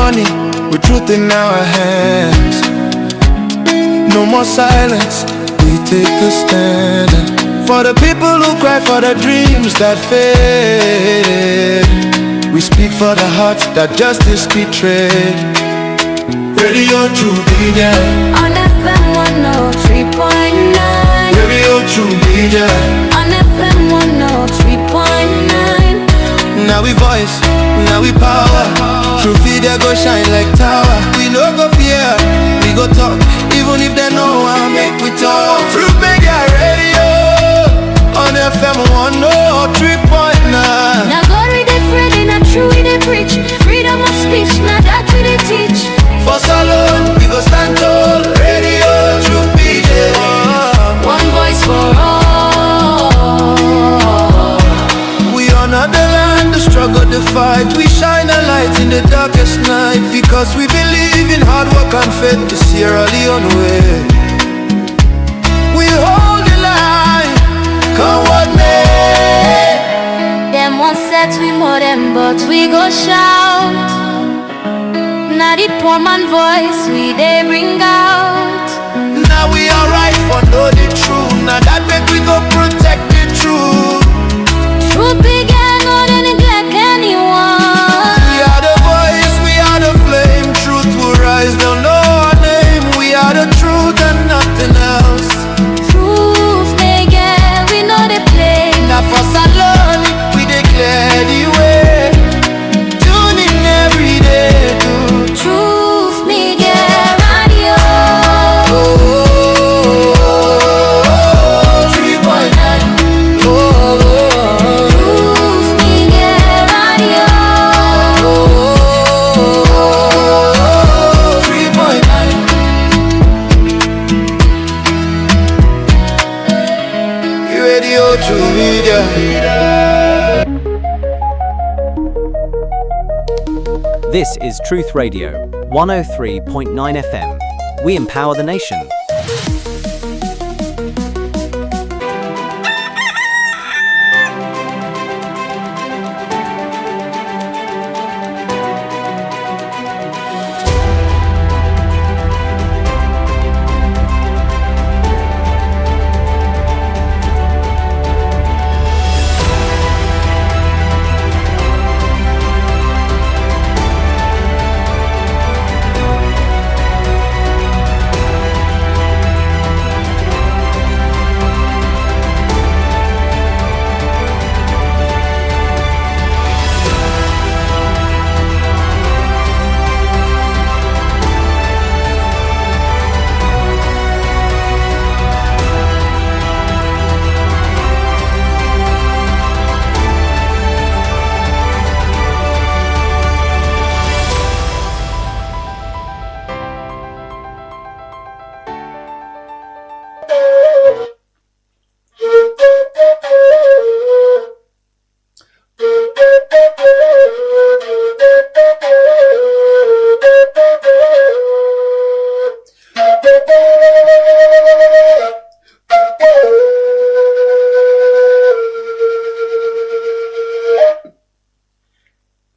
money, with truth in our hands. No more silence, we take a stand. For the people who cry for the dreams that fade, we speak for the hearts that justice betrayed. Radio True Media on FM 103.9. Radio True Media on FM 103.9. Now we voice, now we power. True Media go shine like tower. We no go fear, we go talk. Even if they know I make we talk. True Media Radio on FM 103.9. Now God we dey Freddy, not true we dey preach. Freedom of speech, now that we dey teach. For Salon, we go stand tall. Radio True Media, one voice for all. We honor the land, the struggle, the fight. We shine a light in the darkest night, because we believe in hard work and faith. The Sierra Leone way. We hold the line, come what may. Them one set we more them, but we go shout. Now the poor man voice we they bring out. Now we alright for know the truth. Now that make we go protect the truth. Truth began, no they neglect anyone. We are the voice, we are the flame. Truth will rise, they'll know our name. We are the truth and nothing else. Truth began, we know they play. Now for Salon, we declare the way. Tune in every day to Truth began radio. 3.9. Truth began radio. 3.9. Radio True Media. This is Truth Radio, 103.9 FM. We empower the nation.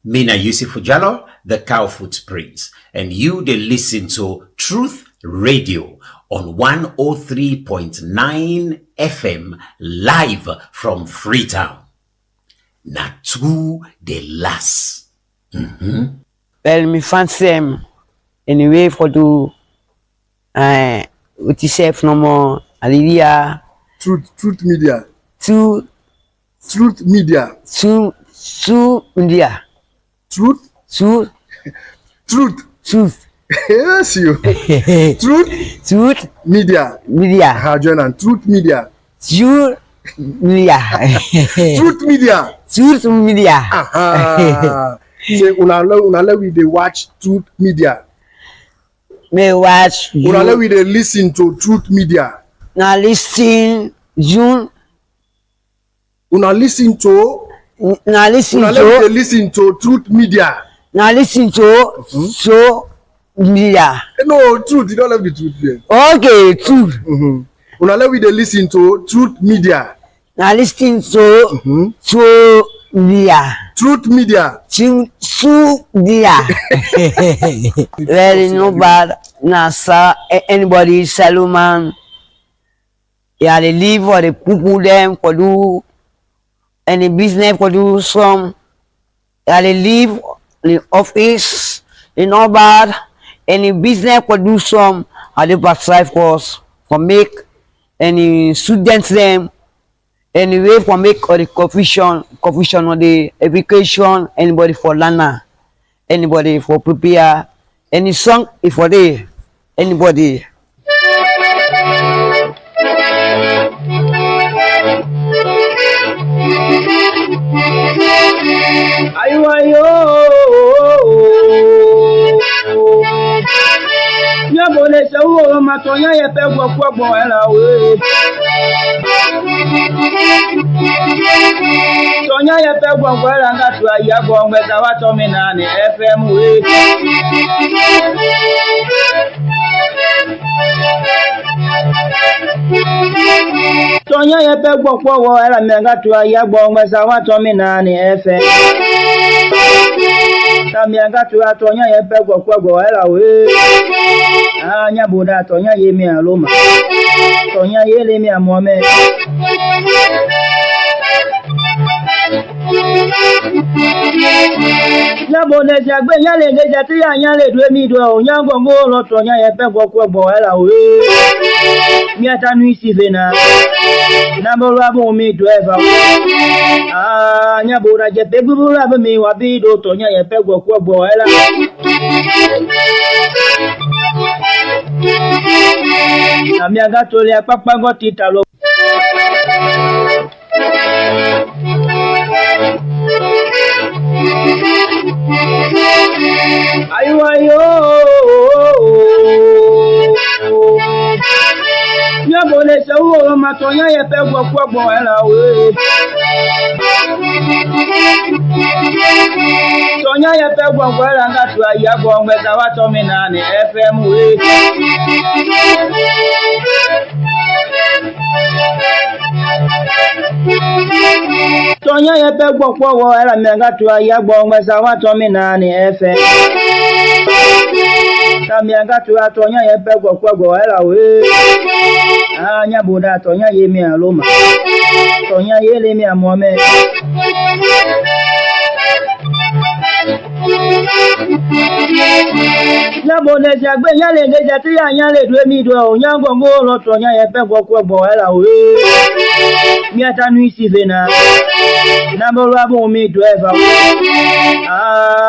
Mina Yusuf Jallo, the Cowfoot Prince, and you they listen to Truth Radio on 103.9 FM live from Freetown. Natu de las. Well, me fancy him anyway for do what you say no more. Hallelujah. Truth Media. Truth Media. Media. Truth. Yes, you. Truth Media. Join and Truth Media. Truth Media. Say una we dey watch Truth Media. Me watch. Una we dey listen to Truth Media. Now listen June. Una listen to Truth Media. Now listen to so media. No, Truth. You don't have the Truth there. Okay, Truth. Una we dey listen to Truth Media. Now listen to so media. Truth Media. Su dia. Very no bad. Nasa anybody Saluman. Yeah, they live for the people them for do any business for do some. Yeah, they live the office in no bad. Any business for do some. Are they provide for us for make any students them. Anyway, for make or the confusion on the education. Anybody for learner. Anybody for prepare. Any song if for the anybody. Ayo nyabole sewo matonya ye pe gbogbo era we tonya ye pe gbogbo era ngatu ayabo ngeta wa to mi na ni FM we tonya ye pe gbogbo era ngatu ayabo ngeta wa to mi na ni FM Tamianga tu atonya ye pe gbogbo era we anya boda tonya ye mi aloma tonya ye le mi amome ya bone jagbe ya le ngeja ti anya le du mi do onyango ngo lo tonya ye pe gbogbo era we mi atanu isi vena na bo ra bo mi do eva anya boda je pe gburu ra mi wa bi do tonya ye pe gbogbo era Amiaga tole apapa ngo titalo ayo nyabole sewo matonya ye pe gbogbo era we tonya ye pe gbogbo era ngatu ayabo ngeta wa to mi na ni FM we tonya ye pe gbogbo era ngatu ayabo ngeta wa to mi na ni FM Tamianga tu atonya ye pe gbogbo era we anya boda tonya ye mi aloma tonya ye le mi amome ya bone jagbe ya le ngeja ti anya le du mi do onyango ngo lo tonya ye pe gbogbo era we mi atanu isi vena na bo ra bo mi do eva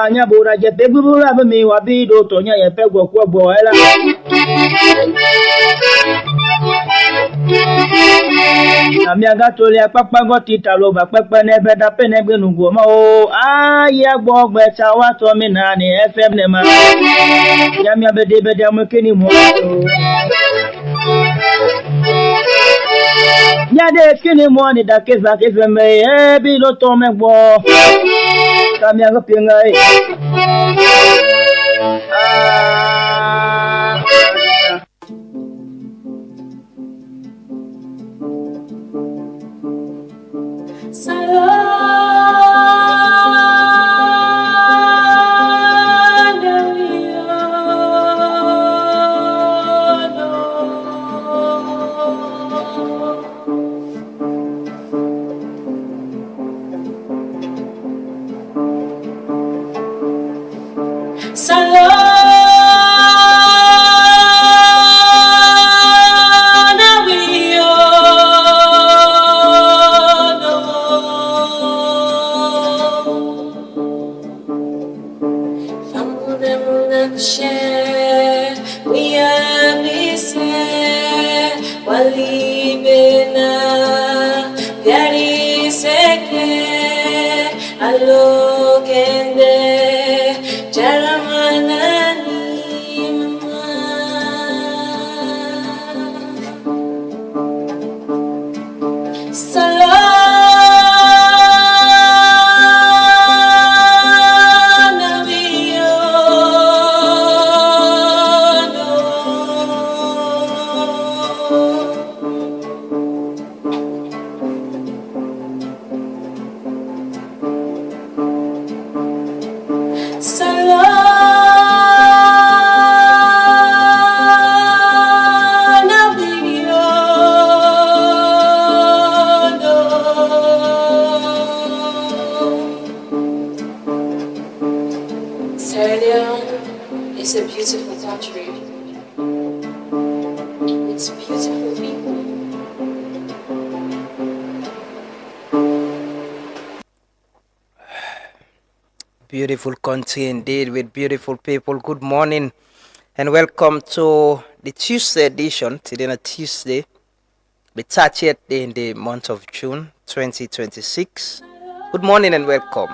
anya boda je pe gburu ra mi wa bi do tonya ye pe gbogbo era Amiaga tole apapa ngo titalo ba pepe ne be da pe ne gbe nugo mo o aye gbogbo cha wa to mi na ni FM ne ma ya mi abede be de mo keni mo ya de keni mo ni da ke za ke fe me e bi lo to me gbo Amiaga pinga e It's a beautiful country. It's beautiful people. Beautiful country indeed with beautiful people. Good morning and welcome to the Tuesday edition. Today on Tuesday, the 30th day in the month of June 2026. Good morning and welcome.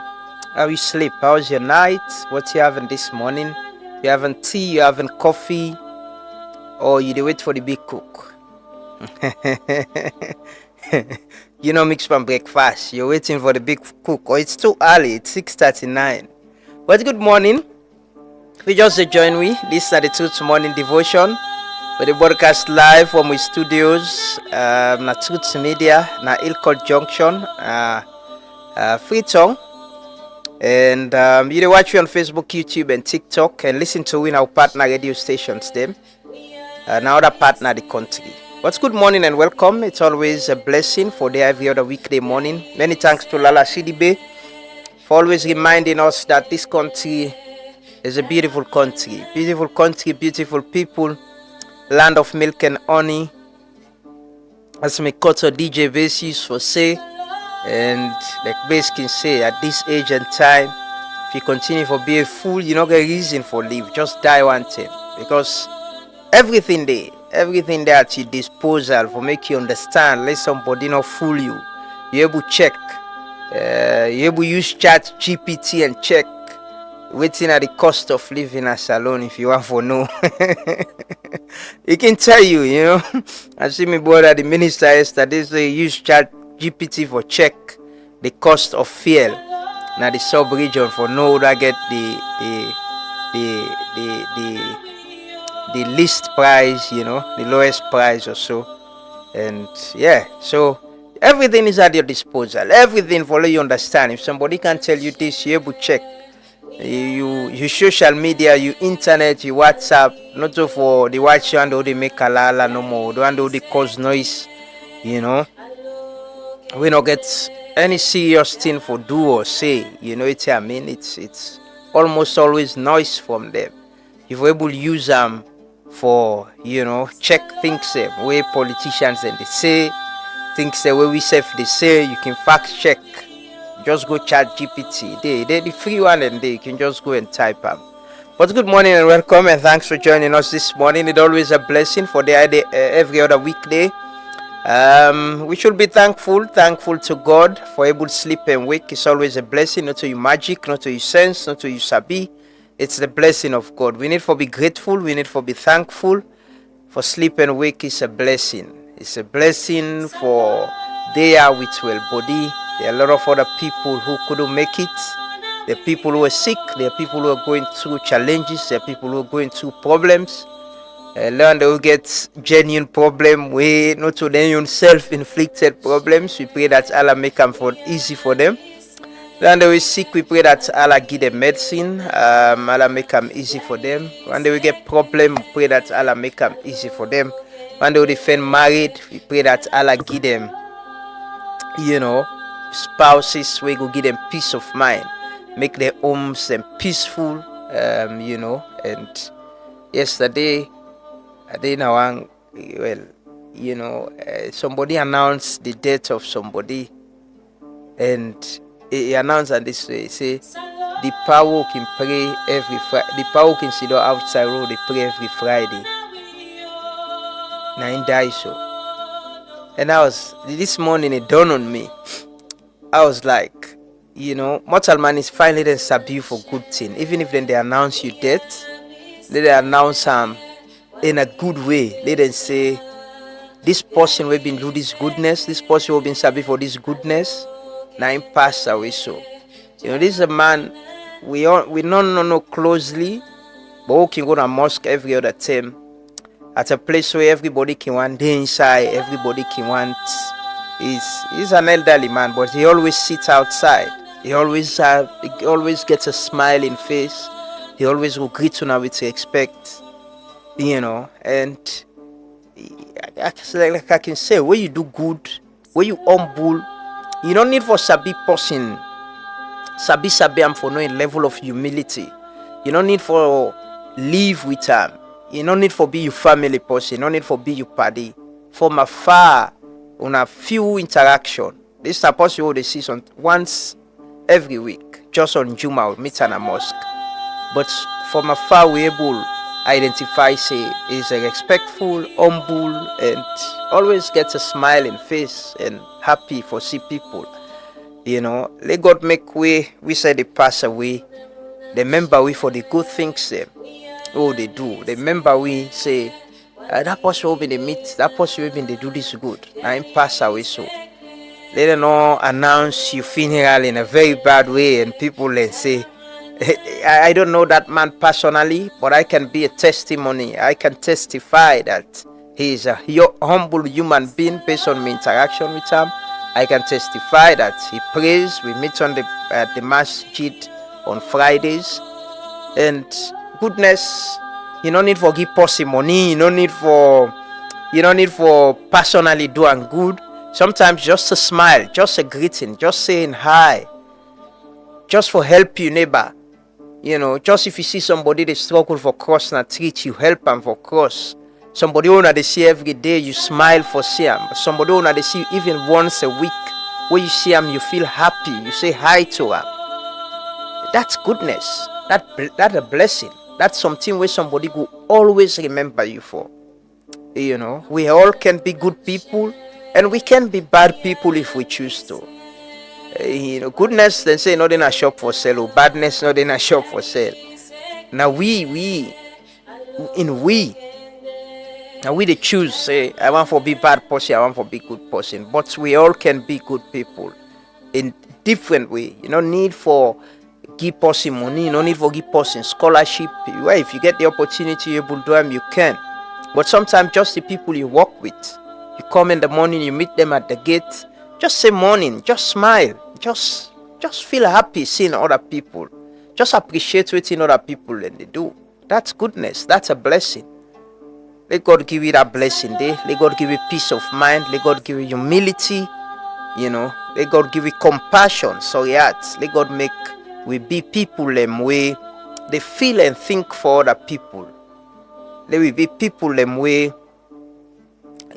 How you sleep? How's your night? What you having this morning? You having tea? You having coffee? Or you wait for the big cook? You know, mix from breakfast. You're waiting for the big cook. Or it's too early. It's 6:39. But good morning. If you just join me, this is the Truth Morning Devotion. We broadcast live from our studios. Na Truth Media, na Ilcott Junction, Freetown. And you can watch me on Facebook, YouTube, and TikTok, and listen to in our partner radio stations. Them, now other partner the country. What's good morning and welcome. It's always a blessing for the every other weekday morning. Many thanks to Lala Sidibe for always reminding us that this country is a beautiful country, beautiful people, land of milk and honey, as my Koto DJ Bass used for say. And like Bass can say, at this age and time, if you continue for being a fool, you don't get a reason for live. Just die one time, because everything there at your disposal for make you understand. Let somebody not fool you. You able check. You able use Chat GPT and check waiting at the cost of living as alone if you want for know. It can tell you, you know. I see me brother the minister yesterday say use Chat GPT for check the cost of fuel. Now the sub region for know that get the least price, you know, the lowest price or so. And yeah, so everything is at your disposal. Everything for you understand. If somebody can tell you this, you able check. You social media, you internet, you WhatsApp, not so for the watch you and all they make kalala no more. The one all they cause noise, you know. We don't get any serious thing for do or say, you know what I mean? It's almost always noise from them. If we're able to use them for, you know, check things way politicians and they say things the way we say they say, you can fact check. Just go Chat GPT. They the free one and you can just go and type them. But good morning and welcome and thanks for joining us this morning. It's always a blessing for the every other weekday. We should be thankful to God for able to sleep and wake. It's always a blessing, not to you magic, not to you sense, not to you sabi. It's the blessing of God. We need to be grateful. We need to be thankful. For sleep and wake is a blessing. It's a blessing for they are with well body. There are a lot of other people who couldn't make it. There are people who are sick. There are people who are going through challenges. There are people who are going through problems. Learn they will get genuine problem. We not to their own self-inflicted problems. We pray that Allah make them for easy for them. When they will sick, we pray that Allah give them medicine. Allah make them easy for them. When they will get problem, we pray that Allah make them easy for them. When they will defend married, we pray that Allah give them, you know, spouses. We go give them peace of mind, make their homes and peaceful. You know. And yesterday, I did now. Well, you know, somebody announced the death of somebody, and he announced on this way, say the power can pray every Friday, the power can sit outside road, they pray every Friday. Now he died so. And this morning it dawned on me. I was like, you know, mortal man is finally then sabi for good thing. Even if then they announce you death, let them announce in a good way. Let them say, this person will been do this goodness, this person will been sabi for this goodness. Now him passed away so. You know, this is a man we don't know closely, but we can go to a mosque every other time. At a place where everybody can want day inside, everybody can want. He's an elderly man, but he always sits outside. He always gets a smiling face. He always will greet you with respect, you know. And I can say, when you do good, when you humble, you don't need for sabi person, sabi am for knowing level of humility. You don't need for live with them. You no need for be your family person, no need for be your party. From afar, on a few interaction. This is a person you see once every week, just on Juma or meet in a mosque. But from afar, we able identify, say, is a respectful, humble, and always gets a smiling face and happy for see people. You know, let God make way. We say they pass away. Remember we for the good things them. Oh, they do. Remember we say that person will be the meet. That person will be they do this good. I pass away so. Let them not announce your funeral in a very bad way, and people then say, I don't know that man personally, but I can be a testimony. I can testify that he is a humble human being based on my interaction with him. I can testify that he prays. We meet on the masjid on Fridays. And goodness, you don't need for give person money. You don't need for personally doing good. Sometimes just a smile, just a greeting, just saying hi, just for help your neighbor. You know, just if you see somebody they struggle for cross and treat you, help them for cross. Somebody who they see every day, you smile for see them. Somebody who they see even once a week, when you see them, you feel happy. You say hi to them. That's goodness. That's a blessing. That's something where somebody will always remember you for. You know, we all can be good people, and we can be bad people if we choose to. You know, goodness, they say not in a shop for sale, or badness not in a shop for sale. Now we they choose, say, I want to be bad person, I want to be good person. But we all can be good people in different way. You don't need for give person money, you don't need for give person scholarship. Well, if you get the opportunity, you're able to do them, you can. But sometimes just the people you work with, you come in the morning, you meet them at the gate, just say morning, just smile, just feel happy seeing other people. Just appreciate what other people and they do. That's goodness. That's a blessing. Let God give you that blessing there. Let God give you peace of mind. Let God give you humility. You know, let God give you compassion. So yeah, let God make we be people them way they feel and think for other people. Let we be people them way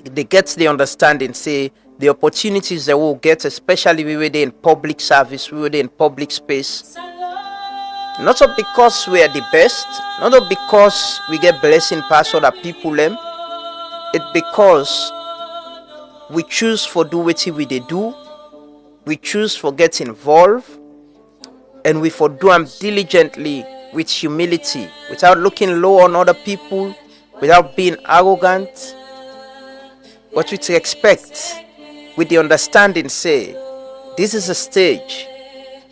they get the understanding, say the opportunities they will get, especially we were there in public service, we were there in public space. Not because we are the best, not because we get blessing past other people them. It's because we choose for do what we they do. We choose for get involved, and we for do them diligently with humility, without looking low on other people, without being arrogant, but with respect, with the understanding, say, this is a stage.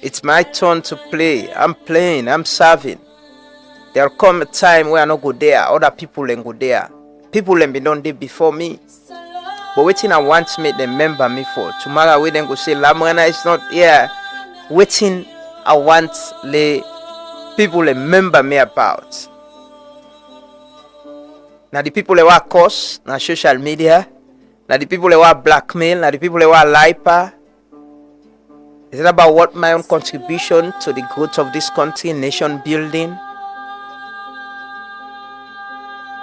It's my turn to play. I'm playing. I'm serving. There'll come a time where I not go there. Other people ain't go there. People ain't been done there before me. But waiting I want to make them remember me for. Tomorrow we then go say, Lamrana is not here. Waiting I want the people remember me about. Now the people that were curse, now social media. Now the people that were blackmail. Now the people that were liper. Is it about what my own contribution to the growth of this country, nation building?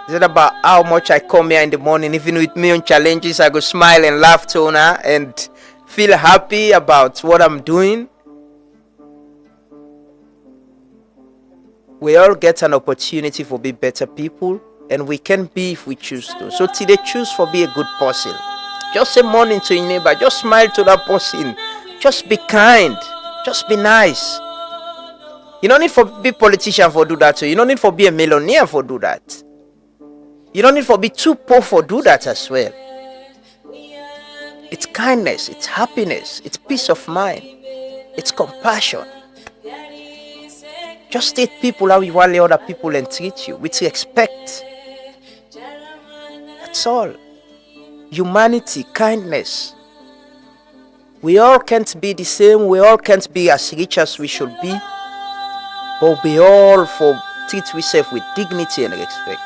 Is it about how much I come here in the morning, even with me on challenges, I go smile and laugh to her and feel happy about what I'm doing? We all get an opportunity for be better people, and we can be if we choose to. So today, choose for be a good person. Just say morning to your neighbor. Just smile to that person. Just be kind. Just be nice. You don't need for be politician for do that. So you don't need for be a millionaire for do that. You don't need for be too poor for do that as well. It's kindness. It's happiness. It's peace of mind. It's compassion. Just treat people how you want the other people and treat you with respect. That's all. Humanity, kindness. We all can't be the same. We all can't be as rich as we should be. But we all for treat ourselves with dignity and respect.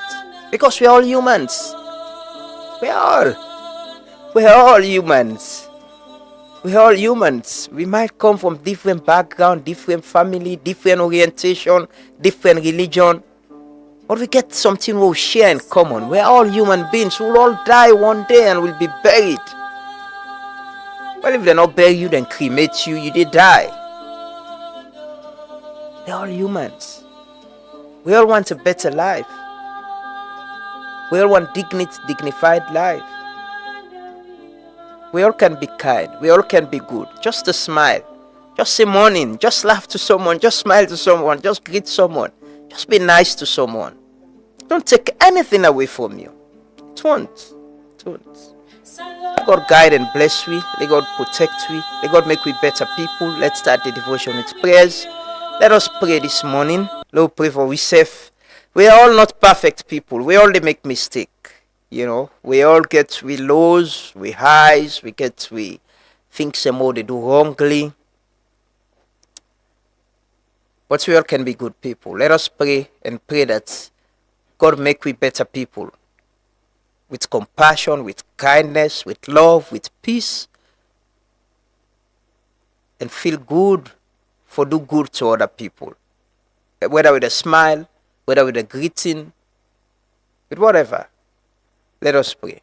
Because we're all humans. We're all humans. We're all humans. We might come from different background, different family, different orientation, different religion. But we get something we'll share in common. We're all human beings. We'll all die one day and we'll be buried. Well, if they not bury you, then cremate you, you did die. They're all humans. We all want a better life. We all want dignified life. We all can be kind. We all can be good. Just a smile. Just say morning. Just laugh to someone. Just smile to someone. Just greet someone. Just be nice to someone. Don't take anything away from you. It won't. It won't. Let God guide and bless we. Let God protect we. Let God make we better people. Let's start the devotion with prayers. Let us pray this morning. Lord, pray for we safe. We are all not perfect people. We all make mistake. We all get we lows, we highs, we think some more they do wrongly. But we all can be good people. Let us pray and pray that God make we better people. With compassion, with kindness, with love, with peace. And feel good for do good to other people. Whether with a smile, whether with a greeting, with whatever. Let us pray.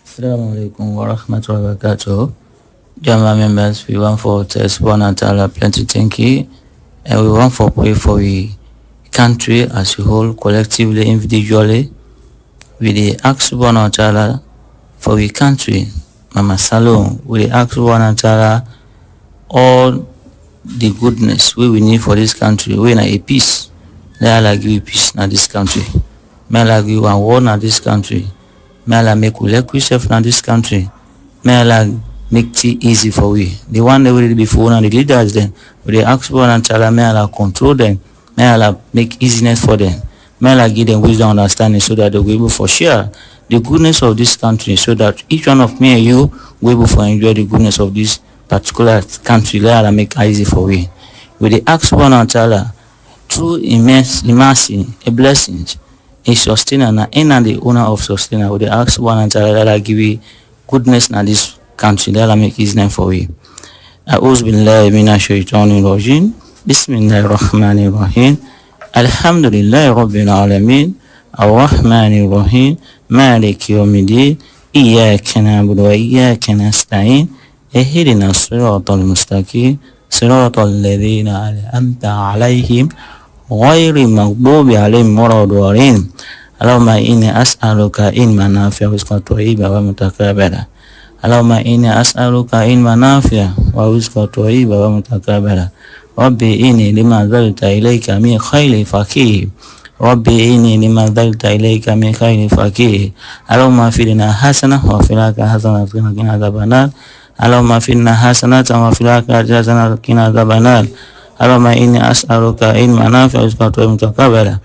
Assalamu alaikum wa rahmatullahi wa barakatuh. Jama members, we want for test one and Allah plenty thank you. And we want for pray for the country as a whole, collectively, individually. We ask one and Allah for the country, Mama Salom. We ask one and Allah all the goodness we need for this country. We need a peace. Let Allah give you peace in this country. May Allah give you a war in this country. May Allah make we like yourself in this country. May Allah make it easy for we. The one that we did before and the leaders then, we ask one and Allah, may Allah control them. May Allah make easiness for them. May Allah give them wisdom and understanding so that they will be able to share the goodness of this country, so that each one of me and you will be able to enjoy the goodness of this particular country. Let Allah make it easy for we. We ask one and Allah through immense mercy, a blessing, a sustainer, and the owner of sustainer. We ask one and Allah, let Allah give you goodness in this country. Let Allah make his name for you. أعوذ بالله من الشيطان الرجيم بسم الله الرحمن الرحيم الحمد لله رب العالمين الرحمن الرحيم مالك يوم الدين إياك نعبد وإياك نستعين اهدنا الصراط المستقيم صراط الذين أنعمت عليهم غير المغضوب عليهم ولا الضالين اللهم إني أسألك علما نافعا ورزقا طيبا ومتقبلا اللهم إني أسألك علما نافعا ورزقا طيبا ومتقبلا ربي إني لما ذلت إليك من خير فقير ربي إني لما ذلت إليك من خير فقير اللهم اغفر لنا حسنة وفي الآخرة حسنة وقنا عذاب النار اللهم اغفر لنا حسنة وفي الآخرة حسنة وقنا عذاب النار اللهم إني أسألك علما نافعا ورزقا طيبا متقبلا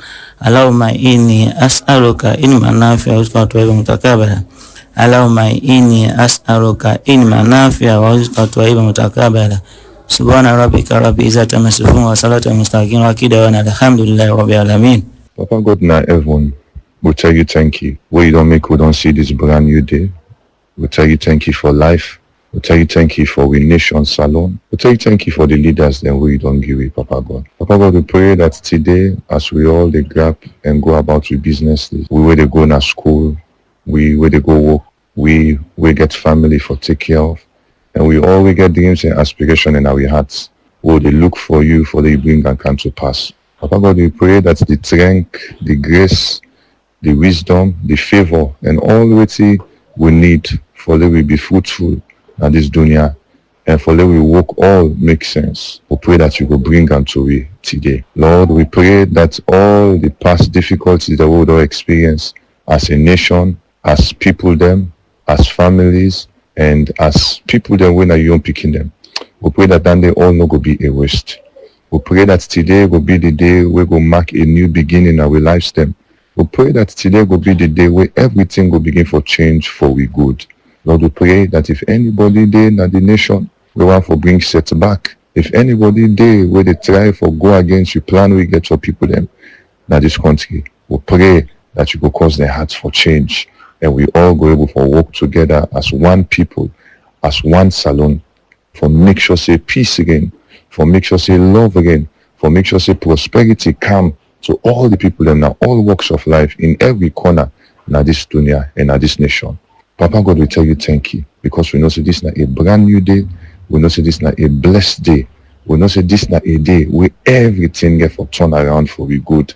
اللهم إني أسألك علما نافعا ورزقا طيبا متقبلا اللهم إني أسألك علما نافعا ورزقا طيبا متقبلا سبحان ربك رب العزة عما يصفون وصلاة المستقيم وكده الحمد لله رب العالمين. Papa God now everyone, we tell you thank you. Where you don't make we don't see this brand new day. We tell you thank you for life. We tell you thank you for we nation salon. We tell you thank you for the leaders then we don't give it, Papa God. Papa God, we pray that today as we all they grab and go about with business, we where they go to school, we where they go work, we get family for take care of. And we always get dreams and aspiration in our hearts. Oh, they look for you for they bring and come to pass. Papa God, we pray that the strength, the grace, the wisdom, the favor, and all what we need for that we be fruitful at this dunya, and for that we work all make sense. We pray that you will bring unto we today. Lord, we pray that all the past difficulties that we would all experience as a nation, as people them, as families, and as people then when are you picking them, we pray that then they all not go be a waste. We pray that today will be the day we go mark a new beginning in our lifestyle. We pray that today will be the day where everything will begin for change for we good. Lord, we pray that if anybody there in the nation we want for bring setback, if anybody there where they try for go against your plan we get for people them in this country, we pray that you will cause their hearts for change. And we all go able to work together as one people, as one salon, for make sure say peace again, for make sure say love again, for make sure say prosperity come to all the people them now, all walks of life in every corner now this dunya and now this nation. Papa God will tell you thank you because we know say this now a brand new day. We know say this now a blessed day. We know say this now a day where everything get for turn around for we good.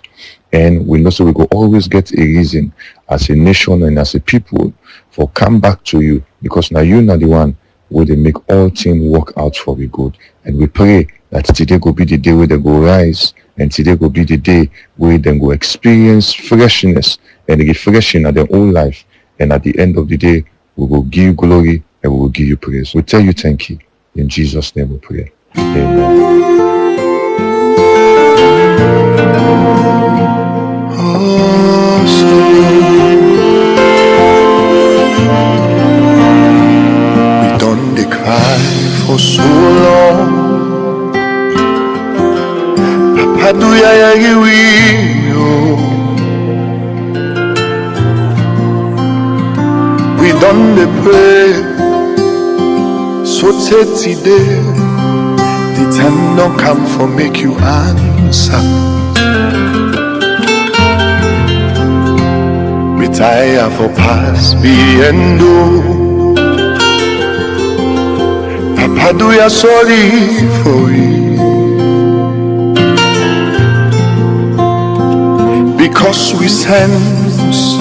And we know so we go always get a reason as a nation and as a people for come back to you because now you not the one where they make all things work out for we good. And we pray that today go be the day where they go rise and today go be the day where they go experience freshness and they get fresh in their own life. And at the end of the day, we will give you glory and we will give you praise. We tell you thank you. In Jesus' name we pray. Amen. Oh, so we done the cry for so long. Papa do ya we done the pray, so today the time don't come for make you answer. We tire for past being do. Papa do ya sorry for it because we sense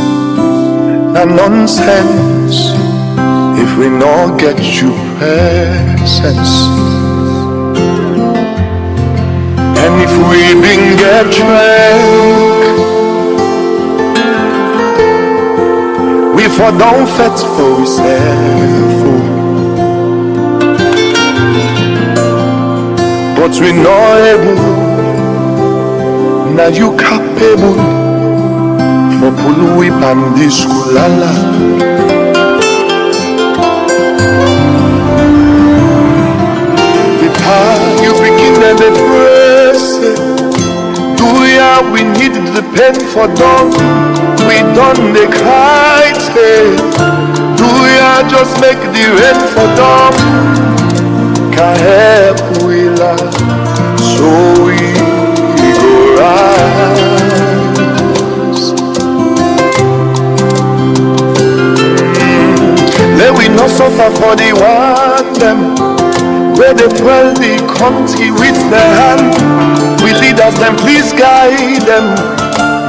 a nonsense if we not get you presence. And if we been get drunk, we for don't fet for ourselves. But we not able, now you capable for pulu ipandi skulala. The power you begin and the press. Do ya we need the pen for done? We done the kite. Do ya just make the rain for dumb? Can't help we laugh, so we go right. Let we not suffer for the one them where they dwell the country with their hand. We leaders them please guide them,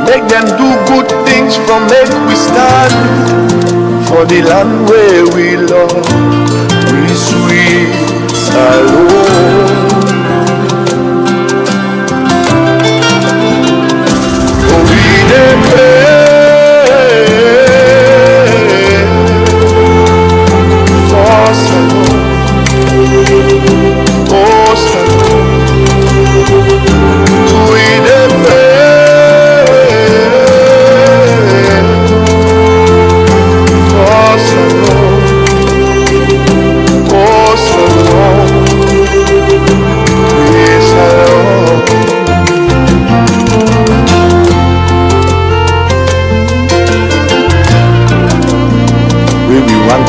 make them do good things from make we stand for the land where we love, we sweet alone. Oh, we dey pray.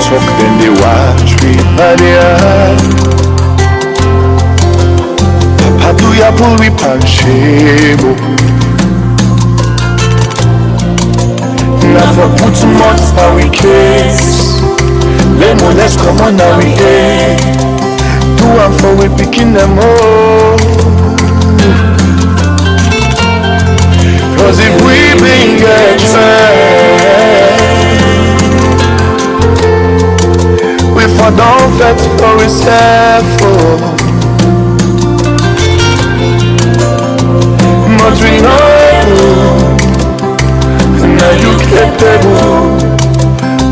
Talk then they watch me by the eye. Papa do ya pull me panshebo. Now for put much for we case. Lemon let's come on now we day. Do am for we picking them all. Cause if we been get tried, for don't vex for ourselves, but we know now you capable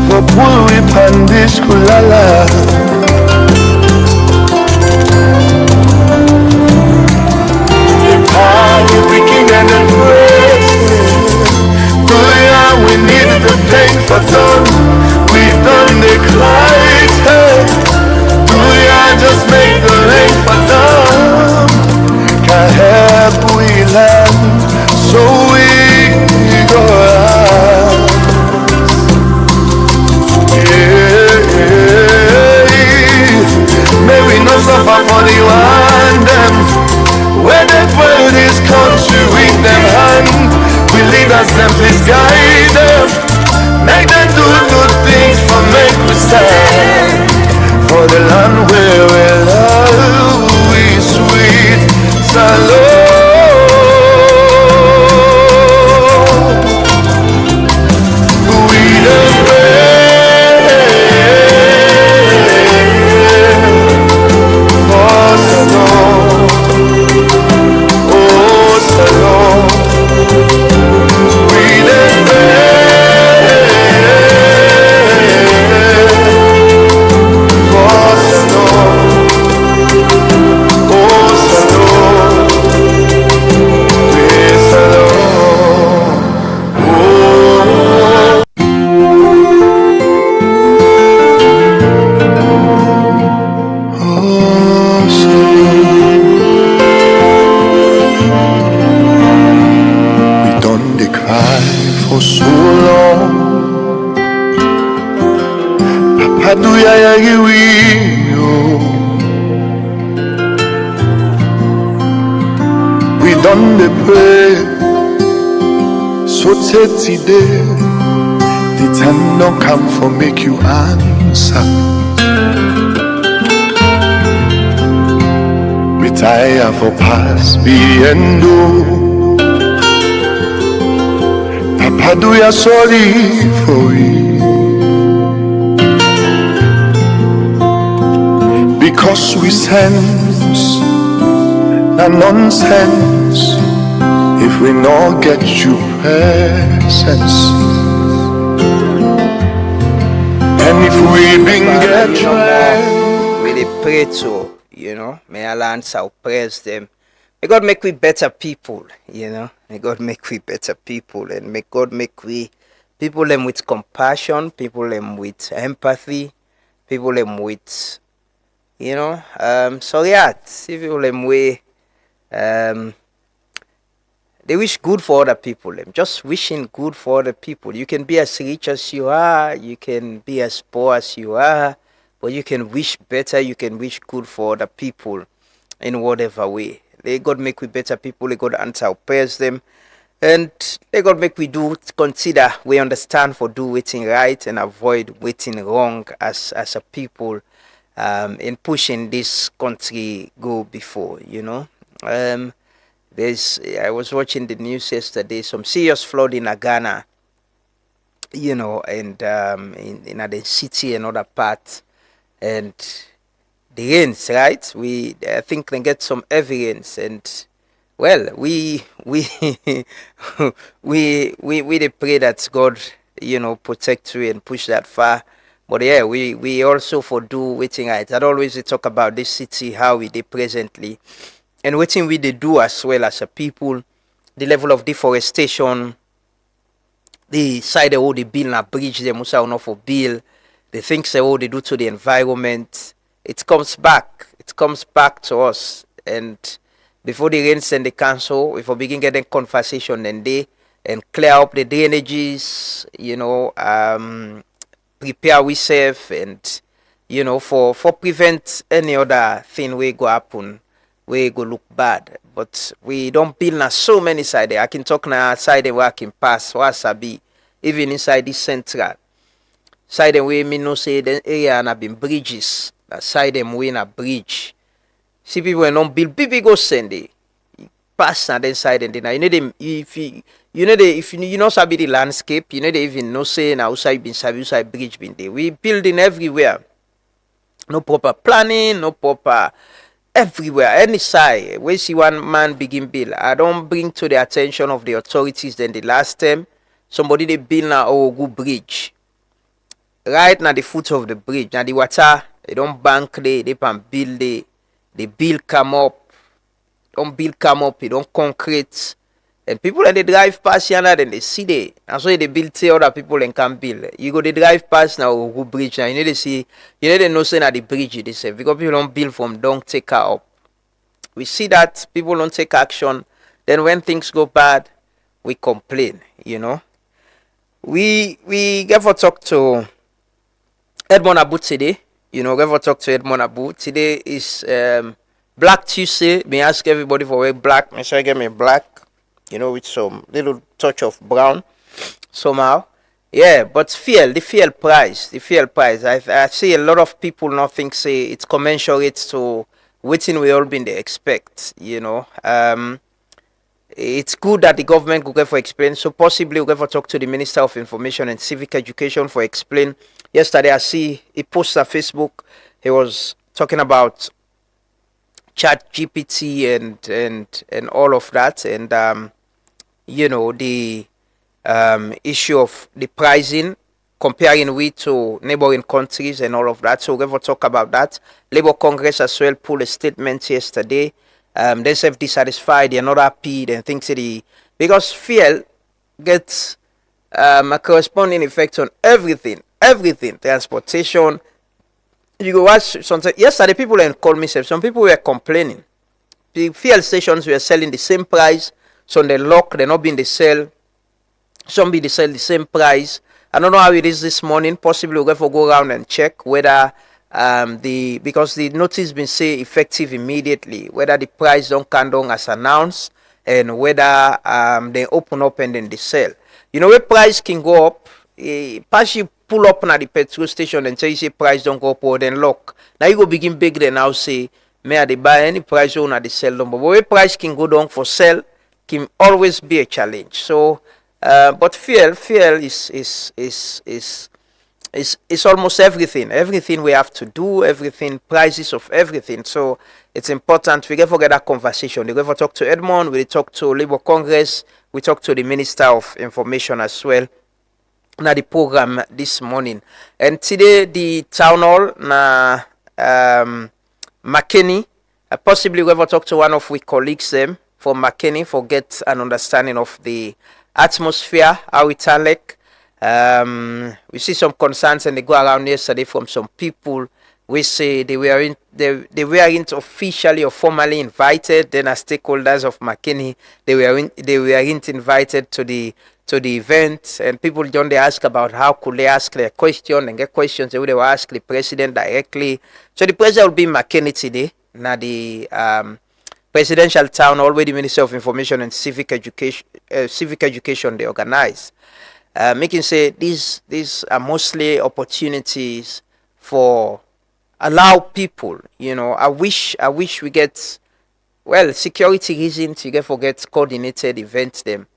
for pull whip and this kulala. The power we king and the praise. Do ya we need the pain for done. We done the cry. Do ya just make the rain for them? Can't help we land, so we go out. Yeah. May we not suffer for the one them where they dwell this country with them hand. them, please guide them. Make them do good things for make we stand. For the land where we love, we sweet Salome. We the pray for Salome. Oh Salome. We the pray for Salome. Oh Salome. We Salome. Oh. Oh, we done the cry for so long. Papa do ya we done the pray so today the time don't come for make you answer. Retire for past be endo. Papa do ya sorry for we, because we sense na nonsense if we not get you presence. And if we been get you, we dey pray to, may Allah answer our prayers them. May God make we better people, May God make we better people, and may God make we people them with compassion, people them with empathy, people them with, so yeah, see people them way, they wish good for other people. Them just wishing good for other people. You can be as rich as you are, you can be as poor as you are, but you can wish better, you can wish good for other people in whatever way. Let God make we better people, let God answer our prayers them, and let God make we consider, we understand for do waiting right and avoid waiting wrong as a people in pushing this country go before, I was watching the news yesterday, some serious flood in Uganda, and in the city and other parts, and the rains, right? I think they get some heavy rains, and well, we they pray that God, protect you and push that far. But yeah, we also for do waiting right. I always talk about this city, how we did presently, and waiting we they do as well as a people, the level of deforestation, the side of all the build a bridge, they must have enough for build, the things they all they do to the environment. It comes back to us, and before the rains and the council, if we begin getting conversation and clear up the drainages, prepare ourselves, and for prevent any other thing we go happen, we go look bad. But we don't build now so many side there. I can talk now side where I can pass wasabi, even inside this central side where me no say the area and have been bridges. Side them way in a bridge. See people when don't build big go send it. Pass and then side and then you know them if you know sabi the landscape, they even know say now outside been sabi outside bridge been there. We building everywhere. No proper planning, no proper everywhere. Any side we see one man begin build. I don't bring to the attention of the authorities then the last time somebody they build now good bridge. Right now the foot of the bridge. Now the water they don't bank they can build the build come up. Don't build come up, you don't concrete. And people and they drive past here now, then they see they. And so they build say other people and can build. You go they drive past now go bridge now. They see they know say that the bridge they say because people don't build from don't take her up. We see that people don't take action. Then when things go bad, we complain, We get for talk to Edmond Abu today. Ever talk to Edmond Abu. Today is Black Tuesday. Me ask everybody for wear black. Make sure I get me black, with some little touch of brown. somehow. Yeah, but the fuel price. I see a lot of people not think say it's commensurate to waiting we all been they expect. It's good that the government could get for explain. So possibly we'll get for talk to the Minister of Information and Civic Education for explain. Yesterday I see he posted on Facebook. He was talking about Chat GPT and all of that, and the issue of the pricing comparing we to neighboring countries and all of that. So we're going to talk about that. Labour Congress as well pulled a statement yesterday. They say dissatisfied, they're not happy, and things because fuel gets a corresponding effect on everything, transportation. You go watch something. Yesterday, people called me. Some people were complaining. The fuel stations were selling the same price. Some they lock, they're not being they sell. Some be they sell the same price. I don't know how it is this morning. Possibly we'll go around and check whether because the notice been say effective immediately, whether the price don't come down as announced, and whether they open up and then they sell. Where price can go up, pass you pull up at the petrol station and say price don't go up or then lock. Now you go begin big then now say may they buy any price on at the sell number. But where price can go down for sell can always be a challenge. So but fuel is almost everything. Everything we have to do, everything, prices of everything. So it's important we get forget that conversation. We go talk to Edmond, we talk to Labour Congress, we talk to the Minister of Information as well. Na the program this morning. And today the town hall na McKinney. Possibly we ever talk to one of we colleagues them from McKinney for get an understanding of the atmosphere, how it like. We see some concerns and they go around yesterday from some people. We say they weren't officially or formally invited. Then as stakeholders of McKinney, they weren't invited to the event, and people don't they ask about how could they ask their question and get questions. They would ask the president directly. So the president will be in McKinney today. Now the presidential town hall where the Minister of Information and Civic Education they organize. Making say these are mostly opportunities for allow people. I wish we get security reasons. You get forget coordinated events them.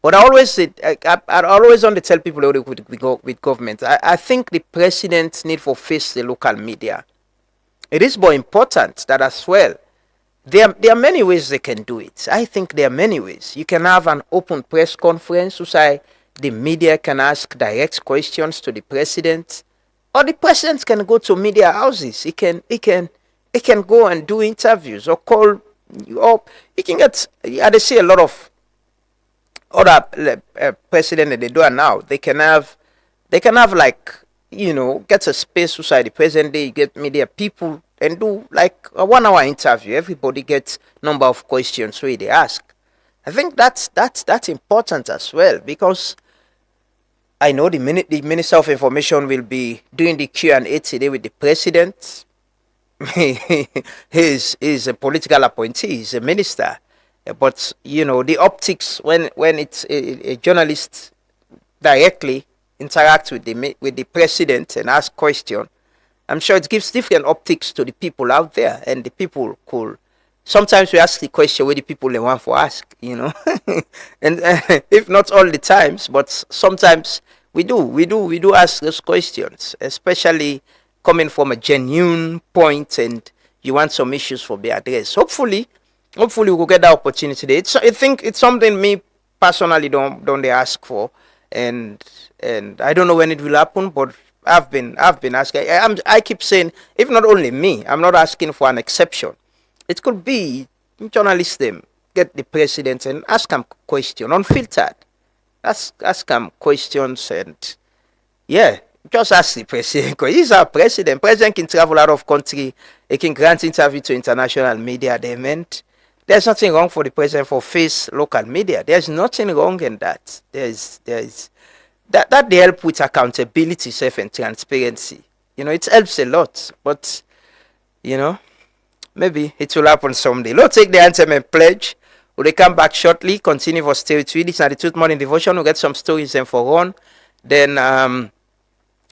But I always want to tell people with government. I think the president need to face the local media. It is more important that as well. There are many ways they can do it. I think there are many ways. You can have an open press conference so say the media can ask direct questions to the president, or the president can go to media houses. He can go and do interviews or call you up. He can get. I see a lot of other president that they do it now. They can have like get a space beside the president. They get media people and do like a 1 hour interview. Everybody gets number of questions where they ask. I think that's important as well, because I know the Minister of Information will be doing the Q&A today with the president. He's a political appointee. He's a minister. But, the optics when it's a journalist directly interact with the president and ask question, I'm sure it gives different optics to the people out there, and the people could. Sometimes we ask the question where the people they want to ask, and if not all the times, but sometimes we do ask those questions, especially coming from a genuine point and you want some issues for be addressed. Hopefully we will get that opportunity today. I think it's something me personally don't they ask for, and I don't know when it will happen, but I've been asking. I keep saying, if not only me, I'm not asking for an exception. It could be journalists them get the president and ask him question unfiltered. Ask him questions and just ask the president, because he's our president. President can travel out of country. He can grant interview to international media. They meant there's nothing wrong for the president for face local media. There's nothing wrong in that. There's that they help with accountability, safe and transparency. It helps a lot. But maybe it will happen someday. Let's take the anthem and pledge. We'll come back shortly. Continue for stay with you. This is the Truth Morning Devotion. We'll get some stories and for on. Then,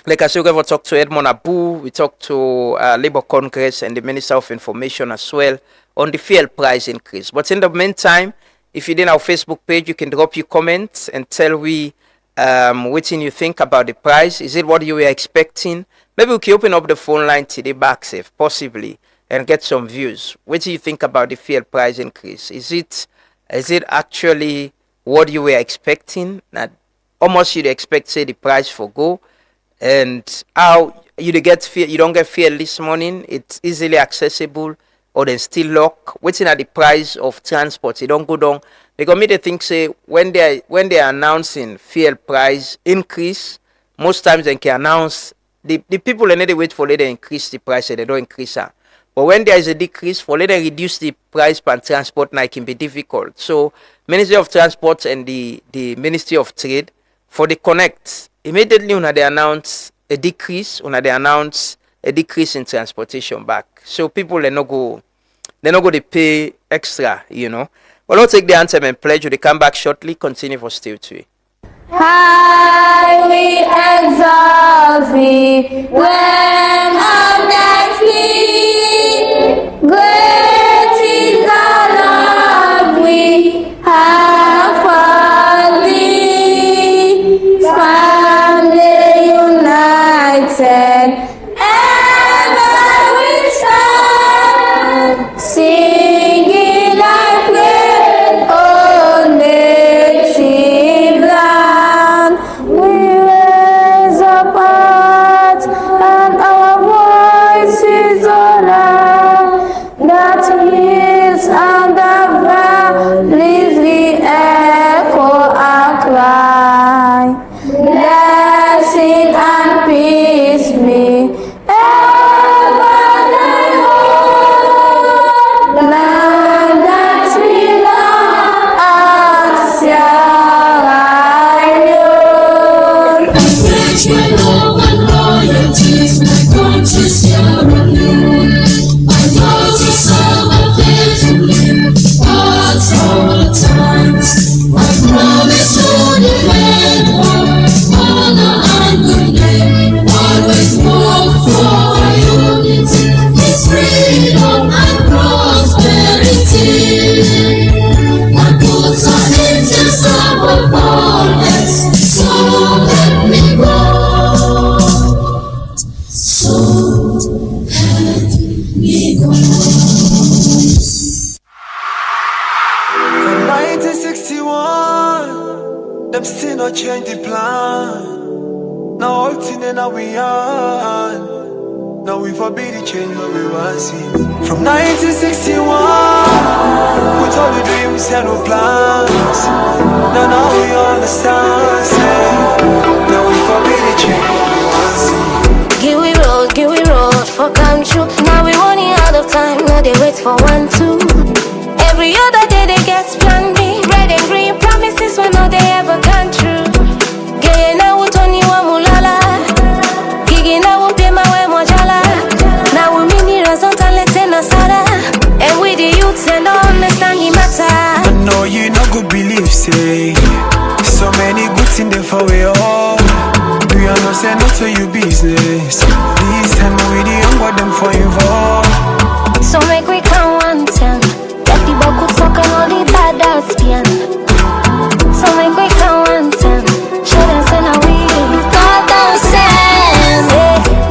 like I said, we're going to talk to Edmond Abu. We talk to Labour Congress and the Minister of Information as well on the fuel price increase. But in the meantime, if you're in our Facebook page, you can drop your comments and tell we what you think about the price. Is it what you were expecting? Maybe we can open up the phone line today back safe, possibly, and get some views. What do you think about the fuel price increase? Is it actually what you were expecting? How much you'd expect, say, the price for go? And how you don't get fuel this morning? It's easily accessible, or then still lock. Waiting at the price of transport, it don't go down. Because me they think say when they are announcing fuel price increase, most times they can announce the people and they wait for later increase the price and they don't increase it. But when there is a decrease, for later reduce the price per transport, now it can be difficult. So Ministry of Transport and the Ministry of Trade for the connect immediately when they announce a decrease, in transportation back. So people they not go to pay extra, Well, I'll take the anthem and pledge. They come back shortly. Continue for still 2. Highly exalt thee when honestly great is the love we have for thee, family united, ever we stand, singing like praise, oh native land. We raise up hearts and our voices around, that hills and the valleys we echo our cry. Blessing and peace be ever thy home, land that we love and shall I Pledge my love and loyalty to my country, Sierra Leone. I vow to serve and faithfully at all times. I promise to defend honor and good name. Always work for unity, peace, freedom, and prosperity. And put our angels above all else. So let me go. So let me go. From 1961, them still not change the plan. Now all thing and now we on. Now we forbid the change what we want to see. From 1961, with all the dreams and no plans. Now we understand. Say, now we forbid the change what we want to see. Give we road for come true. Now we running out of time, now they wait for 1, 2. Every other day they get plan B. Red and green promises when no they ever come true. Gay now we Tony wa mulala. Gigi now we pay my way mojala. Now we mini result and let's end Sara. And with the youths and don't understand the matter. I know you not good believe, say. So many good things there for we all. Do you understand not to your business? This time we the young got them for involved. So make we count 110. Get the buck could fuck and all the bad outs again. So make we count 110. Show them say now we got them send.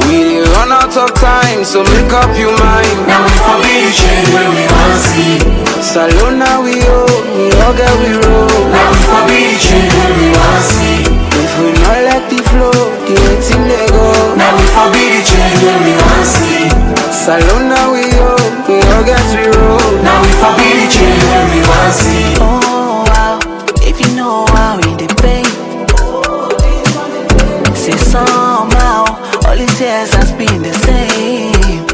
We run out of time, so make up your mind. Now we forbid the change when we want to see. Salon now we all get we roll. Now we forbid the change when we want to see. If we not let the flow, the waiting they go. Now we forbid the change when we want to see. Salon now we all get we roll. Now we forbid the change when we want to see. Oh wow, if you know how we dey pay. Say somehow, all these years has been the same.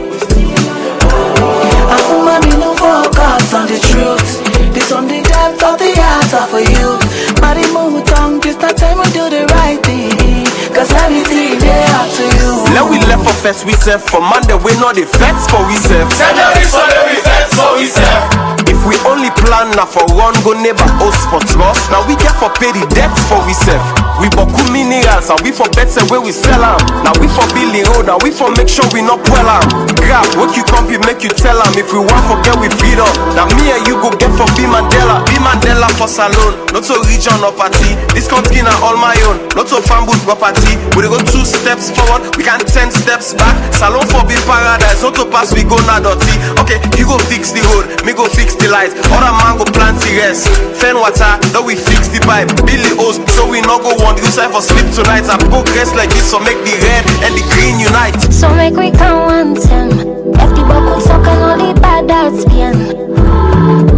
I feel mommy no focus on the truth. This on the depth of the heart of a youth. Marry move tongue, this that time we do the right thing. Cause everything they up to you. Let we left for first we serve. For Monday we know the feds for we serve. January Sunday we fed for we serve. If we only plan na for run go neighbor host for trust. Now we get for pay the debts for we self. We boku minerals and we for better where we sell them. Now we for building road and we for make sure we not well am. Grab work you compete make you tell them if we want forget we freedom. Now me and you go get for B Mandela for salon. Not to region or party. This country na all my own. Not to family property. We go 2 steps forward, we can 10 steps back. Salon for be paradise. Not to pass we go na dirty. Okay, you go fix the road, me go fix the lights. Other man go plant the rest. Fen water, then we fix the pipe. Billy O's, so we not go want you side for sleep tonight. I progress like this, so make the red and the green unite. So make we count one time. If the buckle talk and all the bad outs bien.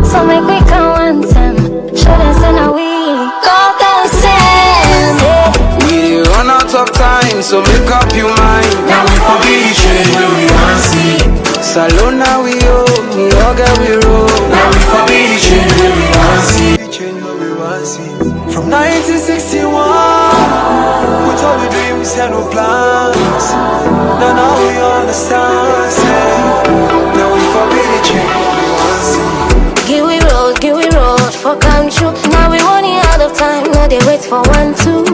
So make we count one time. Show them say now we go dancing. We run out of time, so make up your mind. Now we forbid the change where we want see. Salon now we own, we all get we roll. Now we forbid the change where we want see. From 1961, with all the dreams and no plans. Now we understand, say. Now we forbid the change where we want see. Give we road for country. Now we running out of time, no they wait for 1, 2.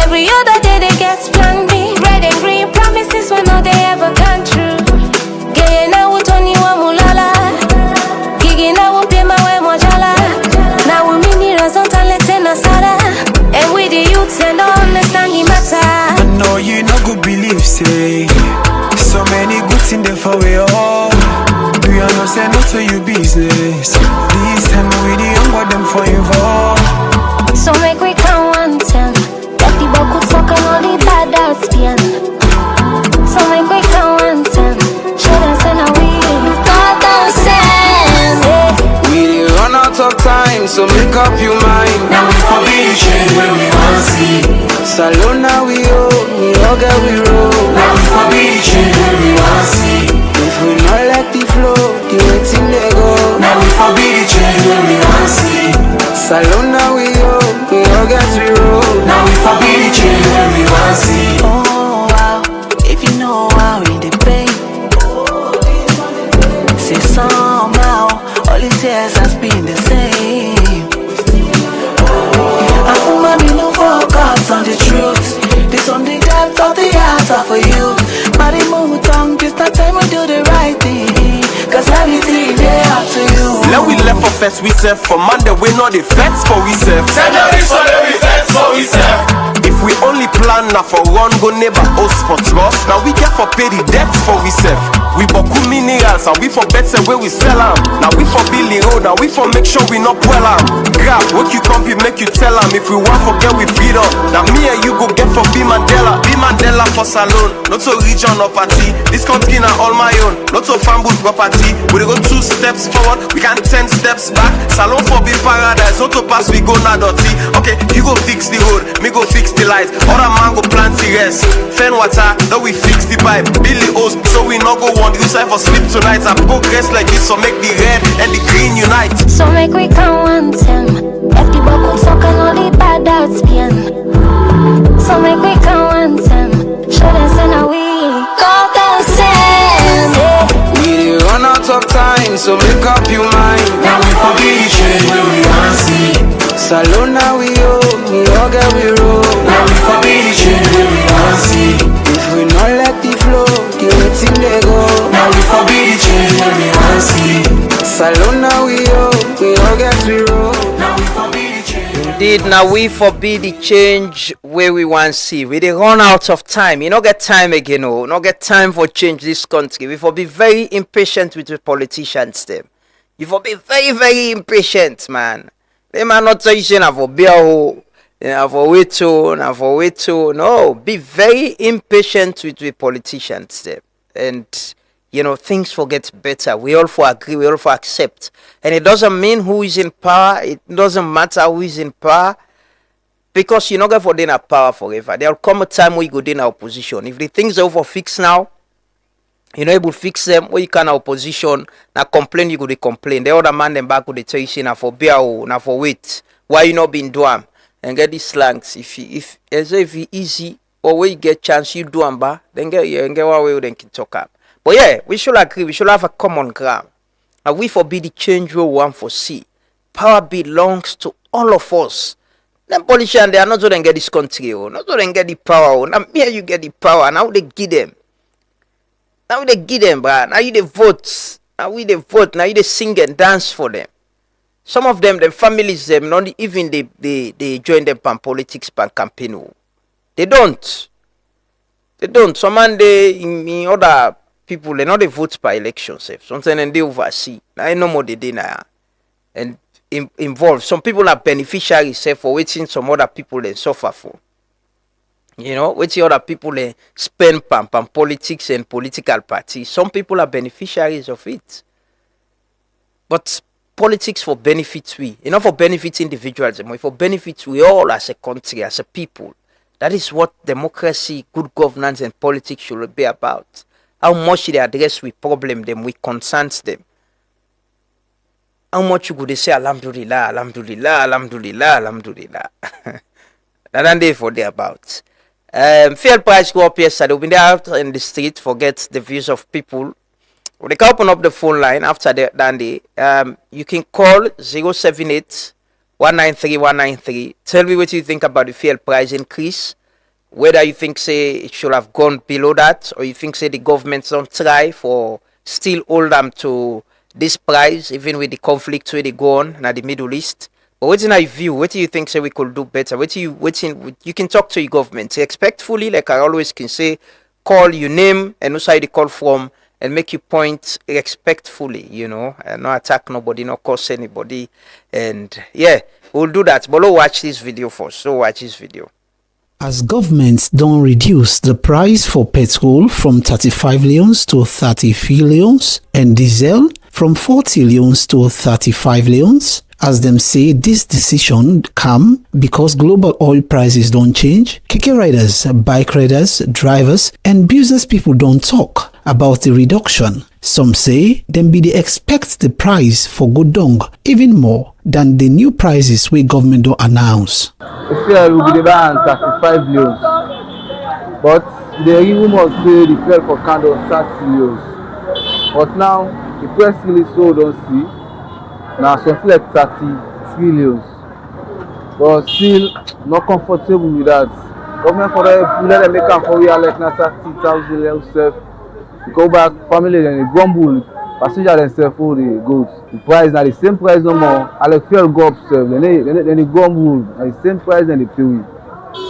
Every other day they get plan B. Red and green promises when no they ever come true. Gay now Tony wa mulala. Gigi now pay my way mojala. Now we mini razonta let's in a sada. And with the youths and don't understand the matter. I know you no good believe, say. So many good things there for we all. Do you understand not to your business? This time we the young them for involved. So make we count 1 time. If the buckle talk and all the bad outs bien. So make we count 1 time. Show them say now we go dancing. We run out of time, so make up your mind. Now we forbid the change where we want see. Salon now we own, we all get we roll. Now we forbid the change where we want see. If we not let the flow, the waiting they go. Now we forbid the change where we want see. Salon now we own, we all get we roll. Now we forbid the change where we want see. Oh wow, if you know how in the pain. Say somehow, all it says has been the same. I for money no focus on the truth. This on the depth of the answer for you. Body move tongue, this that time we do the right thing. Cause everything they up to you. Let we left for fest we serve. For Monday we know the fets for we serve. Saturday Sunday we fets for we serve. If we only plan na for run go neighbor host for trust. Now we get for pay the debts for we serve. We boku minerals and we for better where we sell them. Now we for building road and we for make sure we not well am. Grab work you compete make you tell them if we want forget we freedom. Now me and you go get for B Mandela for salon. Not to region or party. This country na all my own. Not to family property. We go 2 steps forward, we can 10 steps back. Salon for be paradise. Not to pass we go na dirty. Okay, you go fix the road, me go fix the lights. Other man go plant the rest. Fen water, then we fix the pipe. Billy O's, so we not go want you side for sleep tonight. I progress like this, so make the red and the green unite. So make we count 1 time. If the buckle talk and all the bad outs bien. So make we count 1 time. Show them say now we go dancing. We run out of time, so make up your mind. Now we forbid the change where we want see. Salon now we own, we all get we roll. Now we forbid the change where we want see. If we not let the flow, the waiting they go. Now we forbid the change where we want see. Salon now we own, we all get we roll. Now we forbid the change. Indeed, now we forbid the change where we want to see. We dey run out of time. You don't get time again, oh. No get time for change this country. We for be very impatient with the politicians, them. You for be very, very impatient, man. They might not tell you say na for beer, oh, na for wait to, na for wait to. No, be very impatient with the politicians, them. And you know, things will get better. We all for agree, we all for accept. And it doesn't mean who is in power. It doesn't matter who is in power. Because you're not going for dinner power forever. There will come a time where you go in opposition. If the things are over fixed now, you're not able to fix them, or you can opposition, now complain, you go to complain. The other man then back with the tell you, now for beer, now for wait. Why you not been doing? And get these slangs. If it's easy, or when you get chance, you do them, then get one way, then can talk up. But yeah, we should agree. We should have a common ground. And we forbid the change we want for see. Power belongs to all of us. Them politicians, they are not going to get this country, not going to get the power. Now here you get the power. Now they give them. Now they give them, bruh. Now you they vote. Now we they vote. Now you they sing and dance for them. Some of them, their families, them not even they join them pan politics, pan campaign. They don't. They don't. Some man they in other people they not they vote by elections. Sometimes they oversee. Now I know more they now. And involved. Some people are beneficiaries for waiting some other people they suffer for. You know, waiting other people they spend pan politics and political parties. Some people are beneficiaries of it. But politics for benefits we, not for benefits individuals, but for benefits we all as a country, as a people. That is what democracy, good governance, and politics should be about. How much they address we problem them, we concerns them. How much you could say alhamdulillah, alhamdulillah, alhamdulillah, alhamdulillah. That's day for they about. Fuel price go up yesterday. We've been there out in the street, forget the views of people. We can open up the phone line after that day. You can call 078 193 193. Tell me what you think about the fuel price increase. Whether you think say it should have gone below that, or you think say the government don't try for still hold them to this price, even with the conflict where they go on in the Middle East. But what's in your view? What do you think say we could do better? You can talk to your government respectfully, like I always can say, call your name and also the call from, and make your point respectfully, you know, and not attack nobody, not curse anybody. And yeah, we'll do that. But let's watch this video first. So watch this video. As governments don't reduce the price for petrol from 35 leons to 33 leons and diesel from 40 leons to 35 leons, as them say, this decision come because global oil prices don't change. Keke riders, bike riders, drivers, and business people don't talk about the reduction. Some say them be they expect the price for godong even more than the new prices we government don't announce. The fuel will be around 35 leons, but the rumor say the fuel for candle 30 leons. But now the press release so don't see. Now something like 33 leons, but still not comfortable with that. Government for them, let them make them for real like now 30,000 leons. Go back, family and they grumble, passenger themselves for the goods. The price now the same price no more. I like fuel go up, then they grumble, and the same price and they pay it.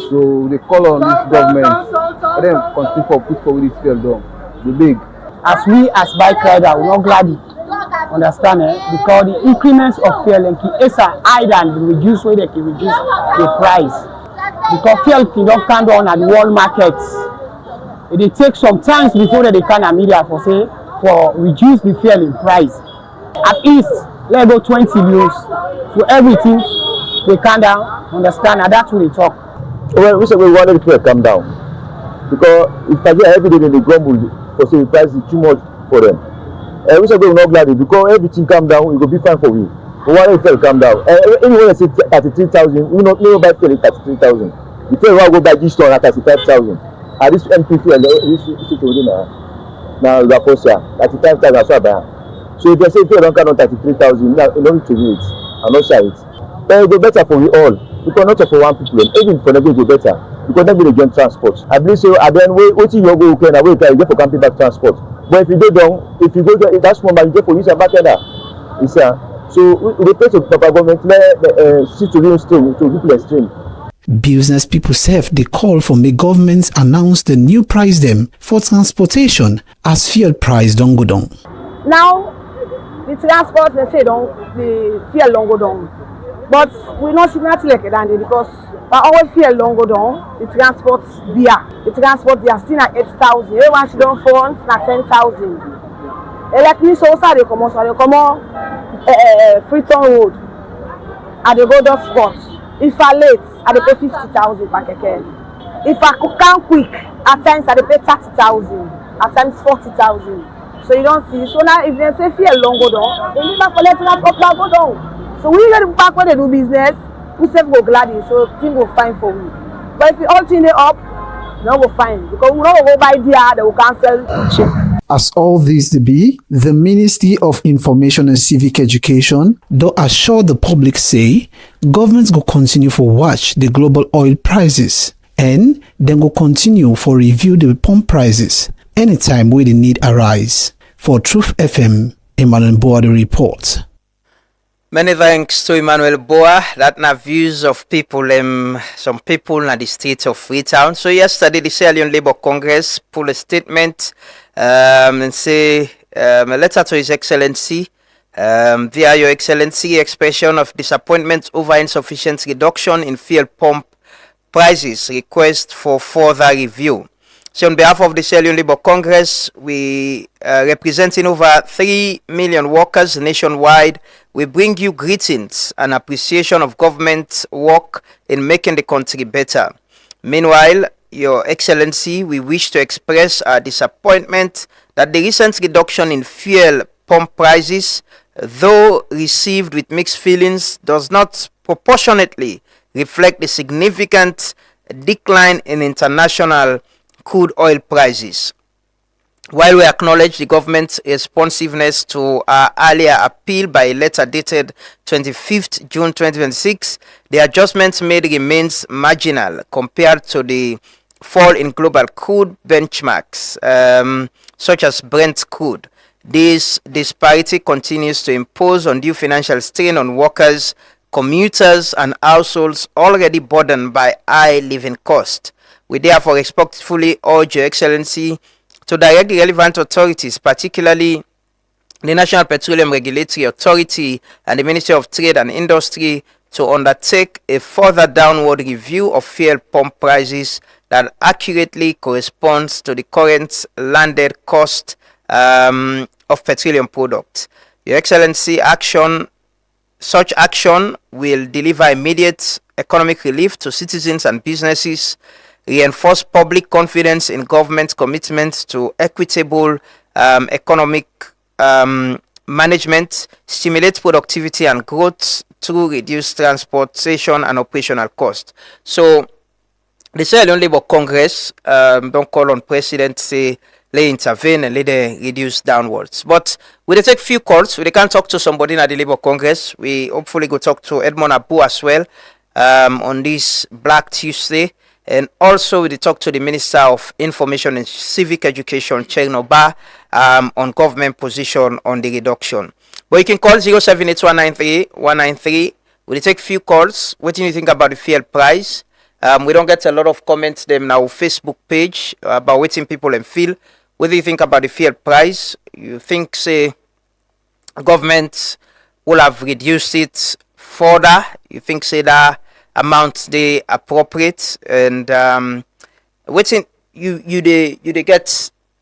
So they call on this government, for them continue for put for this fuel down. The big. As we as bike rider, we're not glad. Understand because the increments of fuel and are higher than the reduce way they can reduce the price. Because fuel can don't come down at the world markets. It take some time before they can media for say for reduce the fuel in price. At least level 20 euros for everything they come down. Understand, and that's what they talk. Well, we said we wanted the fuel to come down because if I get every day they grumble for say the price is too much for them. We said we will not glad because everything come down, it will be fine for we. But why the fuel come down? Anyone that say 33,000, we not buy fuel at 33,000. The fuel will go buy this store at 35,000. This MP fuel, this now the Apostle 35,000 as well. So if they say fuel don't come on 33,000, now in order to wait and not share it. But it will be better for we all because not just for one people, even for them it will be better because then we join transport. I believe so. And then what you go can away you get for camping back transport. But if you go down, if you go down, that's one you get for use and back there. So we pay to proper government see to real stream to people stream. Business people say they call for the government announce the new price them for transportation as fuel price don't go down. Now the transport they say don't the fuel don't go down, but we not nothing like that because our fuel don't go down. The transport there still at 8,000. Everyone should don't phone at 10,000. Electricity so also they come on Freetown Road and they go down spot. If I late, I pay 50,000 per keke. If I come quick, at times I pay 30,000, at times 40,000. So you don't see. So now if they say fuel long go down, they need to collect that go down. So we get back when they do business, we say go gladly, so things go fine for we. But if you all clean it up, no go fine because we don't go buy there, they will cancel. So As all this to be, the Ministry of Information and Civic Education do assure the public say governments go continue for watch the global oil prices and then go continue for review the pump prices anytime where the need arise. For Truth FM, Emmanuel Boa the report. Many thanks to Emmanuel Boa. That na views of people, some people in the state of Freetown. So yesterday, the Sierra Leone Labour Congress pulled a statement and say a letter to His Excellency. Via Your Excellency, expression of disappointment over insufficient reduction in fuel pump prices. Request for further review. So on behalf of the Sierra Leone Labour Congress, we representing over 3 million workers nationwide, we bring you greetings and appreciation of government work in making the country better. Meanwhile, Your Excellency, we wish to express our disappointment that the recent reduction in fuel pump prices, though received with mixed feelings, does not proportionately reflect the significant decline in international crude oil prices. While we acknowledge the government's responsiveness to our earlier appeal by a letter dated 25th June 2026, the adjustments made remains marginal compared to the fall in global crude benchmarks, such as Brent crude. This disparity continues to impose undue financial strain on workers, commuters, and households already burdened by high living costs. We therefore respectfully urge Your Excellency to direct the relevant authorities, particularly the National Petroleum Regulatory Authority and the Ministry of Trade and Industry, to undertake a further downward review of fuel pump prices that accurately corresponds to the current landed cost of petroleum products. Your Excellency, such action will deliver immediate economic relief to citizens and businesses, reinforce public confidence in government's commitment to equitable economic management, stimulate productivity and growth through reduced transportation and operational costs. So, the Sierra Leone Labour Congress don't call on President say they intervene and let they reduce downwards. But we take few calls. We can talk to somebody at the Labour Congress. We hopefully go talk to Edmond Abu as well on this Black Tuesday. And also we talk to the Minister of Information and Civic Education, Chenoba, on government position on the reduction. But you can call 078193193. We take few calls. What do you think about the fuel price? We don't get a lot of comments them now Facebook page about what people and feel. What do you think about the fuel price? You think say government will have reduced it further? You think say that amount they appropriate? And waiting you get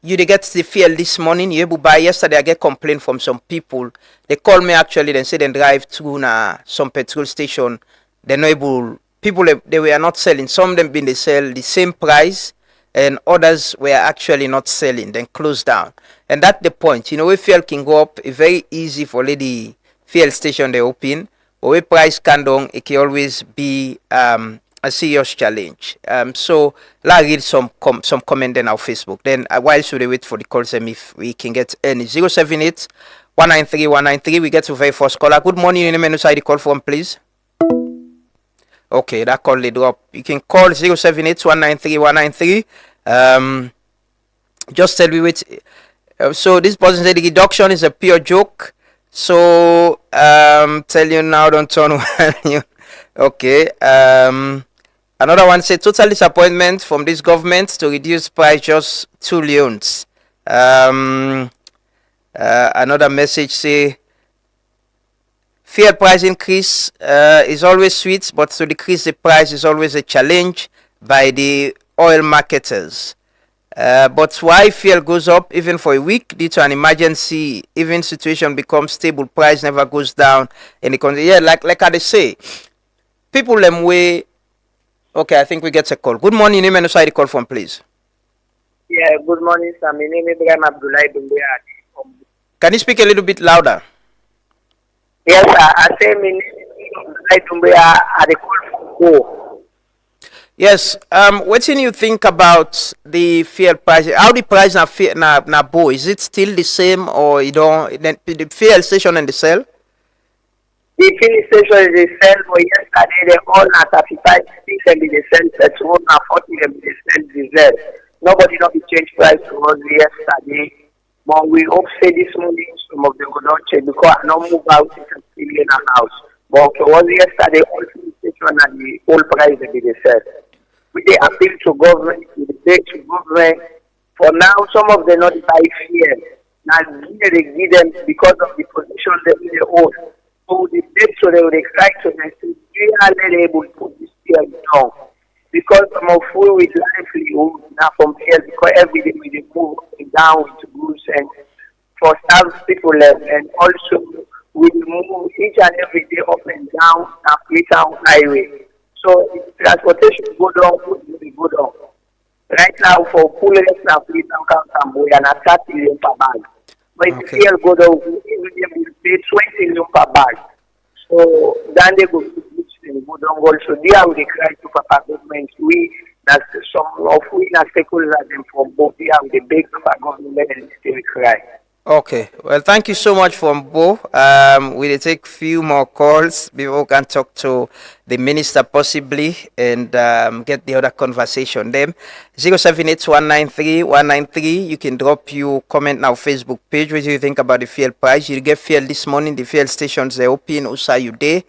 the fuel this morning. You able buy yesterday? I get complaint from some people. They call me actually. They say they drive through some petrol station. They're not able. People they were not selling. Some of them been they sell the same price, and others were actually not selling. Then close down. And that's the point. You know, if fuel can go up, it's very easy for the fuel station they open. But when price can down, it can always be a serious challenge. So let's read some comment then on Facebook. Then while should we wait for the calls and if we can get any 078 193 193. We get to very first caller. Good morning. You name and the call from please. Okay, that call they drop. You can call 078 193 193. Just tell me which. So this person said the reduction is a pure joke. So tell you now, don't turn on you. Okay. Another one said total disappointment from this government to reduce price just 2 leones. Another message say fuel price increase is always sweet, but to decrease the price is always a challenge by the oil marketers. But why fuel goes up even for a week due to an emergency, even situation becomes stable, price never goes down in the country. Yeah, like I say, people them way. Okay, I think we get a call. Good morning, name and the call from please. Yeah, good morning, sir. My name is Ibrahim Abdullah Dumbia. Can you speak a little bit louder? Yes, sir. I say my name is Abdullah Dumbia at the call from Go. Yes. What do you think about the fuel price? How the price na bow? Is it still the same, or you don't the fuel station and the sell? The filling station is the sell for yesterday. They all at 35 6 and they sell petrol and 40 and they sell diesel. Nobody not be change price to us yesterday. But we hope say this morning some of them will not change because I not move out it's still in a house. But it was yesterday all filling station and the whole price they sell. We they appeal to government, we beg to government. For now, some of them not buy fuel. Now they give them because of the position they hold. So they beg so they would expect to them to they are not able to put this fuel down. Because some of food with livelihood now from fuel because every day we dey move down into goods and for staff people and also we move each and every day up and down Freetown highway. So if transportation go down, food will go down. Right now for Pullets and Freetown Council, we are at 30 million per bag. But if the fuel go down, we will pay 20 million per bag. So then they go go down also. There we cry to Papa government. We that some of we na stakeholders them from both there with the big Papa government and still cry. Okay. Well, thank you so much for Bo. We'll take few more calls before we can talk to the minister possibly and get the other conversation. Them 078193193. You can drop your comment now Facebook page. What do you think about the fuel price? You get fuel this morning. The fuel stations they open. Usa you day.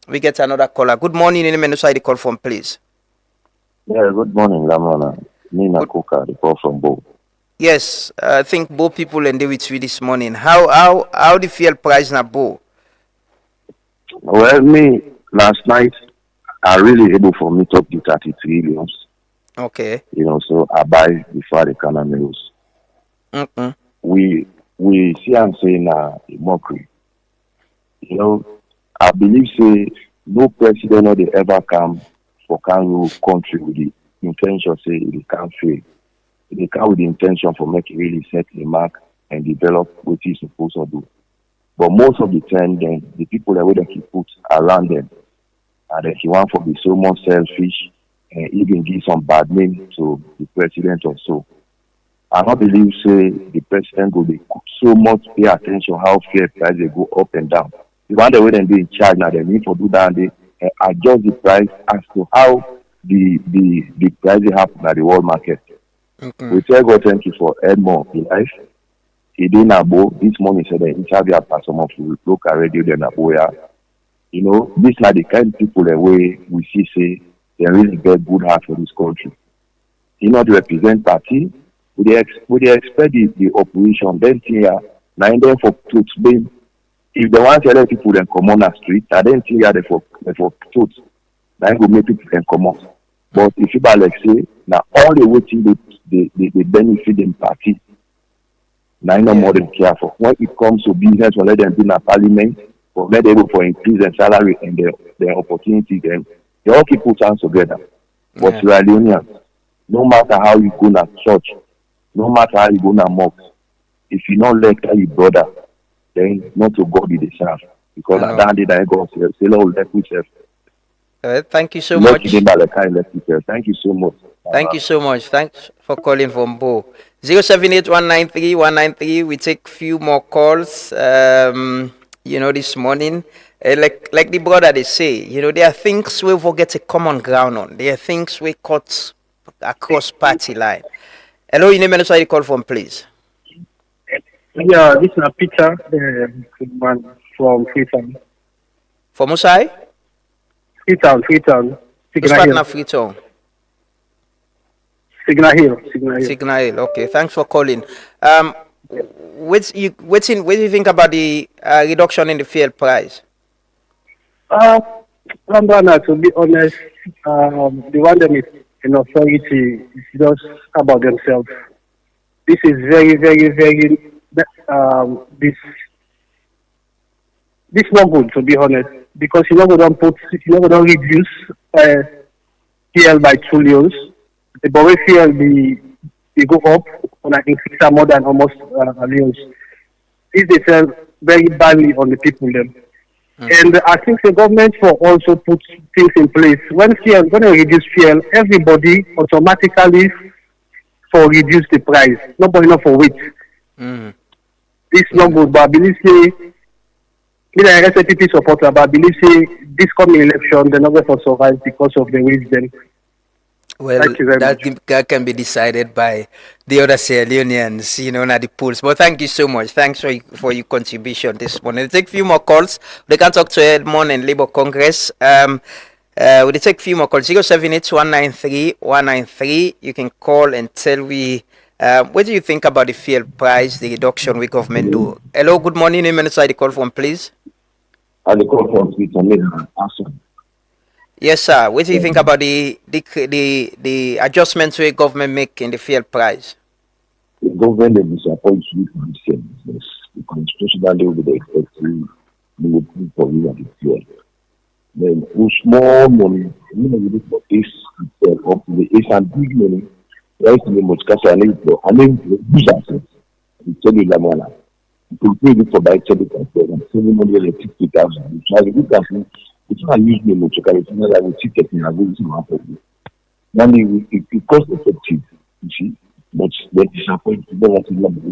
We get another caller. Good morning. Any man the call from, please? Yeah. Good morning, Lamona. Nina Kuka, the call from Bo. Yes, I think both people and they with you this morning. How the fuel price na Bo? Well, me last night I really able for meet up the 33 millions. Okay. So I buy before the can news. We see and say na a mockery. I believe say no president or they ever come for can rule country with the intention say they can't fail. They come with the intention for making really set a mark and develop what he's supposed to do. But most of the time, then the people that they can put around them, and that he want to be so much selfish and even give some bad name to the president or so. I don't believe say the president will be so much pay attention how fair price they go up and down. The one that when they in charge now, they need to do that and they adjust the price as to how the price they happen at the world market. We tell God thank you for Edmond in life. He did Nabo this morning said the interview at some of the local radio then Naboya. This not the kind of people that we see say they really get good heart for this country. To represent party, we expect the opposition then here now then for to explain if they want to let people then come on the street, I don't think they for truth. Now go make people then come out. But if you like say now all the waiting they benefit them party. Now no more than careful. When it comes to business, or let them be in a parliament, or let them for increase their salary and their opportunity, then they all keep put hands together. But Leone, no matter how you go to church, no matter how you go to mosque, if you not let your brother, then not to God you deserve. Because at the end of the day, God says, Lord, let yourself. Thank you so much. Thank you so much. Thank you so much. Thanks for calling from Bo. 078193193. We take few more calls. This morning, like the brother they say, there are things we will get a common ground on. There are things we cut across party line. Hello, you name and you call from, please. Yeah, this is Peter, from Freetown. From Usai? Freetown. Which part of Freetown? Signal Hill. Signal Hill. Okay, thanks for calling. What do you think about the reduction in the fuel price? To be honest, the one that is in authority is just about themselves. This is very, very, very this not good, to be honest, because you never don't reduce fuel by trillions. The body fuel they go up on an increase more than almost millions. This they sell very badly on the people them. And I think the government for also put things in place. When they reduce fuel, everybody automatically for reduce the price. Nobody not for wait. This not good, but I believe say me like SAPP supporter, but I believe say this coming election they're not going to survive because of the wisdom. Well, Thank you very much. that can be decided by the other Sierra Leoneans, at the polls. But thank you so much. Thanks for your contribution this morning. We'll take a few more calls. We can talk to Edmond and Labour Congress. We'll take a few more calls. 078-193-193. You can call and tell me what do you think about the fuel price, the reduction we government do. Hello, good morning. Name and inside the call from, please. The call from Petroleum. Yes, sir. What do you think about the adjustments we government make in the fuel price? The government is disappointed with the business because especially with the expecting the for you and the fuel. Then with small money, we look for this up to the big money. There is the much cash I need to use assets. I tell you that one. You pay it for by 7,000, 750,000. So I look at it. It's not usually much. I will ticket in a very small problem. Money it cost effective, you see, but they're disappointed. They don't want to love it.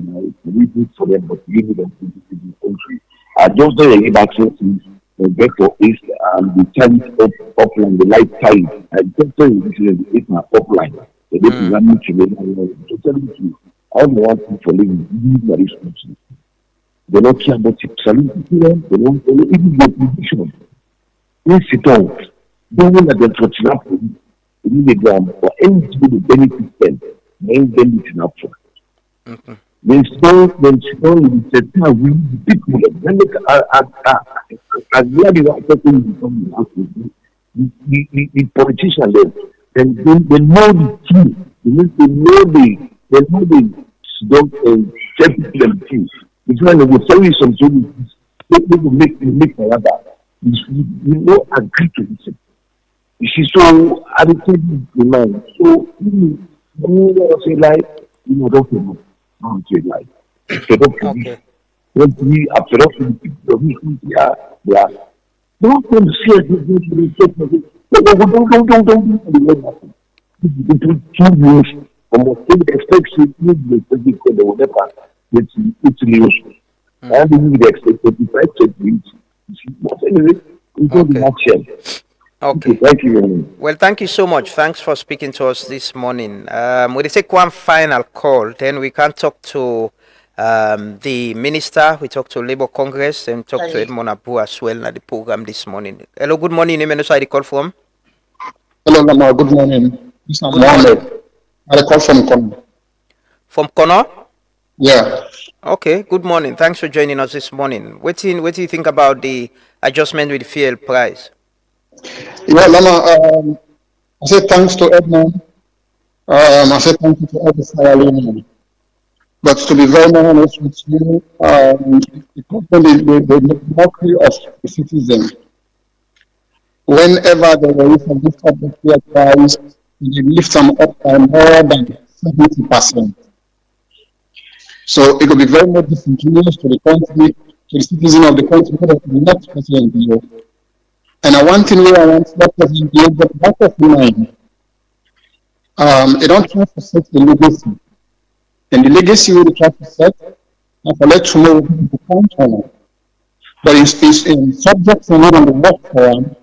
We do it for them, but we give them to the country. I just don't get back to get for East and the time up line, the light tide. I just tell you this is the East up line. The day is running to the tell you, all the one thing for living, leave my country. They don't care about it. They don't even get position. Yes, sit down. Don't know that they're touching up in the ground for any to the benefit them. Main benefit in upfront. Then slowly the people when they as glad as I talking the politician then they know the team. They know the don't them team. It's when they will tell you some things they will make another. You know agree to listen. You see, so I will tell you the mind. So you say like don't know. Don't say like. Okay. When we after all the people we are don't want to see it. Don't. It will 2 years almost expect to because they will never it's news. And we expect 35 years. But anyway, okay. Thank you. Well, thank you so much. Thanks for speaking to us this morning. We'll take one final call, then we can talk to the minister. We talk to Labour Congress and talk to Edmond Abu as well at the program this morning. Hello, good morning. Name and the call from. Hello, Lama. Good morning. This is Mohammed. I call from Kono. From Kono? Yeah. Okay, good morning. Thanks for joining us this morning. What do you think about the adjustment with fuel price? Yeah, Lama, I say thanks to Edmond. I say thank you to every Sierra Leonean. But to be very honest with you, the company, they make mockery of the citizens. Whenever they lift up the fuel price, they lift them up by more than 70%. So it will be very much disingenuous to the country, to the citizen of the country, that the next president will. And one thing I want that president to get back of mind, they don't try to set the legacy. And the legacy will try to set, and for let tomorrow people count on it. But it's in subjects and not on the work for them,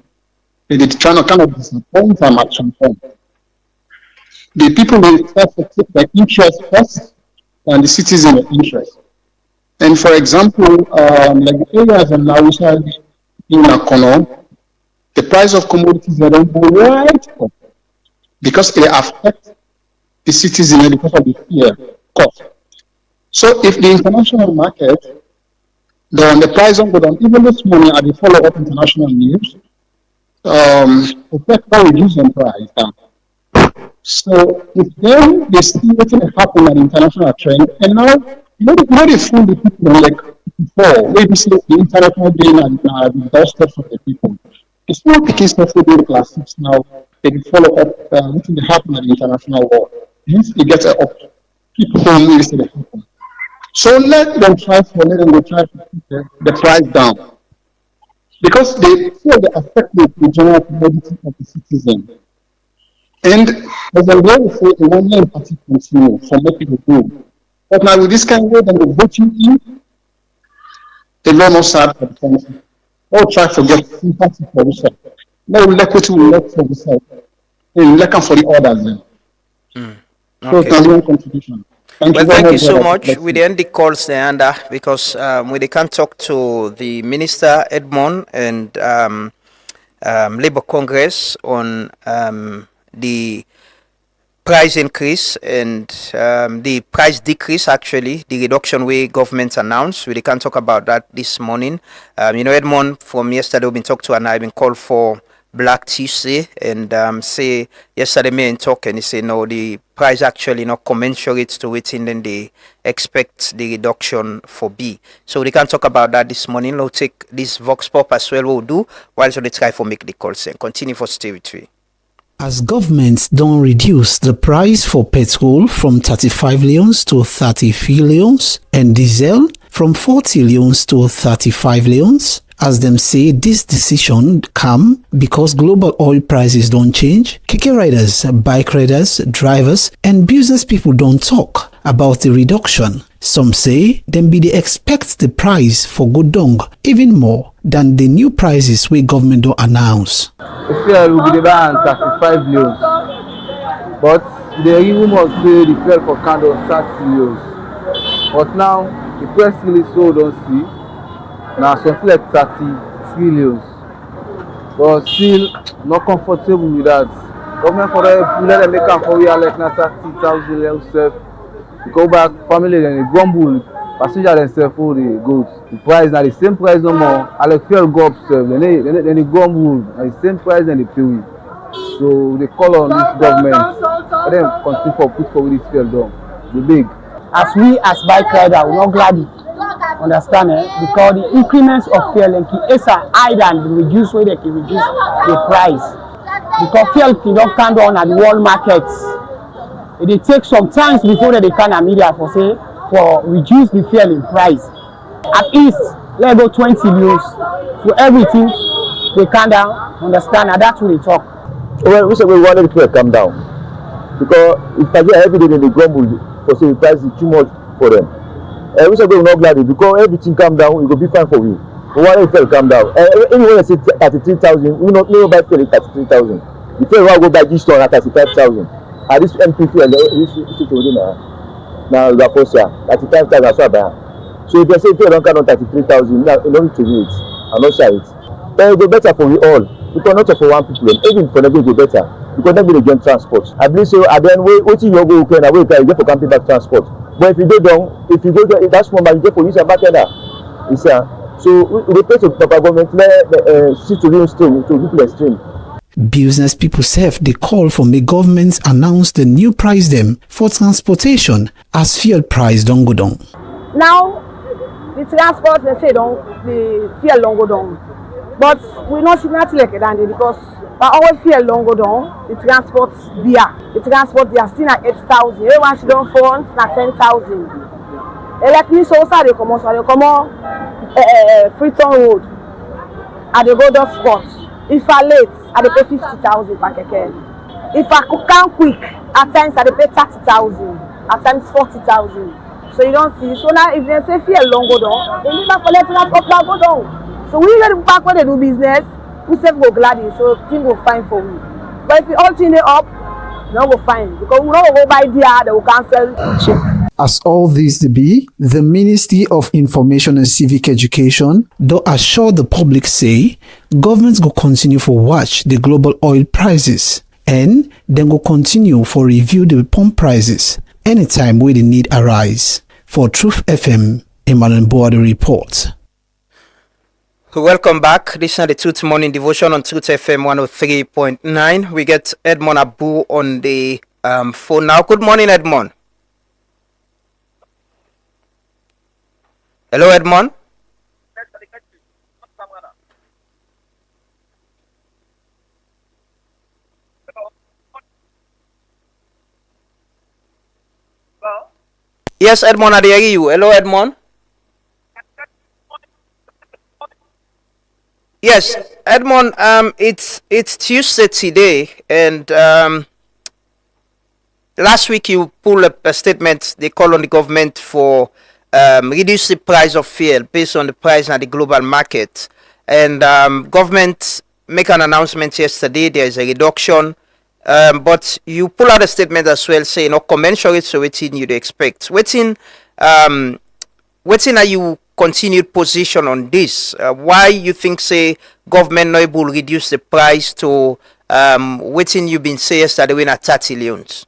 they're trying to kind of disappoint them at some point. The people will try to take their interest first, and the citizen interest. And for example, like the areas in Lausha in Akono, the price of commodities they don't go right up because they affect the citizen because of the fear cost. So if the international market, the price don't go down, even this morning at the follow-up international news, OPEC will reduce the price down. So if then they see what's happen at the international trend, and now they fool the people like before, maybe see the international gain and the doorstep of the people. It's not taking stuff for the class 6 now, they follow up what's happen at the international world. If they get up, people home will see the happen. So let them try to keep the price down. because they feel they affect the general commodity of the citizen. And as I'm going to say, the 1 year party continue for make people do. But now with this kind of way, then they vote you in, they don't know sad for the country. No try to get sympathy for yourself. No equity will work for yourself. They will look for the others then. So Okay. that's one contribution. Thank Well, you very thank you much, so brother. much. We end the calls there, and because we can't talk to the Minister Edmond and Labour Congress on the price increase and the price decrease, actually, the reduction way government announced. We can't talk about that this morning. Edmond from yesterday, we've been talked to, and I've been called for Black Tuesday, and say yesterday me and talk, and he say no, the price actually not commensurate to it, and then they expect the reduction for B. So they can't talk about that this morning. We'll take this Vox Pop as well. We'll do while they try for make the calls and continue for stay with you. As governments don't reduce the price for petrol from 35 leons to 33 leons and diesel from 40 leons to 35 leons, as them say this decision come because global oil prices don't change, keke riders, bike riders, drivers and business people don't talk about the reduction. Some say them be they expect the price for go down even more than the new prices we government don't announce. The fuel will be around 35 leons, but the rumors say the fuel for kind of 30 leons. But now the press release so don't see now something like 33 leons. But still not comfortable with that. Government for let them make them for we are like now 30,000 leons. Go back family and they grumble. Passenger themselves for the goods. The price now the same price no more. I like fuel go up then they grumble and the same price and they pay with. So they call on this government. Let them continue for put for this fuel down. The big. As we as bike rider, we not glad it. Understand because the increments of fuel and is higher than the reduce way they can reduce the price. Because fuel cannot come down at the world markets. It takes some time before they can media for say for reduce the fuel in price. At least level 20 news so everything they can down. Understand and that's what they talk. Well, we say we wanted the fuel come down because if I get every day they grumble for say the price is too much for them. We say we not glad because everything come down, it will be fine for we. We want the fuel come down. Anyone say 33,000, we not buy fuel at 33,000. The fuel will go buy this store at 35,000. At this MP fuel, this now we are forced 35,000 as well. So if they say fuel don't come on 33,000, now you don't need to wait. I'm not sure it. But it go better for we all. Because not for one people, even for them it go better. Because then we get transport. I believe so. And then wait till you go Ukraine, you get for camping back transport. But if you go down, if you go there, that's one you get for use a back there. So we pay to proper government see to real stream to people extreme. Business people say they call for the government announce the new price them for transportation as fuel price don't go down. Now, the transport they say don't the fuel don't go down, but we not significantly like that because our fuel don't go down. The transport there still at 8,000. Everyone should don't phone at 10,000. Electricity also they come Freetown Road at the Golden Spot. If I late, I dey pay 50,000 per keke. If I come quick, at times I dey pay 30,000, at times 40,000. So you don't see. So now if they say fuel long go down, they need to collect transport go down. So we get back when they do business, we say go glad so things go fine for we. But if we all thing it up, no go fine because we don't go buy there, they will cancel. As all this be, the Ministry of Information and Civic Education do assure the public say governments go continue for watch the global oil prices and then go continue for review the pump prices anytime where the need arise. For Truth FM, Emmanuel Boade report. Welcome back. This is the Truth Morning Devotion on Truth FM 103.9. We get Edmond Abu on the phone now. Good morning, Edmond. Hello, Edmond. Yes, Edmond, I hear you. Hello, Edmond. Yes, Edmond. It's Tuesday today, and last week you pulled up a statement. They call on the government for reduce the price of fuel based on the price at the global market, and government make an announcement yesterday. There is a reduction, but you pull out a statement as well saying not commensurate to what you'd expect. Um, Wetin are you continued position on this? Why you think say government not able reduce the price to wetin you been say yesterday when at 30 leons?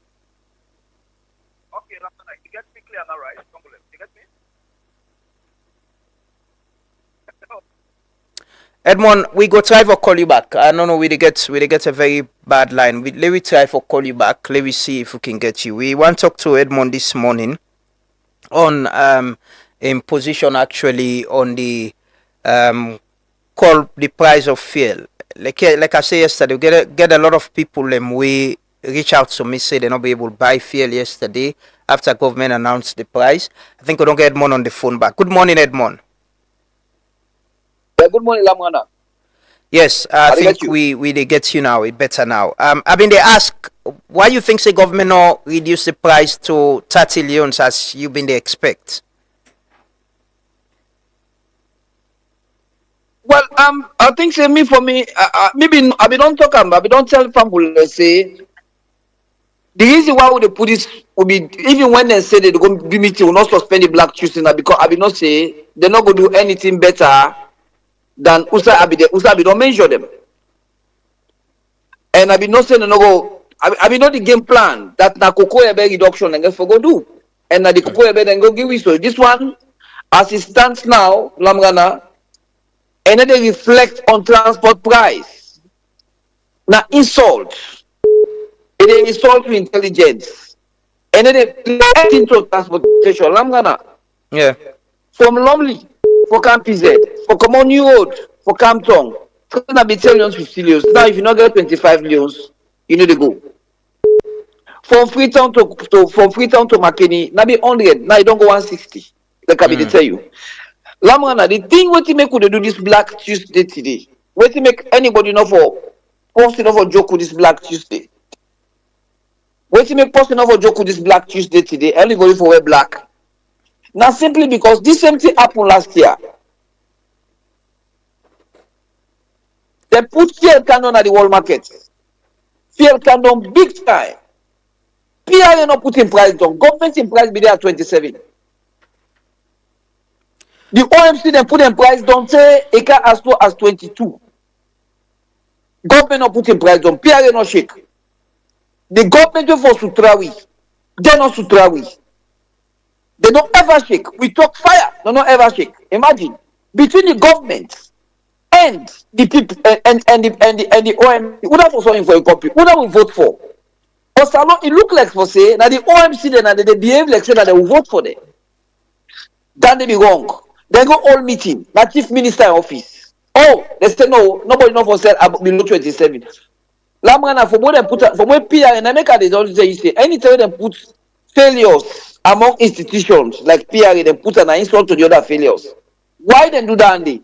Edmond, we go try for call you back. I don't know we get a very bad line. Let me try for call you back. Let me see if we can get you. We want to talk to Edmond this morning on in position actually on the call the price of fuel. Like I said yesterday, we get a lot of people we reach out to me say they not be able to buy fuel yesterday after government announced the price. I think we don't get Edmond on the phone back. Good morning, Edmond. Yeah, good morning, Lamwana. Yes, I think we they get you now. It better now. I mean they ask why you think say government not reduce the price to 30 leons as you been they expect. Well, I think say me for me, maybe I be don't talk about, I be don't tell people say the reason why would they put this will be even when they say they go be meeting will not suspend the Black Tuesday now because I be not say they not go do anything better than Usa be don't measure them, and I be not saying they no go. I be not the game plan that na cocoa ebe reduction and for go do, and na the cocoa ebe then go give it. So this one, as it stands now, Lamgana, and then they reflect on transport price. Now insult, and they insult to intelligence, and then they play into transportation. Lamgana, yeah, from Lumley for Camp PZ, for Common New Road, for Campton, it's gonna be 10 millions, 50 millions. Now if you not get 25 millions, you need to go. From Freetown to McKinney, now be 100. Now you don't go 160. Like I be tell you. Lamana, the thing what you make could do this Black Tuesday today. What you make anybody know for post enough for joke with this Black Tuesday. What you make post enough for joke with this Black Tuesday today. Everybody for wear black. Now simply because this same thing happened last year. They put fuel cannon at the world market. Fuel cannon big time. PRA not putting price down. Government in price be there at 27. The OMC then put in price down, say it can as low as 22. Government not putting price down. PRA not shake. The government for Sutrawi. They not Sutrawi. They don't ever shake. We talk fire. They don't ever shake. Imagine between the government and the people and the OMC. Who that was voting for a copy? Who that will vote for? But Salon, it look like for say now the OMC then they behave like say that they will vote for them. Then they be wrong. They go all meeting. Now chief minister office. Oh, they say no. Nobody know for sale below 27. Lamana for more than put for more PR and America they don't say you say anytime they put failures among institutions like PRA, they put an insult to the other failures. Why they do that, Andy?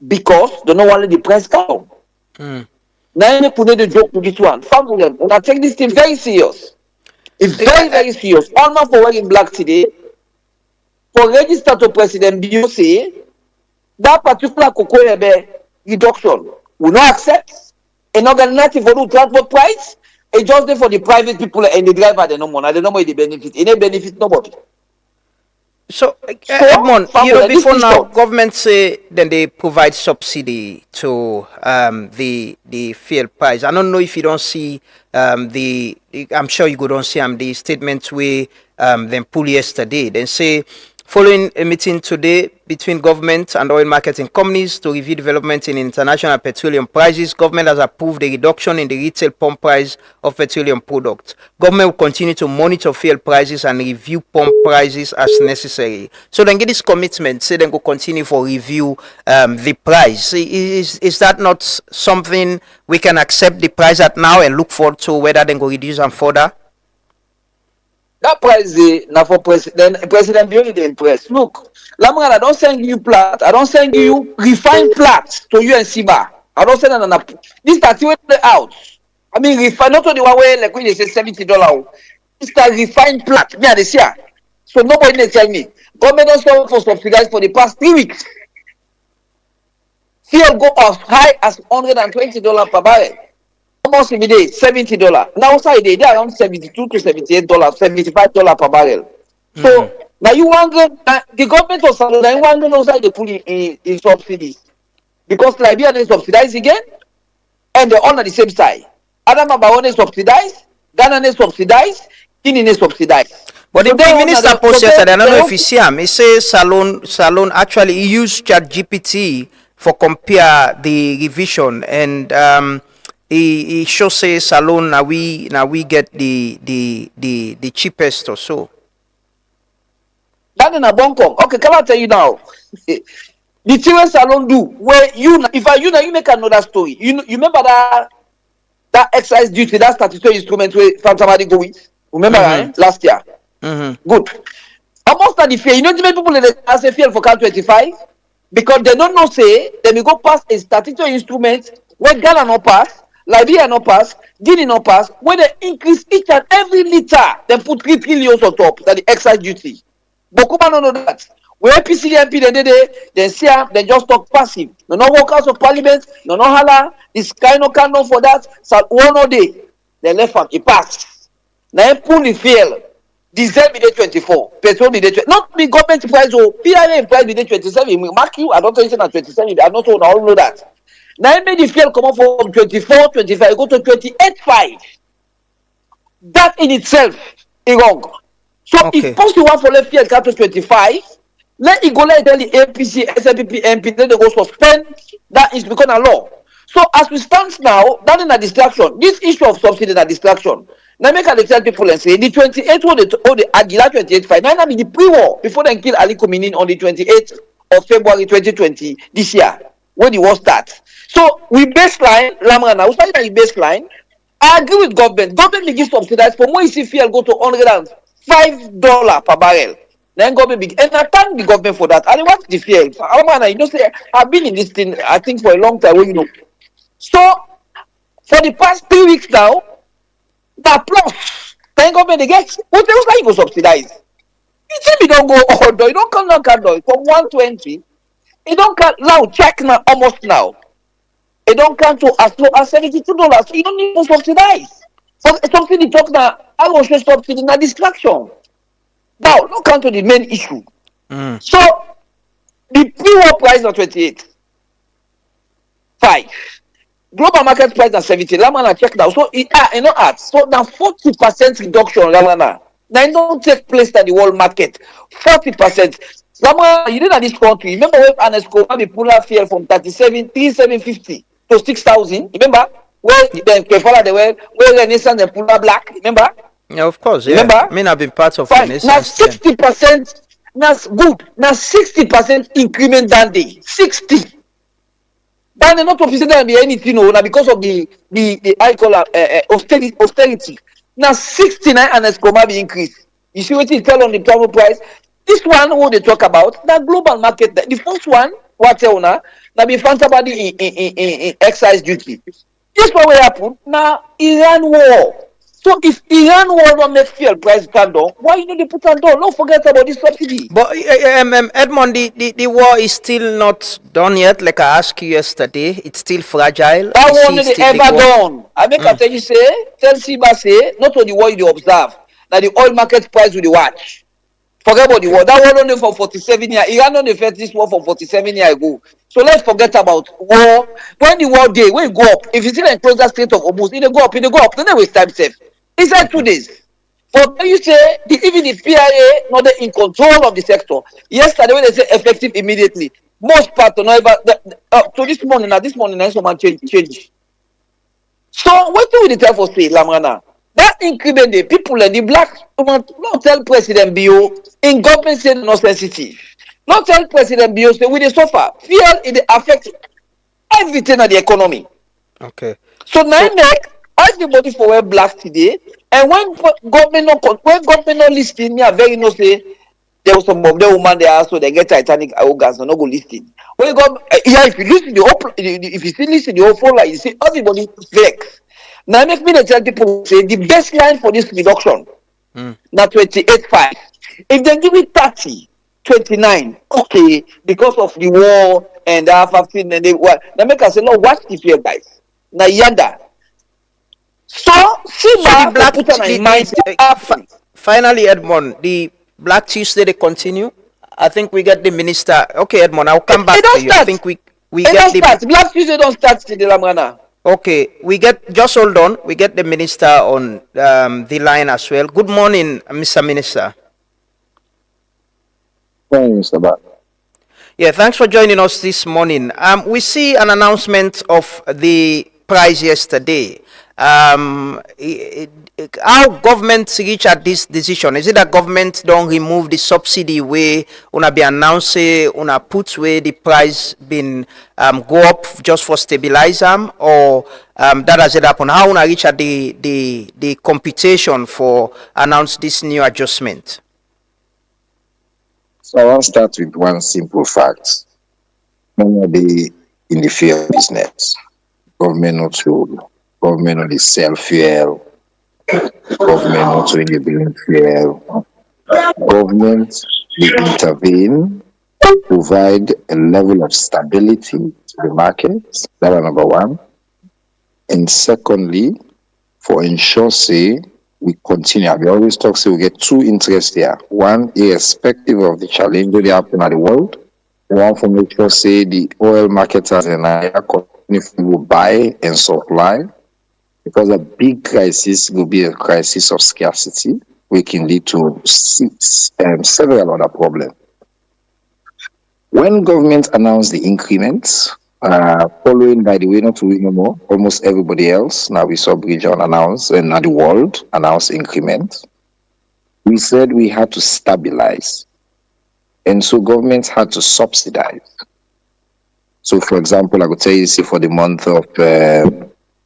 Because they don't want the price down. Now they put the joke to this one. Family, and I take this thing very serious. It's very, very serious. Honor for wearing black today. For register to President Beyonce, that particular cocoa reduction will not accept. And alternative for the transport price, it's just there for the private people and the driver, they no money. They don't know the benefit. It ain't benefit nobody. So, Edmond, before now, government say then they provide subsidy to the fuel price. I don't know if you don't see I'm sure you go don't see the statement we then pull yesterday. Then say following a meeting today between government and oil marketing companies to review development in international petroleum prices, government has approved a reduction in the retail pump price of petroleum products. Government will continue to monitor fuel prices and review pump prices as necessary. So then get this commitment, say then go continue for review the price. Is that not something we can accept the price at now and look forward to whether then go reduce them further? That price now for President Bill the impress. Look, Lamran, I don't send you plat. I don't send you refined plat to you and Siba. I don't send an this that you out. I mean refine not only one way like when they say $70. This that refined plat. Me this year. So nobody may tell me. Government don't stop for subsidized for the past 3 weeks. Fuel go as high as $120 per barrel. Almost every day, $70. Now outside they are around $72 to $78, $75 per barrel. So now you want the government of South Sudan want to know outside they put in subsidies. Because Liberia is subsidized again, and they're all on the same side. Adama Barone is subsidized, Ghana is subsidized, Guinea is subsidized. But So the Prime Minister posted yesterday, I don't know if you see him, he says Salon actually he used ChatGPT for compare the revision, and he sure says Salon now we get the cheapest or so. That in a bunkum. Okay, can I tell you now? The thing Salon do where you make another story. You remember that excise duty, that statutory instrument where somebody go with? Remember last year? Good. Almost at the fair, you know, many people as a fair for Cal 25 because they don't know say they will go past a statutory instrument where Ghana no pass, Liberia no pass, Guinea no pass, where they increase each and every liter, they put 3 trillion on top, that the excise duty. But Kuba don't know that. Where PCDMP they see they just talk passive. No workers of parliament, no hala, this kind of candle for that. So one day they left from it pass. Now pull the fail. Diesel be day 24, petrol be day 20. Not be government price or PRA price be day 27. Mark you, I don't think it's at 27. I don't know, I don't know that. Now it made the fuel come up from 24, 25, go to 28.5. That in itself is wrong. So if post you want for left fuel come to 25, let it go let tell the APC, SNPP, MP, let they go suspend. That is become a law. So as we stand now, that is a distraction. This issue of subsidy is a distraction. Now make I tell people and say the 28th or the Agila 28.5. Now be the pre-war before they kill Ali Kominin on the 28th of February 2020 this year when the war starts. So we baseline Lamrana, we start the baseline. I agree with government. Government will give subsidize for more easy fuel go to $105 per barrel. Then government big and I thank the government for that. I want the fuel. You know say I've been in this thing I think for a long time, you know. So for the past 3 weeks now. The plus, thank government they get what else like you go subsidize. It don't go order, you don't come down from 120, it don't come now, check now almost now. It don't come to as low as $72. So you don't need to subsidize. So something you talk now, I will show subsidy na distraction. Now, don't come to the main issue. So the pre-war price is 28.5. Global market price is 70. Lamana check now. So it you know at so now 40% reduction, Lamana. Now it don't take place at the world market. 40%. Lamana, you did at this country. Remember when Anesco had the puller fuel from 3750 to 6,000? Remember? Where the follow the way where Renaissance and puller black, remember? Yeah, of course, yeah. Remember? I mean I've been part of Fine. Renaissance. Now 60%, that's good. Now 60% increment that day. 60. Then not officially be anything, no, because of the I call austerity. Now 69 and Escoma be increased. You see what it tell on the travel price? This one who they talk about, the global market. The first one, what now be found somebody in excise duty. This one will happen now. Iran war. So if Iran war don't make fuel price come down, why you know they put on down? Don't forget about this subsidy. But Edmond, the war is still not done yet. Like I asked you yesterday, it's still fragile. That one they ever done. I make I tell you tell Siba say, not only what you observe, that the oil market price will watch. Forget about the war. That war only for 47 years. Iran only fought this war for 47 years ago. So let's forget about war. When the war day, when it go up, if you see the closer state of Hormuz, it go up, then they waste time safe. It's like 2 days. For you say even the PIA not in control of the sector. Yesterday when they say effective immediately, most part not ever to this morning someone change. So what do we tell for say Lamrana? That increment the people and the black not tell President Bio in government say not sensitive. Not tell President Bio say we they suffer. Fear it affect everything of the economy. Okay. So now make everybody for wear black today, And when government not listing, me, I very no say there was some of the woman there also they get Titanic organs and not go listing. When you go, yeah, if you listen the whole, if you see listen the whole phone line, you see everybody flex. Now make me tell people say the best line for this reduction now 28.5. If they give it 30, 29, okay, because of the war and the 15 and they what now make us say no, watch the fear guys. Now yonder. So So the Siba Black put on in mind finally, Edmond, the Black Tuesday they continue. I think we get the minister. Okay, Edmond, I'll come back to you. I think we get the Black Tuesday don't start till the Lamana. Okay, we get just hold on. We get the minister on the line as well. Good morning, Mr. Minister. Thanks, Mr. Bat. Yeah, thanks for joining us this morning. We see an announcement of the price yesterday. How government reach at this decision? Is it that government don't remove the subsidy way una be announced una put where the price been go up just for stabilize them, or that has it happen? How una reach at the computation for announce this new adjustment? So I want to start with one simple fact. Nobody in the fuel business. Government not to government only sell fuel. Government not to enable fuel. Government will intervene, provide a level of stability to the markets. That's number one. And secondly, for ensure say we continue. We always talk say we get two interests here. One, irrespective of the challenge that happen at the world. One for make sure say the oil marketers and I continue to buy and supply, because a big crisis will be a crisis of scarcity, which can lead to several other problems. When government announced the increments, following by the way not to no more, almost everybody else, now we saw Bridgeon announce and now the world announce increment. We said we had to stabilize. And so governments had to subsidize. So for example, I could tell you, say for the month of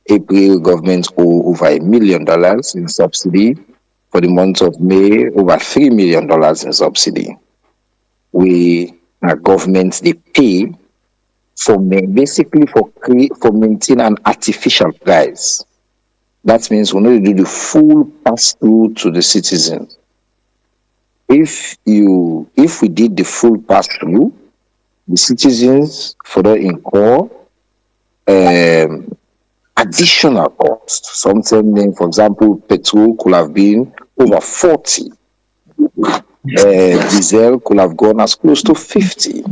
April, government owe over $1 million in subsidy. For the month of May, over $3 million in subsidy. Our government, they pay for basically for maintain an artificial price. That means we need to do the full pass through to the citizens. If we did the full pass through, the citizens further incur additional costs. Something, for example, petrol could have been over 40. Diesel could have gone as close to 50.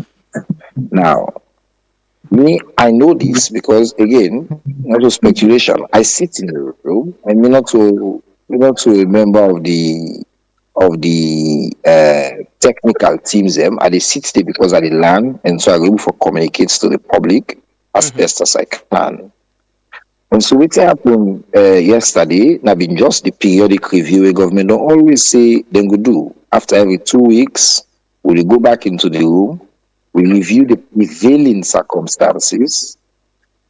Now, I know this because again, not just speculation. I sit in the room. I'm not to a member of the technical teams. I they sit there because I learn, and so I able to communicate to the public as best as I can. And so what happened yesterday, now been just the periodic review a government don't always say they go do. After every 2 weeks, we go back into the room, we review the prevailing circumstances.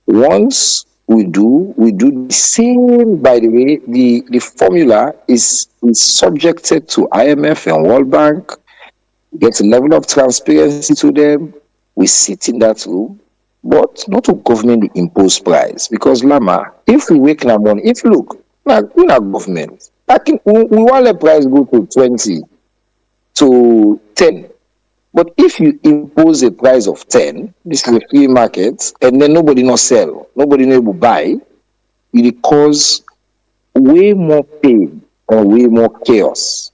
Once we do the same, by the way, the formula is subjected to IMF and World Bank, get a level of transparency to them. We sit in that room, but not to government impose price. Because Lama, if we wake up on, if you look, we're not government. We want the price go to 20 to 10. But if you impose a price of 10, this is a free market, and then nobody not sell, nobody not able buy, it will cause way more pain or way more chaos.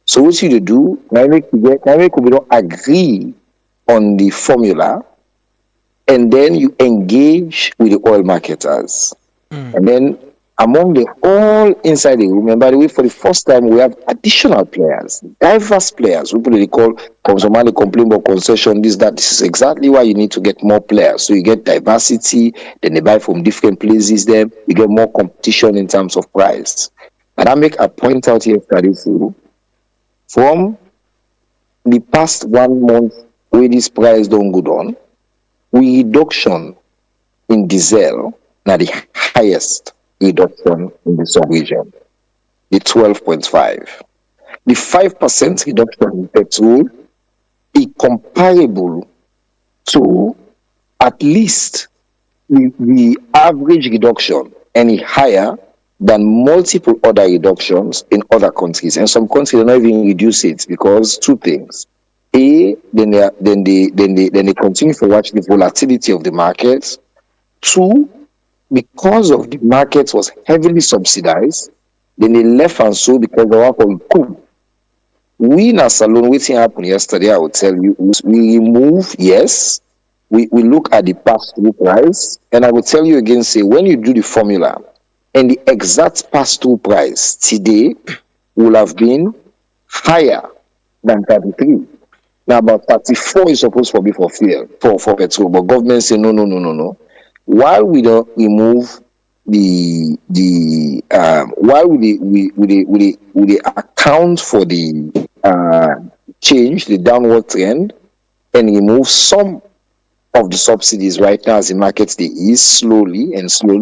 So what you do, now we don't agree on the formula, and then you engage with the oil marketers. And then among the all inside the room, and by the way, for the first time, we have additional players, diverse players. We probably call somebody complain about concession, this, that. This is exactly why you need to get more players. So you get diversity, then they buy from different places, then you get more competition in terms of price. And I make a point out here, from the past 1 month where this price don't go down, we reduction in diesel, now the highest reduction in the sub-region. the 12.5. The 5% reduction in petrol is comparable to at least the average reduction and is higher than multiple other reductions in other countries. And some countries don't even reduce it because two things. A, then they continue to watch the volatility of the markets. Two, because of the market was heavily subsidized, then they left and so because they were for coup. We in a salon, waiting happened yesterday, I will tell you, we remove, yes, we look at the pass-through price, and I will tell you again, say, when you do the formula, and the exact pass-through price today will have been higher than 33. Now, about 34 is supposed to be for fuel, for petrol, but government say, no. While we don't remove while we account for the change, the downward trend, and remove some of the subsidies right now as the market they ease slowly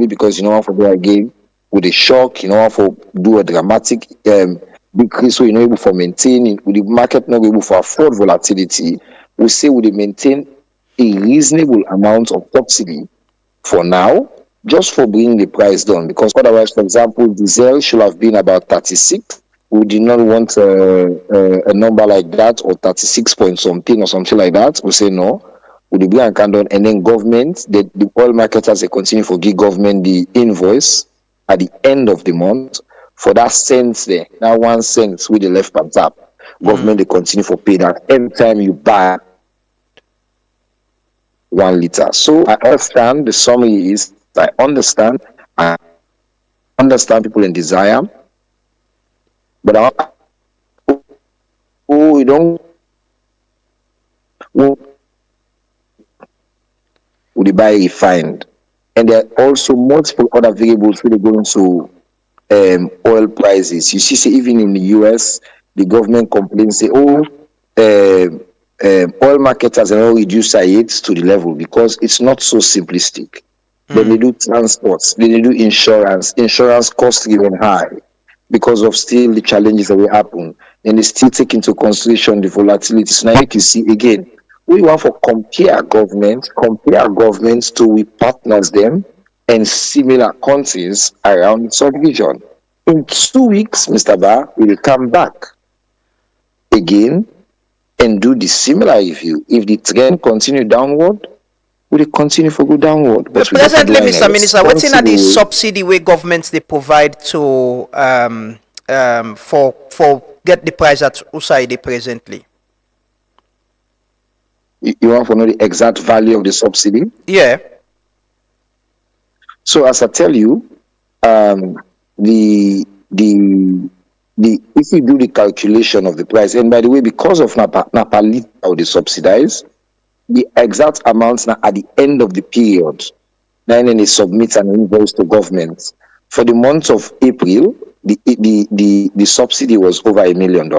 because you know for there again with a shock, you know for do a dramatic decrease, so you know able for maintaining with the market not able for afford volatility, we say we maintain a reasonable amount of subsidy for now, just for bringing the price down, because otherwise, for example, diesel should have been about 36. We did not want a number like that, or 36 point something or something like that. We say no. We bring a candle, and then government, the oil marketers, they continue to give government the invoice at the end of the month for that cent there, that 1 cent with the left on top. Government, they continue to pay that every time you buy 1 liter. So I understand the summary is I understand people in desire, but we don't would buy refined, and there are also multiple other variables really going to oil prices. You see, say even in the US, the government complains, say, oil marketers are not reduce rates to the level because it's not so simplistic. Then they do transports, then they do insurance. Insurance costs even high because of still the challenges that will happen. And they still take into consideration the volatility. So now you can see again, we want to compare governments to we partners them and similar countries around the sub-region. In 2 weeks, Mr. Barr will come back again and do the similar review. If the trend continue downward, will it continue to go downward? But presently, Mr. Minister, what's in the subsidy way governments they provide to for get the price at USAID presently? You want to know the exact value of the subsidy? Yeah. So as I tell you, if you do the calculation of the price, and by the way, because of Napali or the subsidized, the exact amounts now at the end of the period, then they submit an invoice to government. For the month of April, the subsidy was over $1 million.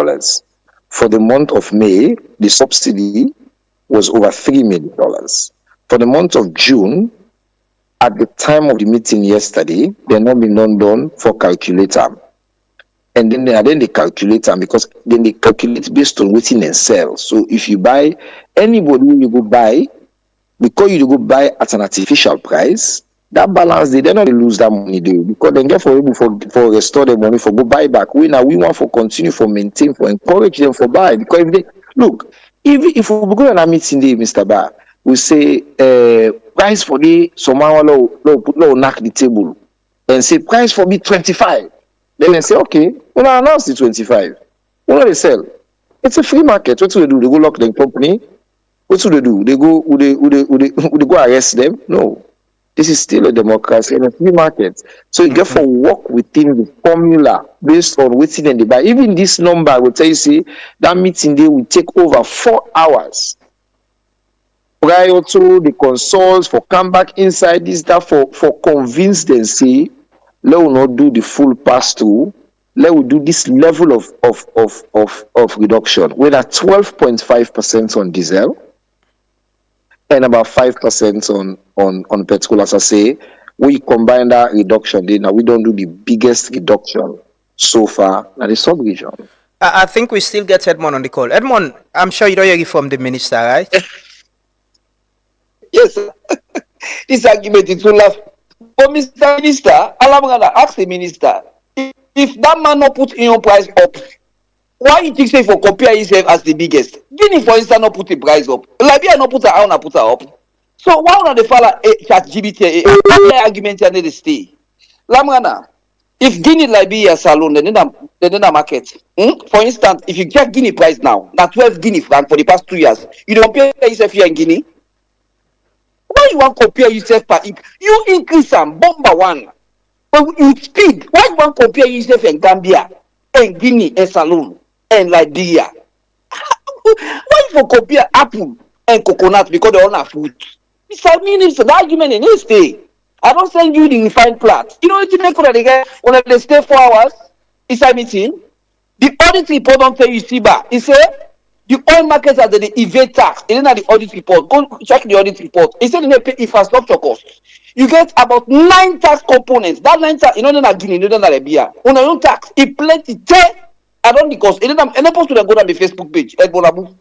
For the month of May, the subsidy was over $3 million. For the month of June, at the time of the meeting yesterday, they're not been done for calculator. And then they calculate them because then they calculate based on waiting and sell. So if you buy anybody you go buy, because you go buy at an artificial price, that balance they not lose that money do because then get for able for restore the money for go buy back. We want for continue for maintain for encourage them for buy because if they look if we go on a meeting day, Mr. Bar, we say price for the somehow low knock the table and say price for me 25. Then they say, okay, we'll announce the 25. What do they sell? It's a free market. What do they do? They go lock the company. What do they do? They go arrest them? No. This is still a democracy and a free market. So you get for work within the formula based on waiting and they buy. Even this number will tell you, see, that meeting day will take over 4 hours. Prior to the consults for come back inside this, that for convince them, see, let us not do the full pass through. Let us do this level of reduction. We're at 12.5% on diesel and about 5% on petrol. As I say, we combine that reduction. Now we don't do the biggest reduction so far in the sub-region. I think we still get Edmond on the call. Edmond, I'm sure you don't hear it from the minister, right? Yes, this argument is so laugh. But Mr. Minister, I'm gonna ask the minister, if that man not put in price up, why you think say for compare himself as the biggest? Guinea, for instance, not put the price up. Libya not put her own, put her up. So why not the fella chat GBT argument and they stay? Lamrana, if Guinea, Libya, Salon, then the market. For instance, if you check Guinea price now, that 12 Guinea franc for the past 2 years, you don't compare yourself here in Guinea. Why you want to compare yourself per you increase some bomber one. But you speed. Why you want to compare yourself in Gambia, and Guinea, and Salon, and Liberia? Why you for compare apple and coconut because they all have food? Mr. Minister, the argument in this day. I don't send you the refined plat. You know what you make when they get when they stay 4 hours inside meeting? The audit report don't tell you Siba. He said the oil markets are the evade tax. It isn't the audit report. Go check the audit report. He said they pay infrastructure costs. You get about 9 tax components. That 9 tax, you know, not Guinea, you know, not Libya. On your own tax, it plenty. I don't because it isn't. And supposed to go on the Facebook page. Ebola.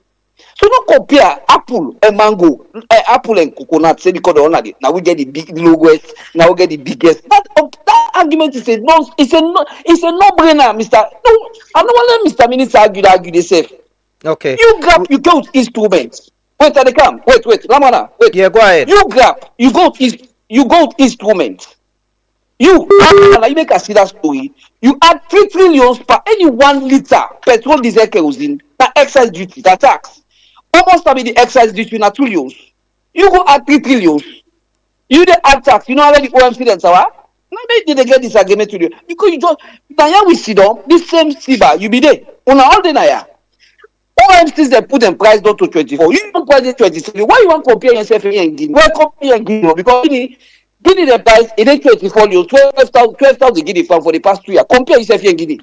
So don't compare apple and mango, apple and coconut. Say because the now we get the big lowest, now we get the biggest. That argument is a no. It's a no-brainer, Mister. No, I don't want Mr. Minister argue themselves. Okay. You grab, you go with instruments. Wait, they come. Wait, Lamana. Wait. Yeah, go ahead. You grab, you go with instruments. You make a serious story. You add 3 trillion per any 1 liter petrol, diesel, kerosene. That excise duty, that tax. Almost be the excise duty na trillions. You go add 3 trillions. You the add tax. You know already OMC then, sir. Now maybe they get this agreement to you because you just now we sit down this same Siba. You be there. On all the naya. OMCs they put them price down to 24. You don't price it 23. Why you want to compare yourself here in Guinea? Why compare in Guinea? Because Guinea the price it is 24 years, 12,000 Guinea franc for the past 2 years. Compare yourself here in Guinea.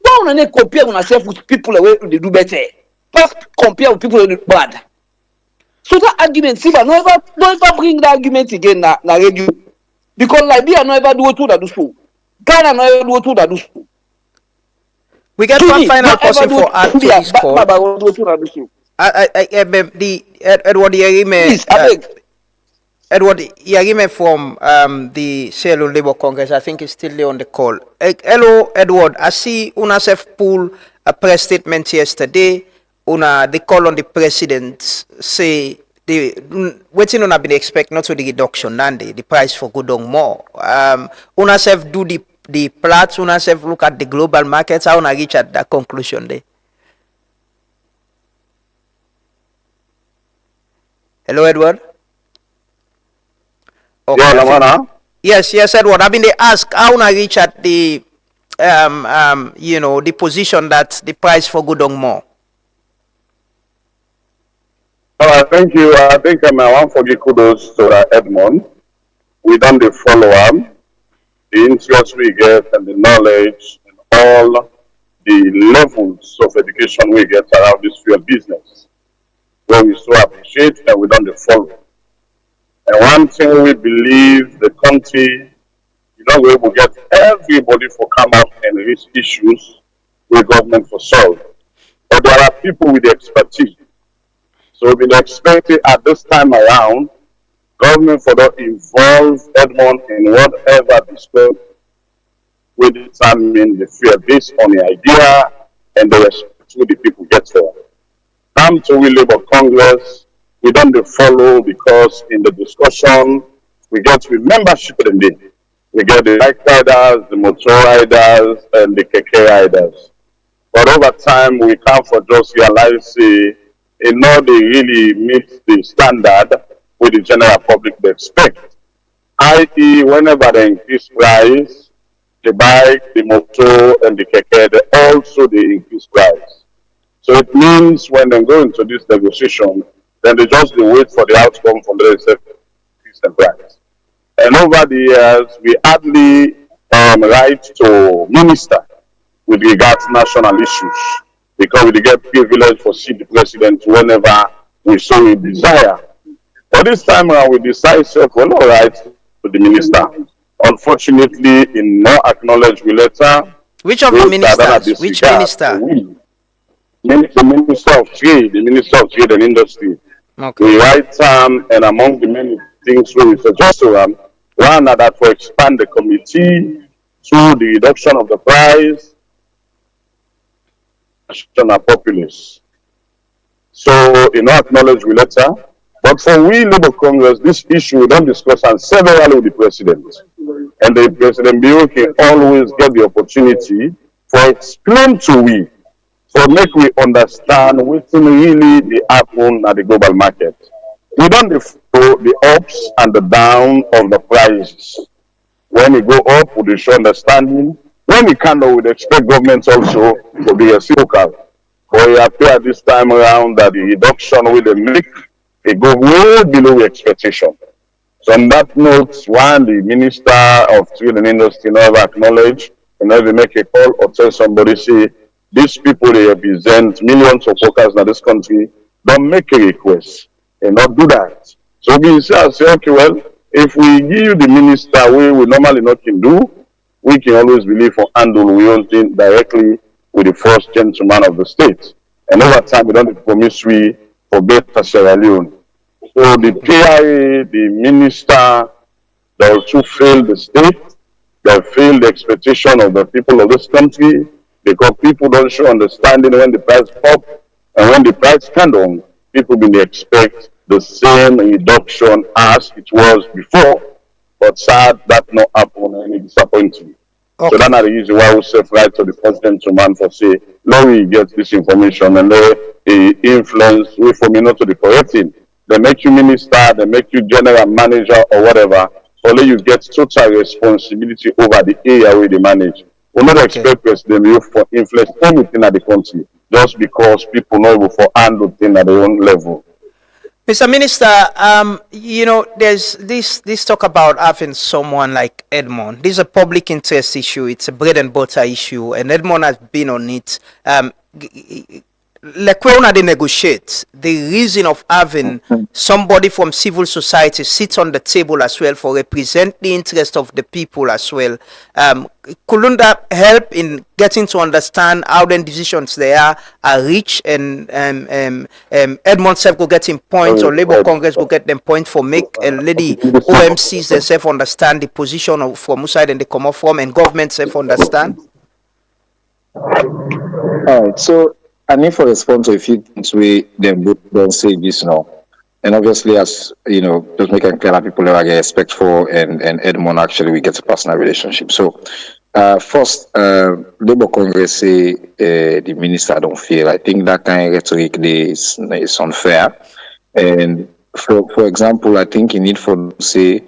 Why don't you compare yourself with people where they do better? First compare with people who do bad. So that argument, Siba, don't ever bring that argument again na radio. Because Libya no ever do what that do so. Ghana no ever do what that do so. We get one final person for add to this call. Edward Yerime. Edward Yerime from the Sierra Leone Labour Congress, I think is still there on the call. Hello, Edward. I see UNASEF pull a press statement yesterday. The call on the president say waiting on have been expect not to the reduction Nandi, the price for good on more. UNASEF do the plats, UNASEF look at the global markets, how una reach at that conclusion there. Hello, Edward. Okay. Yeah, yes, Edward. I mean, they ask how na reach at the the position that the price for good on more. Thank you. I think I want to give kudos to Edmond. We done the follow-up, the interest we get and the knowledge and all the levels of education we get around this field business. Well, we so appreciate and we done the follow. And one thing we believe the country, we will get everybody for come out and raise issues with government for solve. But there are people with the expertise. So we've been expecting at this time around, government for that involve Edmond in whatever dispute we determine the fear based on the idea and the respect the people get there. Come to we Labour Congress, we don't follow because in the discussion we get with membership in the we get the bike riders, the motor riders, and the keke riders. But over time we come for just realize they really meet the standard with the general public they expect. I.e., whenever they increase price, the bike, the motor, and the keke, they increase price. So it means when they go into this negotiation, then they just wait for the outcome from the increase the price. And over the years, we hardly write to minister with regard to national issues, because we get privilege for see the president whenever we so desire. But this time around, we decide well, all right, to the minister. Unfortunately, in no acknowledgement letter, Which of the ministers? Which minister? The Minister of Trade, and Industry. Okay. We write and among the many things we suggest to them, one that for expand the committee through the reduction of the price on our populace. So, acknowledge we letter. But for we Labour Congress, this issue we don't discuss and several with the president. And the President Bureau can always get the opportunity for explain to we, for make we understand what's really the happen at the global market. We don't follow the ups and the downs of the prices. When it go up, we show understanding. When it can, we would expect governments also to be reciprocal. But it appears this time around that the reduction with the make it go way below expectation. So on that note, one, the Minister of Trade and Industry never acknowledge, and never make a call or tell somebody, say, these people, they represent millions of workers in this country, don't make a request and not do that. So we say, okay, well, if we give the minister we normally not can do, we can always believe for handle we own thing directly with the first gentleman of the state. And over time, we don't promise we for better Sierra Leone. So the PIA, the minister, they also fail the state, they fail the expectation of the people of this country, because people don't show understanding when the price pop and when the price come down, people will expect the same reduction as it was before. But sad that not happen and it's disappointing. Okay. So that's not the reason why we say right to the president to man for say, now we get this information and they influence we for me not to the correct thing. They make you minister, they make you general manager or whatever, only you get total responsibility over the area where they manage. We not expect President you for influence anything at the country just because people know able for handle things at their own level. Mr. Minister, there's this talk about having someone like Edmond. This is a public interest issue. It's a bread and butter issue, and Edmond has been on it. Like when they negotiate, the reason of having somebody from civil society sit on the table as well for represent the interest of the people as well. Couldn't that help in getting to understand how the decisions they are reached and Edmond self go get him points or Labour Congress will get them points for make and lady OMCs themselves understand the position of from side and they come up from and government self understand? All right, so I need to respond to a few things we then don't say this now. And obviously, as you know, just making clear that people never get respect for and Edmond actually we get a personal relationship. So first, Labour Congress say the minister don't feel. I think that kind of rhetoric is unfair. And for example, I think you need to say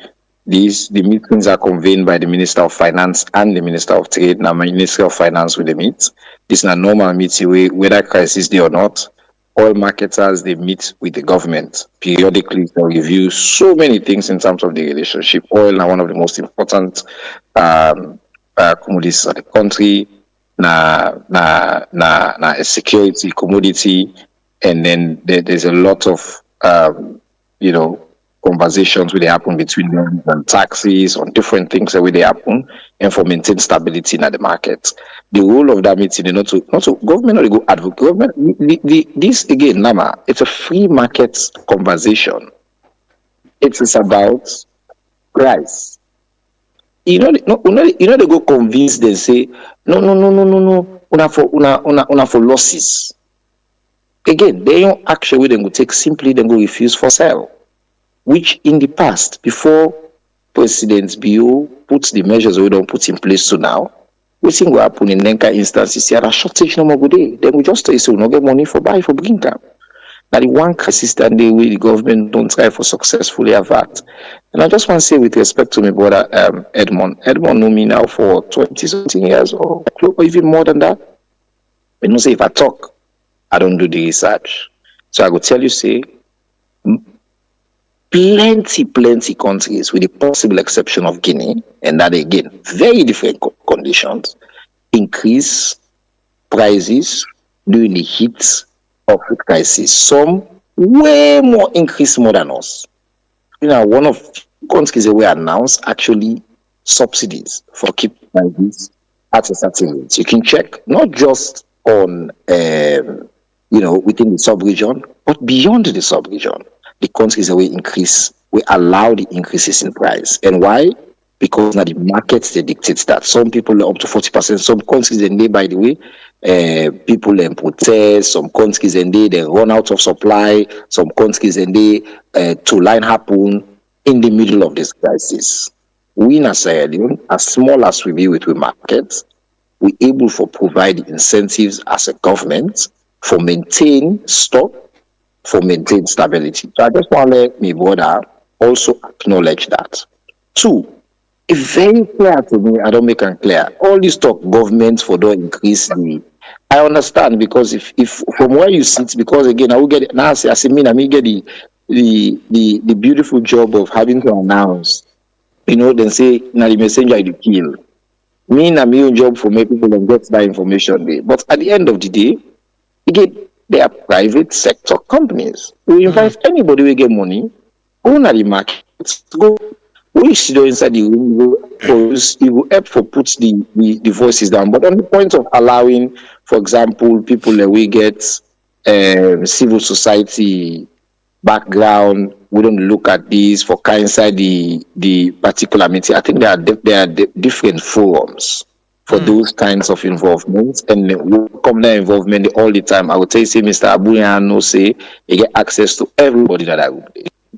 the meetings are convened by the Minister of Finance and the Minister of Trade. Now, my Minister of Finance will meet. This is a normal meeting whether crisis there or not. All marketers, they meet with the government periodically to review so many things in terms of the relationship. Oil is one of the most important commodities of the country. A security commodity, and then there's a lot of conversations where they happen between them on taxes, on different things that where they happen, and for maintain stability in the market. The role of that meeting, not to government not to go advocate. Government, this again, Nama, it's a free market conversation. It is about price. They go convince them say no. Una for losses. Again, they don't actually they go take simply they go refuse for sale. Which in the past, before President Bio puts the measures we don't put in place to now, we think what happen in Nenka instances here a shortage no more good day. Then we just say we no get money for buy for bring them. Now the one crisis that the way the government don't try for successfully avert. And I just want to say with respect to my brother Edmond know me now for 20 something years or even more than that. I don't say if I talk, I don't do the research. So I will tell you say plenty countries, with the possible exception of Guinea, and that again, very different conditions, increase prices during the heat of the crisis. Some way more increase more than us. One of countries that were announced actually subsidies for keep prices at a certain rate. You can check not just on within the sub-region, but beyond the sub-region. The countries that we increase, we allow the increases in price. And why? Because now the markets they dictate that. Some people are up to 40%. Some countries and they, by the way, people protest. Some countries and they run out of supply. Some countries and they to line happen in the middle of this crisis. We in Sierra Leone, as small as we be with the markets, we able for provide incentives as a government for maintain stock, for maintain stability. So I just want to let me brother also acknowledge that. Two, it's very clear to me, I don't make it clear. All this talk government for don't increase the I understand because if from where you sit, because again I will get it now I say me get the beautiful job of having to announce, then say now the messenger you kill. Me na my own job for make people and get that information there. But at the end of the day, again, they are private sector companies. We invite anybody who get money, go to the market, go, we sit inside the room, you will help for put the voices down. But on the point of allowing, for example, people that we get civil society background, we don't look at these for inside the particular meeting. I think there are different forums for those kinds of involvement, and we come there involvement all the time. I would say Mr. Abuya no say he get access to everybody that I would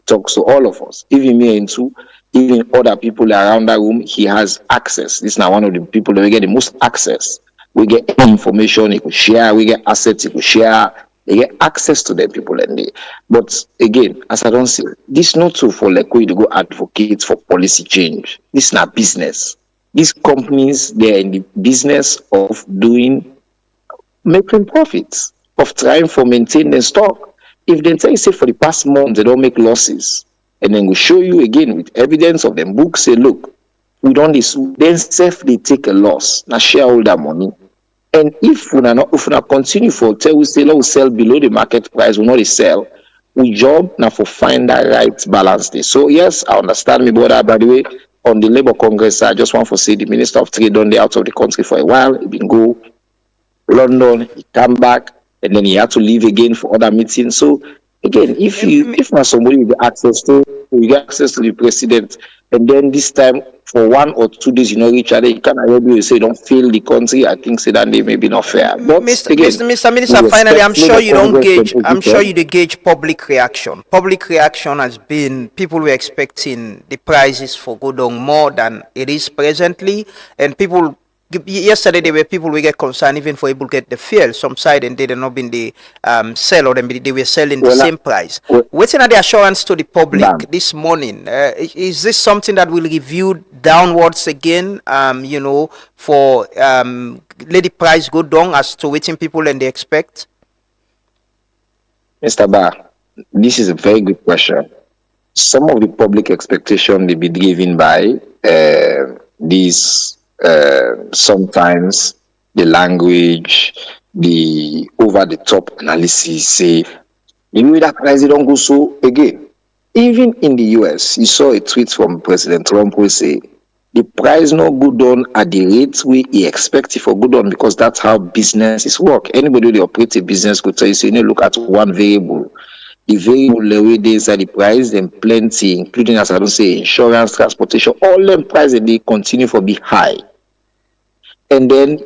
talk to all of us, even me and two, even other people around that room. He has access. This is now one of the people that we get the most access. We get information he could share. We get assets he could share. They get access to them people and they. But again, as I don't say, this not so for like we to go advocate for policy change. This is not business. These companies, they're in the business of making profits, of trying for maintaining stock. If they say for the past month they don't make losses, and then we show you again with evidence of them books, say look, we don't this, then they take a loss. Now shareholder money. And if we not continue for tell we say we sell below the market price, we not sell. We job now for find that right balance there. So yes, I understand me, brother. By the way, on the Labour Congress, I just want to say the Minister of Trade done there out of the country for a while. He been go London, he come back, and then he had to leave again for other meetings. So again, if not somebody with access to the president, and then this time for 1 or 2 days, reach other, you can't able to say don't fail the country. I think say that they may be not fair. But Mr. Minister, finally, I'm sure you don't gauge. I'm sure you do gauge public reaction. Public reaction has been people were expecting the prices for good on more than it is presently, and people. Yesterday there were people we get concerned even for able to get the fuel. Some side and they did not been the sell or they were selling the same price. Waiting at the assurance to the public this morning. Is this something that will review downwards again? For let the price go down as to waiting people and they expect? Mr. Bar, this is a very good question. Some of the public expectation they be given by these. Sometimes the language, the over-the-top analysis say, the way that price don't go so again. Even in the US, you saw a tweet from President Trump who say, the price not good on at the rate we expect it for good on because that's how businesses work. Anybody who operate a business could tell you, so you need to look at one variable. The variable level days at the price, then plenty, including as I don't say, insurance, transportation, all them prices they continue for be high. And then,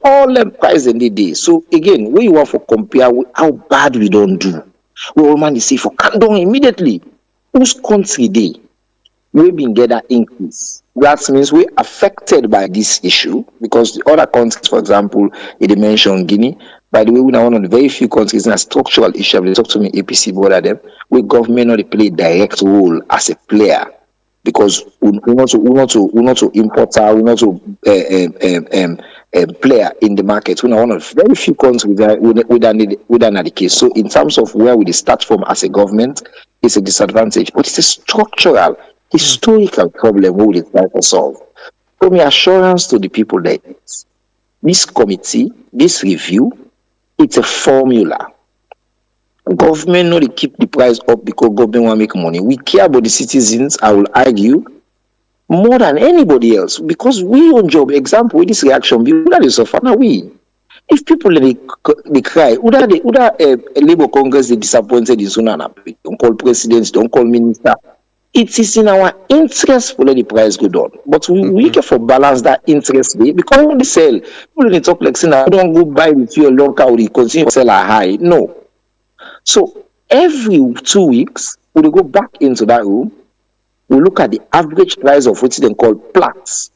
all them prices in the day. So again, when you want to compare with how bad we don't do, we will man say for come down immediately. Whose country they we been get that increase? That means we're affected by this issue because the other countries, for example, they mentioned Guinea. By the way, we're one of the very few countries in a structural issue. They talk to me, APC board of them, where government not play a direct role as a player. Because we not to importer, we not to player in the market. We're one of the very few countries with that the case. So in terms of where we start from as a government, it's a disadvantage. But it's a structural, historical problem we will try to solve. So my assurance to the people that this committee, this review, it's a formula. Government not to keep the price up because government want to make money. We care about the citizens, I will argue, more than anybody else because we on job. Example, with this reaction, we would have suffer. Now we. If people they cry, would Labour Congress they disappointed in Sunana. Don't call presidents, don't call minister. It is in our interest for let the price go down. But we can for balance that interest because when they sell, people they talk like saying, don't go buy with you a long car, we continue to sell a high. No. So every 2 weeks, we go back into that room, we look at the average price of what they call plats.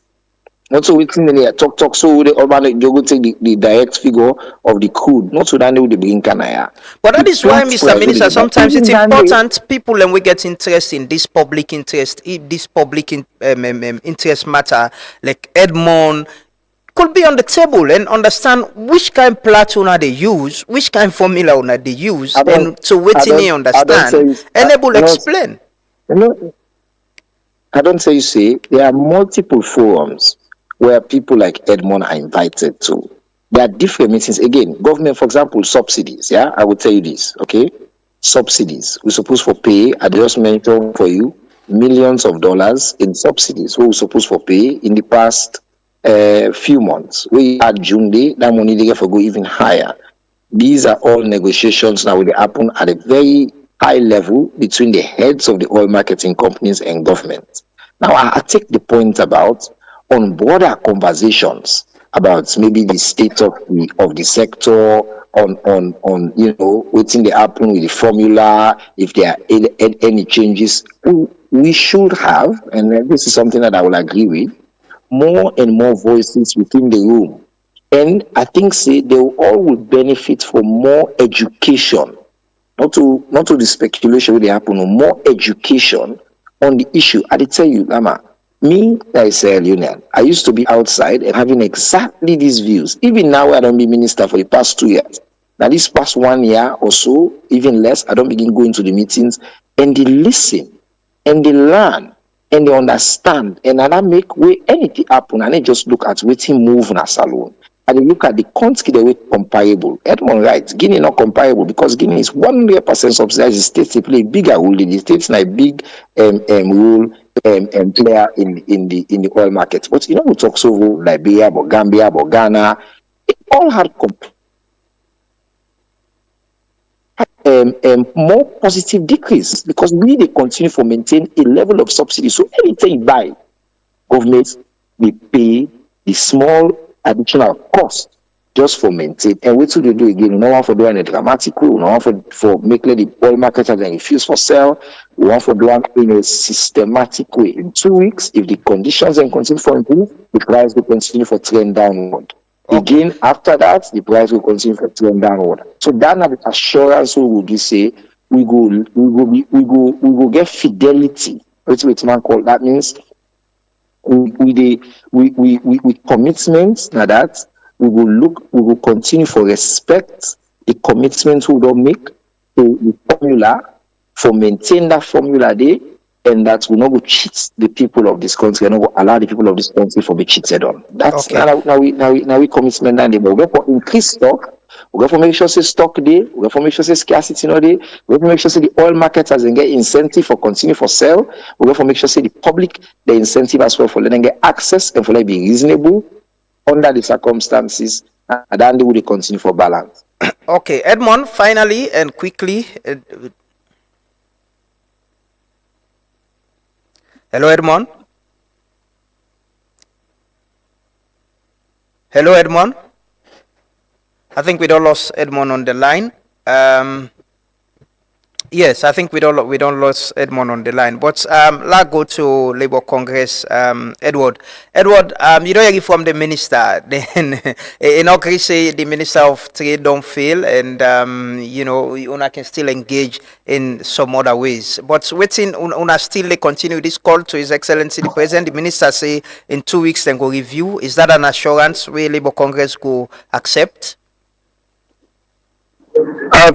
Not so waiting in there talk so the urban they go take the direct figure of the crude, not so that they will bring Canaya. But that is why, Mr. Minister, sometimes it's important people and we get interest in this public interest, if this public interest matter, like Edmond could be on the table and understand which kind of platform they use, which kind of formula they use, and so waiting they understand, and they will explain. I don't say you see, there are multiple forums where people like Edmond are invited to. There are different meetings. Again, government, for example, subsidies. Yeah, I will tell you this. Okay, subsidies. We're supposed to pay. I just mentioned for you millions of dollars in subsidies. We're supposed to pay in the past few months. We had June day. That money they get for go even higher. These are all negotiations now will happen at a very high level between the heads of the oil marketing companies and government. Now I take the point about on broader conversations about maybe the state of the sector, on you know what's in the happen with the formula, if there are any changes, we should have, and this is something that I will agree with, more and more voices within the room. And I think say they all will benefit from more education, not to the speculation where they happen, more education on the issue. I tell you, Lama, me, I say Leone, I used to be outside and having exactly these views. Even now, I don't be minister for the past 2 years. Now, this past 1 year or so, even less, I don't begin going to the meetings and they listen and they learn and they understand. And I make way anything happen and they just look at waiting move in a salon. And they look at the country the way comparable. Edmond right, Guinea not comparable because Guinea is 100% subsidized. The states they play a bigger role. The states like big role player in the oil market. But you know we talk so Liberia, but Gambia, but Ghana, it all had more positive decrease because we they continue to maintain a level of subsidy. So anything you buy, governments they pay the small additional cost just for maintain. And what do they do again? No one for doing a dramatic way, no one for making the oil market and refuse for sale. We want for doing in a systematic way. In 2 weeks, if the conditions and continue for improve, the price will continue for trend downward. Okay. Again, after that, the price will continue for trend downward. So that assurance we will give say we go get fidelity. What man call that means with commitments now that we will continue for respect the commitments we don't make to the formula for maintain that formula there, and that we not go cheat the people of this country and not go allow the people of this country for be cheated on. That's okay. now we commitment and we go for increase stock. We go for make sure say stock day. We go for make sure say scarcity no day. We go for make sure say the oil market has get incentive for continue for sell. We go for make sure say the public the incentive as well for letting get access and for let be reasonable under the circumstances, and then they will continue for balance. Okay, Edmond, finally and quickly. Hello, Edmond. Hello, Edmond. I think we don't lost Edmond on the line. Yes, I think we don't lost Edmond on the line. But let's go to Labour Congress. Edward, you don't hear from the minister. Then in Okri say the Minister of Trade don't fail, and you know una can still engage in some other ways. But waiting una still continue this call to His Excellency the President. The Minister say in 2 weeks then go review. Is that an assurance where Labour Congress go accept?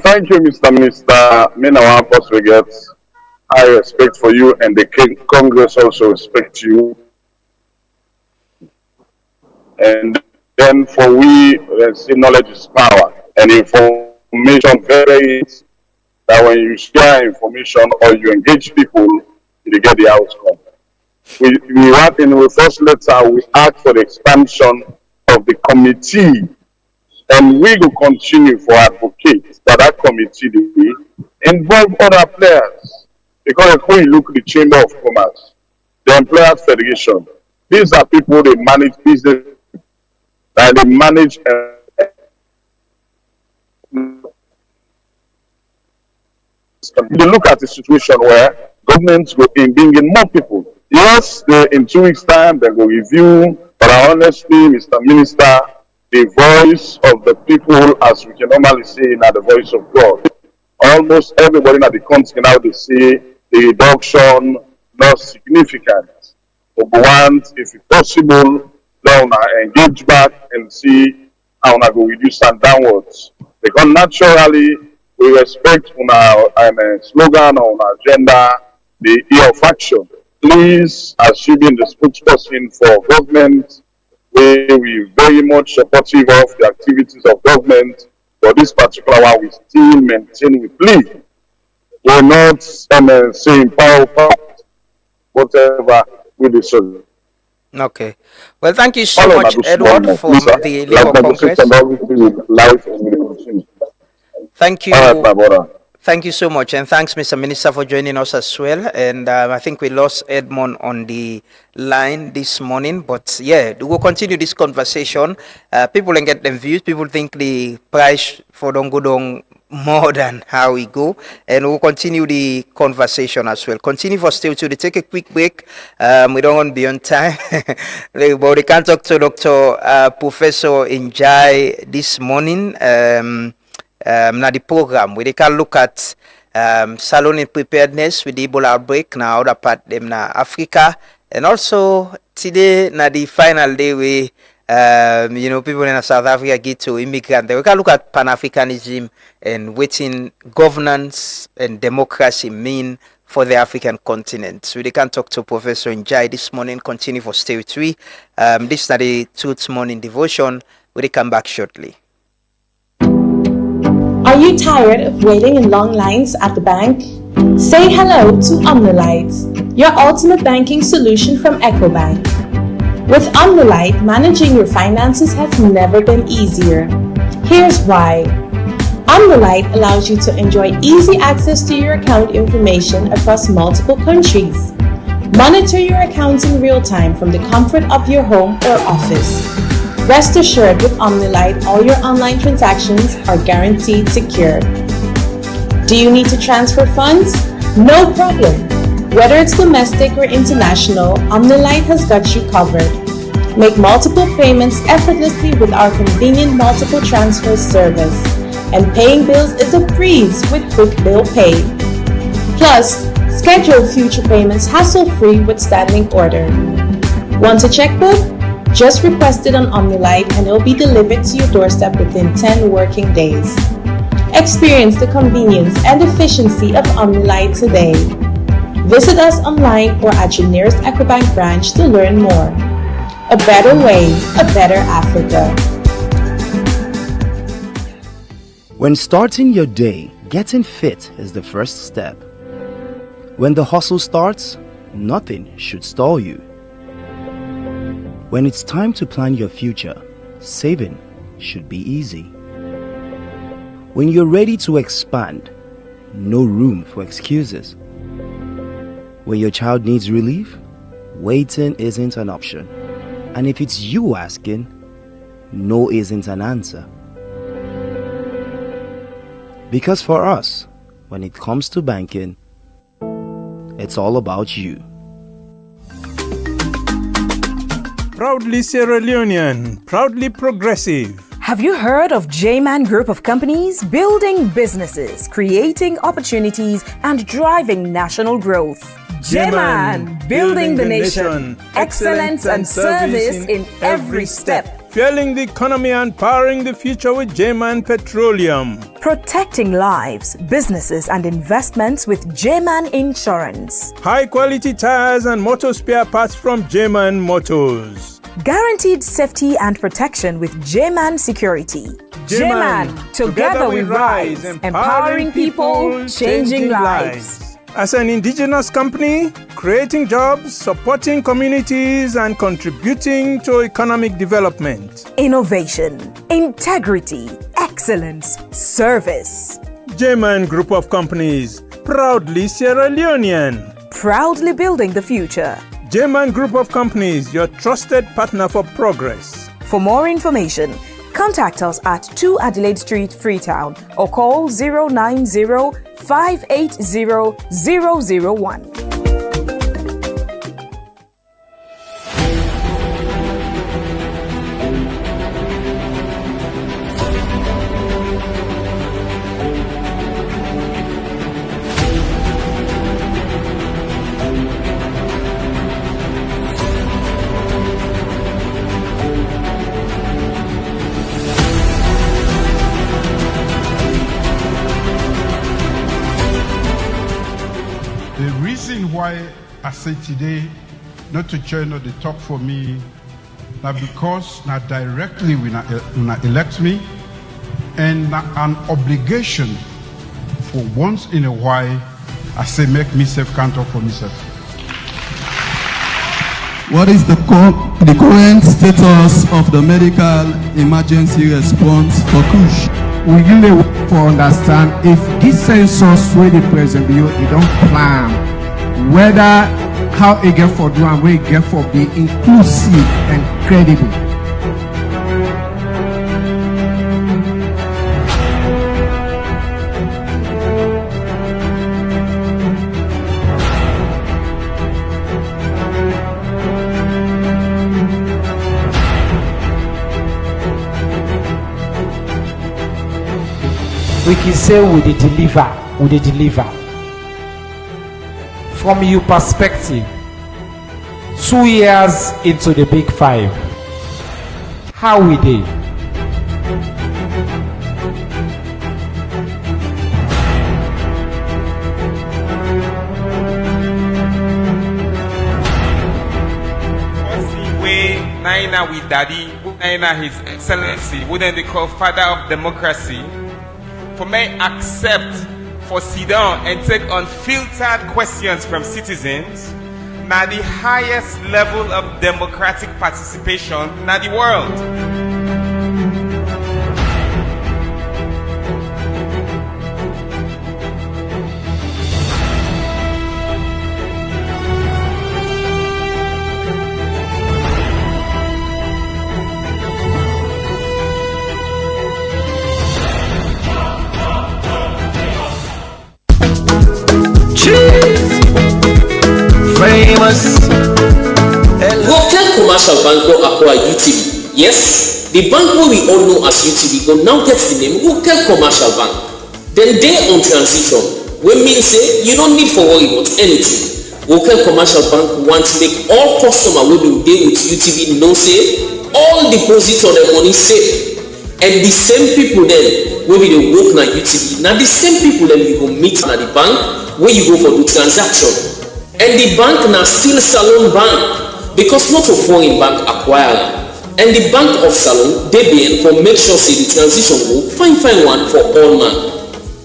Thank you, Mr. Minister. Me now, of course, we get high respect for you, and the Congress also respect you. And then for we, see knowledge is power, and information very that when you share information or you engage people, you get the outcome. we write in the first letter, we ask for the expansion of the committee, and we will continue for advocate that committee will involve other players. Because when you look at the Chamber of Commerce, the Employers Federation, these are people they manage business and they manage. You look at the situation where governments go in bringing more people. Yes, in 2 weeks' time they will review, but honestly, Mr. Minister, the voice of the people, as we can normally say, now the voice of God. Almost everybody in the country now they say the reduction not significant. But we want, if it's possible, now engage back and see how we go reduce and downwards. Because naturally, we respect on our slogan, on our agenda, the year of action. Please, as you being the spokesperson for government, we very much supportive of the activities of government. For this particular one, we still maintain, we plead. We're not saying power, whatever with the solution. Okay. Well, thank you so much, Edward, from the Labour Congress. Thank you. All right, my brother. Thank you so much, and thanks, Mr. Minister, for joining us as well. And I think we lost Edmond on the line this morning, but yeah, we will continue this conversation. People can get them views. People think the price for don't go down more than how we go, and we'll continue the conversation as well. Continue for still to take a quick break. We don't want to be on time, but we can talk to Dr. Professor Njai this morning. Now the program where they can look at Salon in preparedness with the Ebola outbreak now other part them na Africa, and also today na the final day we people in South Africa get to immigrant. We can look at Pan-Africanism and waiting governance and democracy mean for the African continent. So they can talk to Professor Njai this morning. Continue for Stay 3. This is the Truth Morning Devotion. We'll come back shortly. Are you tired of waiting in long lines at the bank? Say hello to Omnolite, your ultimate banking solution from EcoBank. With Omnolite, managing your finances has never been easier. Here's why. Omnolite allows you to enjoy easy access to your account information across multiple countries. Monitor your accounts in real time from the comfort of your home or office. Rest assured, with Omnolite, all your online transactions are guaranteed secure. Do you need to transfer funds? No problem. Whether it's domestic or international, Omnolite has got you covered. Make multiple payments effortlessly with our convenient multiple transfer service. And paying bills is a breeze with Quick Bill Pay. Plus, schedule future payments hassle-free with standing order. Want a checkbook? Just request it on Omnolite and it will be delivered to your doorstep within 10 working days. Experience the convenience and efficiency of Omnolite today. Visit us online or at your nearest EcoBank branch to learn more. A better way, a better Africa. When starting your day, getting fit is the first step. When the hustle starts, nothing should stall you. When it's time to plan your future, saving should be easy. When you're ready to expand, no room for excuses. When your child needs relief, waiting isn't an option. And if it's you asking, no isn't an answer. Because for us, when it comes to banking, it's all about you. Proudly Sierra Leonean, proudly progressive. Have you heard of J-Man Group of Companies? Building businesses, creating opportunities, and driving national growth. J-Man, building the nation. Excellence and service in every step. Fueling the economy and powering the future with J-Man Petroleum. Protecting lives, businesses, and investments with J-Man Insurance. High quality tires and motor spare parts from J-Man Motors. Guaranteed safety and protection with J-Man Security. J-Man, together we rise, empowering people, changing lives. As an indigenous company, creating jobs, supporting communities, and contributing to economic development. Innovation, integrity, excellence, service. J-Man Group of Companies, proudly Sierra Leonean. Proudly building the future. J-Man Group of Companies, your trusted partner for progress. For more information, contact us at 2 Adelaide Street, Freetown, or call 090 580 001. Why I say today, not to join not the talk for me, now because now directly when I elect me, and an obligation for once in a while, I say make myself count up for myself. What is the current status of the medical emergency response for Kush? We really want to understand if this census where the president you don't plan. Whether how it get for do and where it get for be inclusive and credible. We can say we deliver. From your perspective, 2 years into the Big Five, how we did? Naina with Daddy, Naina His Excellency, wouldn't they call Father of Democracy? For me, accept for sit down and take unfiltered questions from citizens, now the highest level of democratic participation in the world. Famous. Hotel Commercial Bank will acquire UTB. Yes, the bank we all know as UTB will now get the name Hotel Commercial Bank. Then they on transition, we mean say you don't need for worry about anything. Hotel Commercial Bank wants to make all customers who do deal with UTB know say all deposits on their money safe. And the same people then will be the work na UTB. Now the same people then you go meet at the bank where you go for the transaction. And the bank now still Salon Bank because not a foreign bank acquire. And the Bank of Salon, they be for make sure say the transition go find one for all man.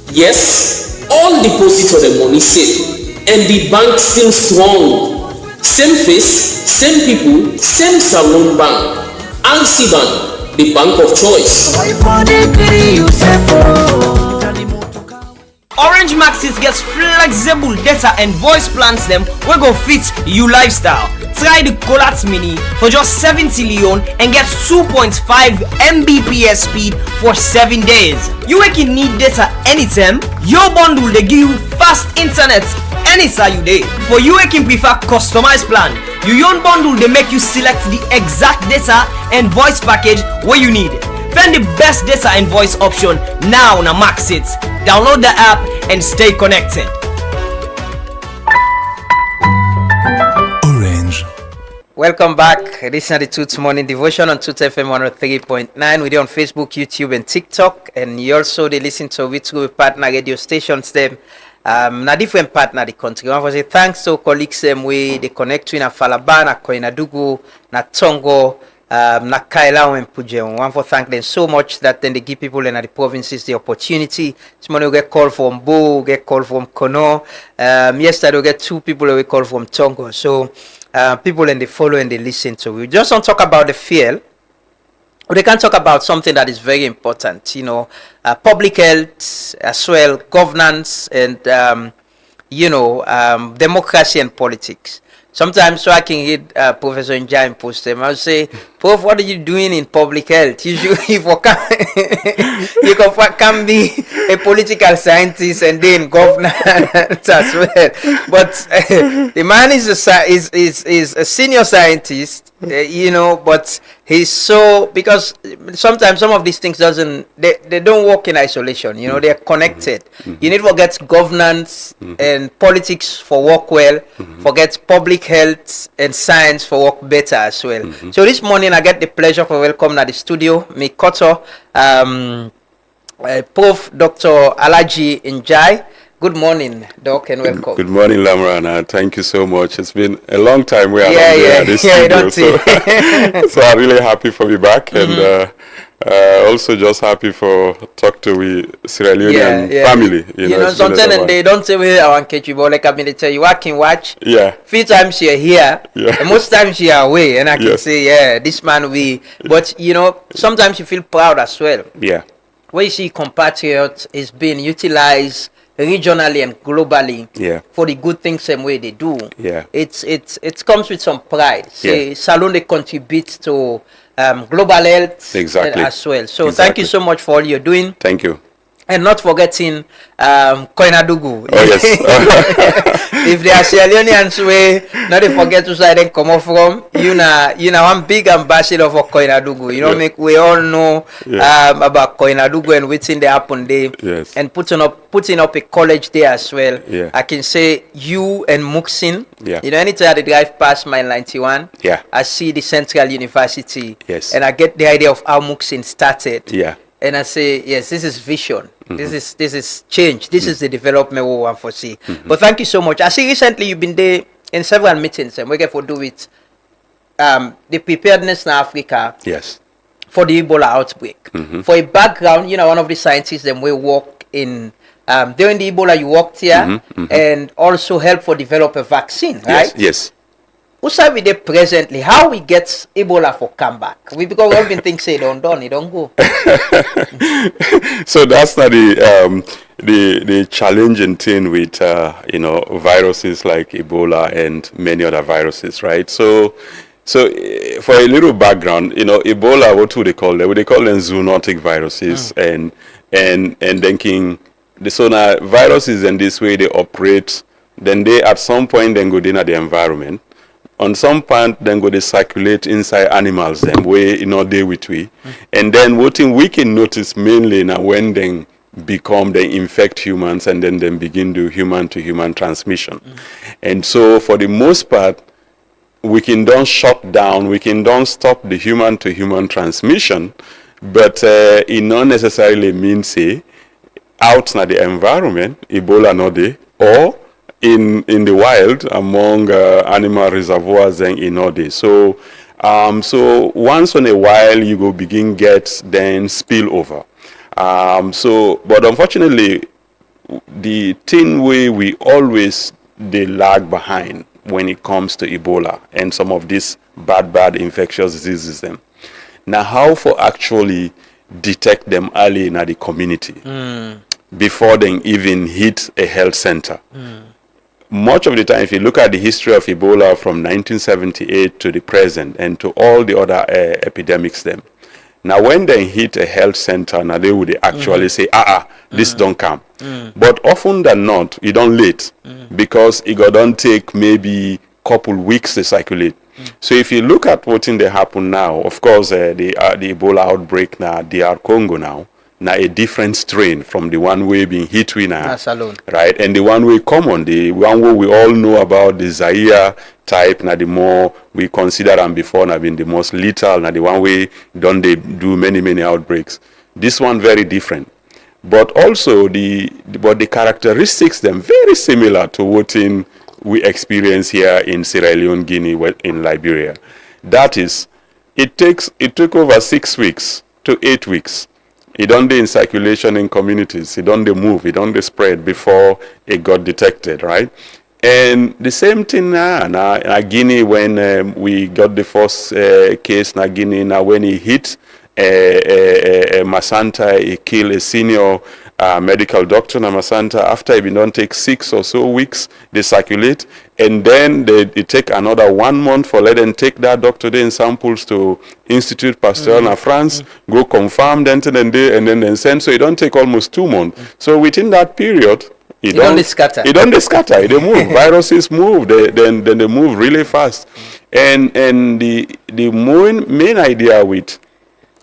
Yes, all deposits of the money safe. And the bank still strong. Same face, same people, same Salon Bank. RC Bank, the bank of choice. Orange Maxis gets flexible data and voice plans them we go fit you lifestyle. Try the Colat Mini for just 70 Leone and get 2.5 Mbps speed for 7 days. You can need data anytime. Your bundle they give you fast internet anytime you day. For you can prefer customized plan. Your own bundle they make you select the exact data and voice package where you need. Find the best data and voice option now on Maxit. Download the app and stay connected. Orange. Welcome back. This is the Toots Morning Devotion on Toots FM 103.9. We're on Facebook, YouTube, and TikTok. And you also they listen to it through partner radio stations. Them na different partner the country. I want to say thanks to colleagues we they connect to in Falabana, Koinadugu, na Tongo, Nakaila and Pujem. One for thank them so much that then they give people in the provinces the opportunity. This morning we get called from Bo, get called from Kono. Yesterday we get 2 people we called from Tongo. So people and they follow and they listen to. We just don't talk about the field. They can talk about something that is very important, public health as well, governance and democracy and politics. Sometimes so I can read Professor Njai post them. I'll say, Prof, what are you doing in public health? You can be a political scientist and then governance as well. But the man is a senior scientist, but he's so, because sometimes some of these things they don't work in isolation, they're connected. You need to forget governance and politics for work well, forget public health and science for work better as well. So this morning I get the pleasure for welcome at the studio, me Koto, Prof. Dr. Alaji Njai. Good morning, Doc, and welcome. Good morning, Lamrana. Thank you so much. It's been a long time we are at this studio, so I'm really happy for be back, and also just happy for talk to we Sierra Leonean family. Sometimes they don't say we are catch you, but like I tell you, I can watch. Few times you're here, and most times you're away, and I can say, this man But sometimes you feel proud as well. Where you see compatriots is being utilized regionally and globally for the good things same way they do. It comes with some pride. Say Salon they contribute to global health as well. So thank you so much for all you're doing. Thank you. And not forgetting Koinadugu. Oh yes. If they are Sierra Leoneans way, not they forget to say they come from. You know one big ambassador for Koinadugu. We all know about Koinadugu and what's in the happen there. And putting up a college there as well. I can say you and Muxin. Anytime I drive past my 91, I see the Central University. And I get the idea of how Muxin started. And I say, yes, this is vision. This is change. This is the development we want to see. But thank you so much. I see recently you've been there in several meetings, and we get to do with the preparedness in Africa. For the Ebola outbreak. For a background, one of the scientists that we work in during the Ebola, you worked here and also help for develop a vaccine, right? Yes. What's up with it presently? How we get Ebola for comeback? Because we've been thinking say it don't go. So that's not the challenging thing with viruses like Ebola and many other viruses, right? So for a little background, Ebola, what would they call them? They call them zoonotic viruses, and thinking so now viruses in this way they operate. Then they at some point then go in the environment. On some point, then go they circulate inside animals, them way they with we. And then what we can notice mainly now when they infect humans and then begin to human transmission. And so for the most part, we can don't shut down, we can don't stop the human to human transmission, but it not necessarily means say out na the environment, Ebola not there, or in the wild among animal reservoirs and in all this. So once in a while you go begin get then spill over. But unfortunately the thing way we always they lag behind when it comes to Ebola and some of these bad infectious diseases them. Now how for actually detect them early in the community before they even hit a health center. Much of the time, if you look at the history of Ebola from 1978 to the present and to all the other epidemics then, now when they hit a health center, now they would actually say, this don't come. But often than not, you don't late because it don't take maybe couple weeks to circulate. So if you look at what's in the happen now, of course, the Ebola outbreak now, DR Congo now a different strain from the one way being hit with now, right? And the one way common, the one way we all know about, the Zaire type, now the more we consider them before, now been the most lethal, now the one way don't they do many outbreaks. This one very different, but also the characteristics them very similar to what we experience here in Sierra Leone, Guinea, in Liberia. That is, it took over 6 weeks to 8 weeks. It only in circulation in communities. It only move. It only spread before it got detected, right? And the same thing now in Guinea when we got the first case in Guinea. Now when he hit Masanta, he killed a senior medical doctor in Masanta. After it don't take 6 or so weeks, they circulate, and then they take another 1 month for let them take that doctor in samples to Institut Pasteur in France, go confirm then and then send. So it don't take almost 2 months. So within that period, it don't scatter. It don't scatter. They move. Viruses move. Then they move really fast. And the main idea with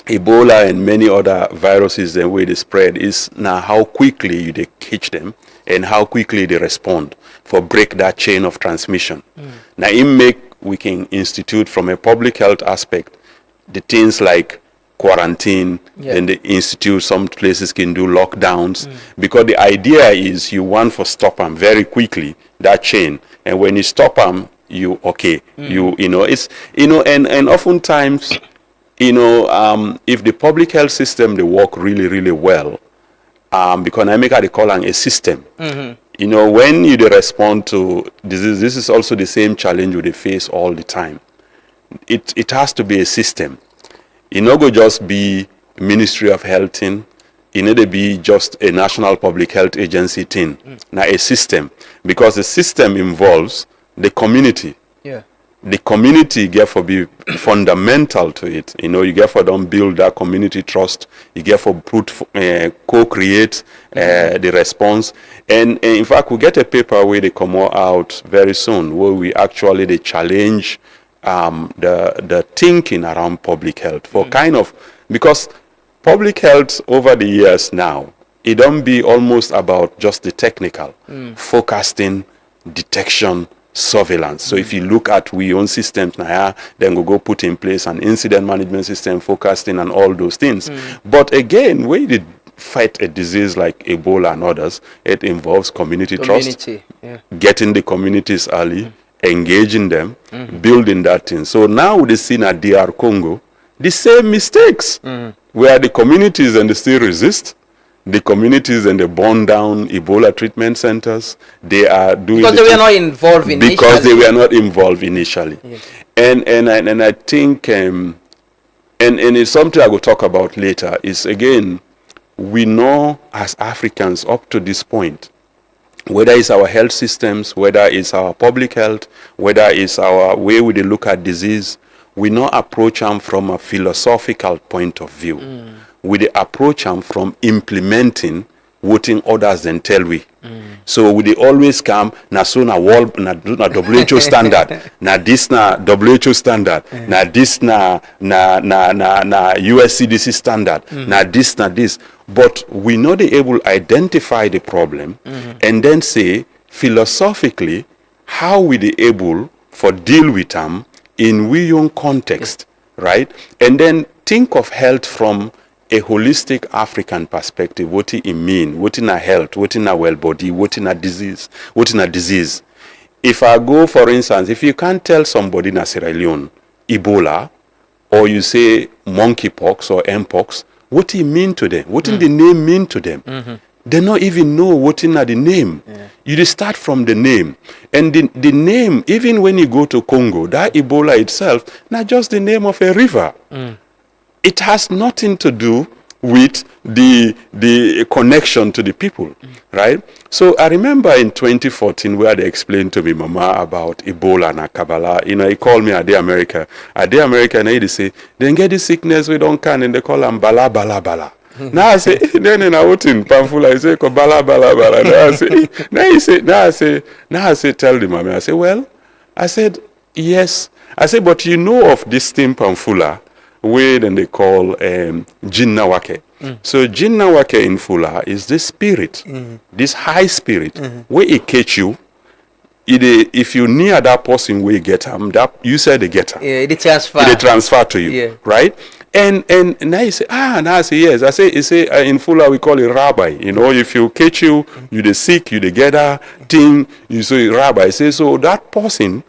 Ebola and many other viruses and way they spread is now how quickly they catch them and how quickly they respond for break that chain of transmission. Now we can institute from a public health aspect the things like quarantine, and the institute, some places can do lockdowns, because the idea is you want to stop them very quickly, that chain, and when you stop them, you know it's and oftentimes if the public health system they work really well, because I make they call it a system. When you respond to disease, this is also the same challenge they face all the time. It has to be a system. It not go just be Ministry of Health thing. It need to be just a national public health agency thing. Now a system, because the system involves the community. The community get for be fundamental to it. You get for them build that community trust. You get for co-create the response. And in fact, we get a paper where they come out very soon, where we actually they challenge the thinking around public health for because public health over the years now, it don't be almost about just the technical, forecasting, detection, surveillance. So if you look at we own systems now, then we go put in place an incident management system, forecasting and all those things. But again, when you fight a disease like Ebola and others, it involves community trust, getting the communities early, engaging them, building that thing. So now we see in DR Congo the same mistakes where the communities and they still resist. The communities and they burn down Ebola treatment centers. They are doing because they were not involved initially. Because they were not involved initially. And I think and it's something I will talk about later. Is again, we know as Africans up to this point, whether it's our health systems, whether it's our public health, whether it's our way we look at disease, we not approach them from a philosophical point of view. We approach them from implementing what in others then tell we. So we always come na so na world na WHO standard, na this na WHO standard, na this na US CDC standard, na this. But we not able to identify the problem and then say philosophically how we be able for deal with them in we own context, right? And then think of health from a holistic African perspective. What it mean? What in a health? What in a well body? What in a disease? What in a disease? If I go, for instance, if you can't tell somebody in Sierra Leone Ebola, or you say monkeypox or mpox, what it mean to them? What in the name mean to them? They not even know what in the name. You just start from the name. And the name, even when you go to Congo, that Ebola itself, not just the name of a river. It has nothing to do with the connection to the people, right? So I remember in 2014 where they explained to me, Mama, about Ebola and Kabbalah. He called me at the America. At the America, and they say, then get the sickness we don't can, and they call them bala, bala, bala. Now I say, then in out in Pamphula, I say, bala, bala, bala. Now I say, tell the Mama. I say, well, I said, yes. I said, but you know of this thing Pamphula, where then they call Jinnawake. So Jinnawake in Fula is this spirit, this high spirit, where it catch you. If you near that person where you get him, that you said they get him. It transfer. It transfer to you, right? And now you say, now I say yes. I say in Fula we call it rabbi. If you catch you the sick, you the gather thing, you say rabbi. I say so that person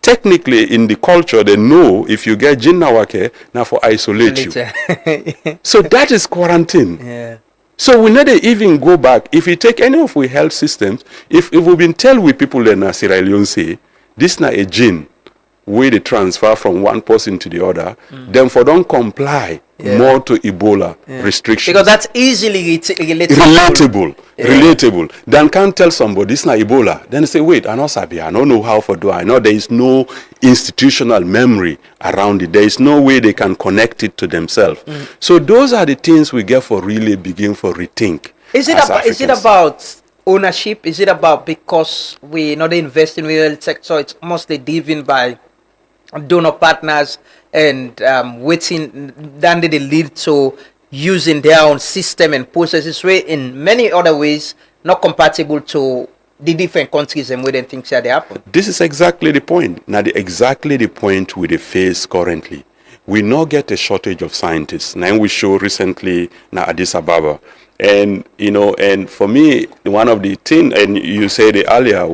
technically in the culture, they know if you get Jinnawake, now for isolate you. So that is quarantine. Yeah. So we need to even go back. If you take any of our health systems, if we've been tell we people in Sierra Leone say, this not a gene where they transfer from one person to the other, then for don't comply more to Ebola restrictions. Because that's easily relatable. Then can't tell somebody this not Ebola. Then they say, wait, I know Sabi, I don't know how for do I know there is no institutional memory around it. There is no way they can connect it to themselves. So those are the things we get for really begin for rethink. Is it about ownership? Is it about because we not invest in the health sector? It's mostly driven by donor partners and waiting, then they lead to using their own system and processes way in many other ways not compatible to the different countries and where then things are they happen. This is exactly the point. Now exactly the point we face currently. We now get a shortage of scientists. Now we show recently now Addis Ababa. And and for me, one of the things, and you said it earlier,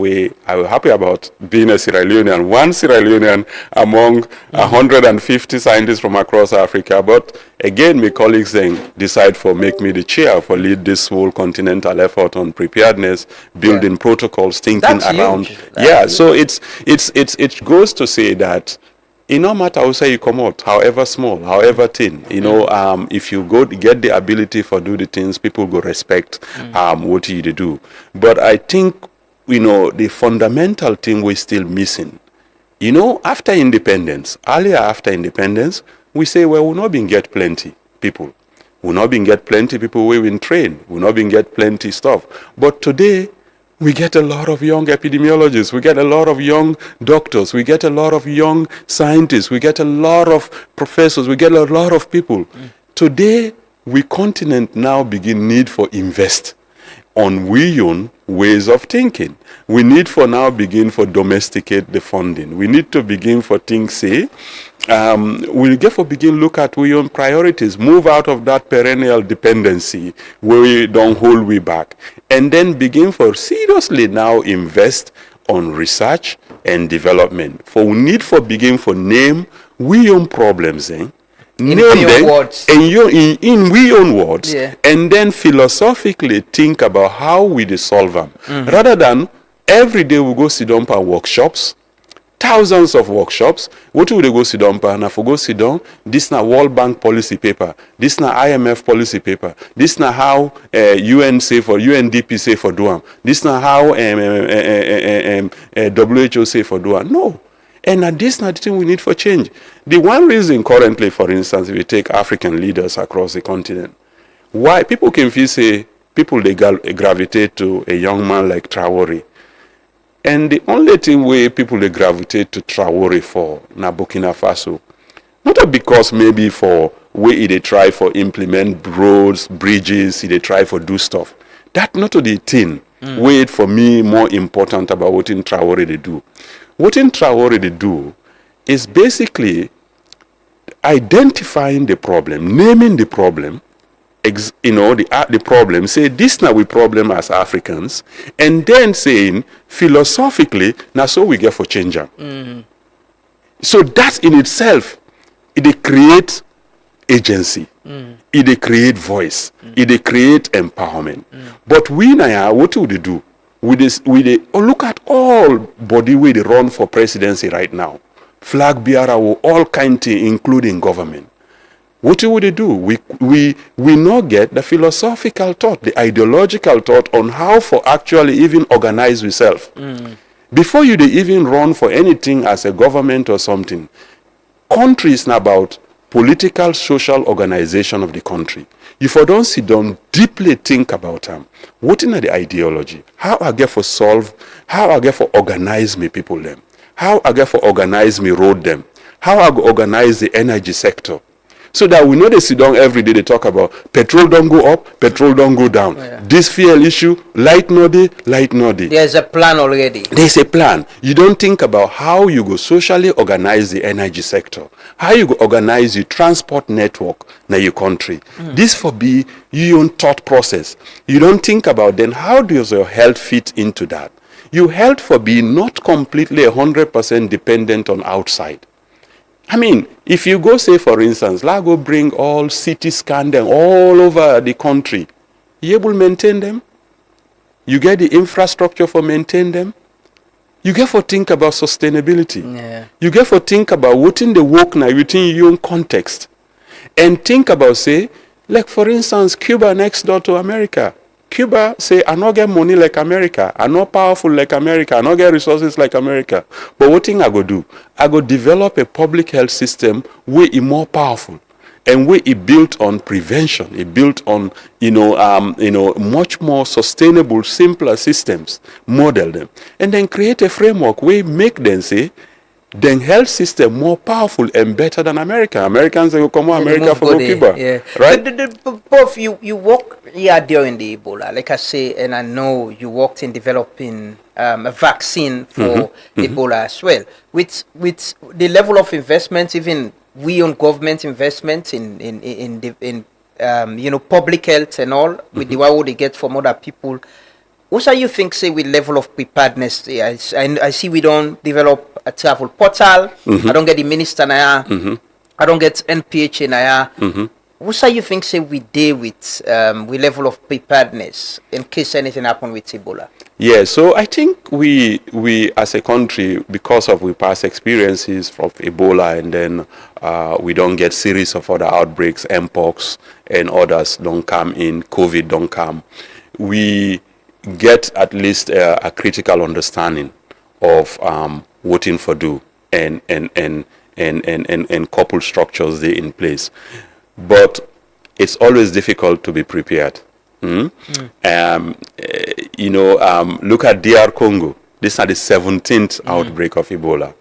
I was happy about being a Sierra Leonean, one Sierra Leonean among 150 scientists from across Africa. But again, my colleagues then decide for make me the chair for lead this whole continental effort on preparedness, building protocols, thinking That's around. huge. So it goes to say that. It no matter how say you come out, however small, however thin, if you go get the ability for do the things, people go respect what you do. But I think the fundamental thing we're still missing. After independence, we say, well, we'll not been get plenty people. We'll not been get plenty people we been train. We'll not been get plenty stuff. But today we get a lot of young epidemiologists, we get a lot of young doctors, we get a lot of young scientists, we get a lot of professors, we get a lot of people. Today, we continent now begin need for invest on we own ways of thinking. We need for now begin for domesticate the funding. We need to begin for things say, we get for begin look at we own priorities, move out of that perennial dependency where we don't hold we back, and then begin for seriously now invest on research and development. For we need for begin for name we own problems, name them words. in we own words, Yeah. and then philosophically think about how we solve them, rather than every day we go sit down for workshops, thousands of workshops. What would they go sit down for? Now for go sit down, this na World Bank policy paper, this na IMF policy paper, this na how UN say for UNDP say for do am, this na how WHO say for do am. No. And this is not the thing we need for change. The one reason currently, for instance, if you take African leaders across the continent, why people can feel say people they gravitate to a young man like Traore. And the only thing where people they gravitate to Traore for na Burkina Faso, not because maybe for where they try for implement roads, bridges, they try for do stuff. That not the thing. Wait for me more important about what in Traore they do. What in Traore they do is basically identifying the problem, naming the problem, the problem, say this now we problem as Africans, and then saying philosophically, now so we get for change. So that in itself, it create agency, it create voice, it create empowerment. But we now, what do they do? Look at all body where they run for presidency right now. Flag bearer, all kind of, including government. What would they do? We not get the philosophical thought, the ideological thought on how for actually even organize yourself. Before you they even run for anything as a government or something, country is about political, social organization of the country. If I don't sit down, deeply think about them, what is the ideology? How I get for solve? How I get for organize me people them? How I get for organize me road them? How I go organize the energy sector? So that we know they sit down every day, they talk about petrol don't go up, petrol don't go down. This fuel issue, light noddy. There's a plan already. There's a plan. You don't think about how you go socially organize the energy sector, how you go organize the transport network in your country. This for be your own thought process. You don't think about then how does your health fit into that? you help for being not completely 100% dependent on outside. I mean, if you go say, for instance, go bring all CT scan them all over the country, you able to maintain them? You get the infrastructure for maintain them? You get to think about sustainability. Yeah. You get to think about what in the work now within your own context. And think about, say, like for instance, Cuba next door to America. Cuba say, I not get money like America. I not powerful like America. I not get resources like America. But what thing I go do? I go develop a public health system where it more powerful. And where it built on prevention, it built on much more sustainable, simpler systems, model them, and then create a framework where make them say, then health system more powerful and better than America. Americans will come out America for Cuba, yeah. right? Both you work here during the Ebola, like I say, and I know you worked in developing a vaccine for Ebola as well. With the level of investment, even we on government investment in public health and all, with the what they get from other people. What do you think, say, with level of preparedness? I see we don't develop a travel portal. I don't get the minister now. I don't get NPH now. What do you think, say, we deal with level of preparedness in case anything happen with Ebola? Yeah, so I think we as a country, because of we past experiences from Ebola, and then we don't get series of other outbreaks, Mpox and others don't come in, COVID don't come. We get at least a critical understanding of what in for do and couple structures they in place. But it's always difficult to be prepared. Look at DR Congo. This is the 17th outbreak of Ebola.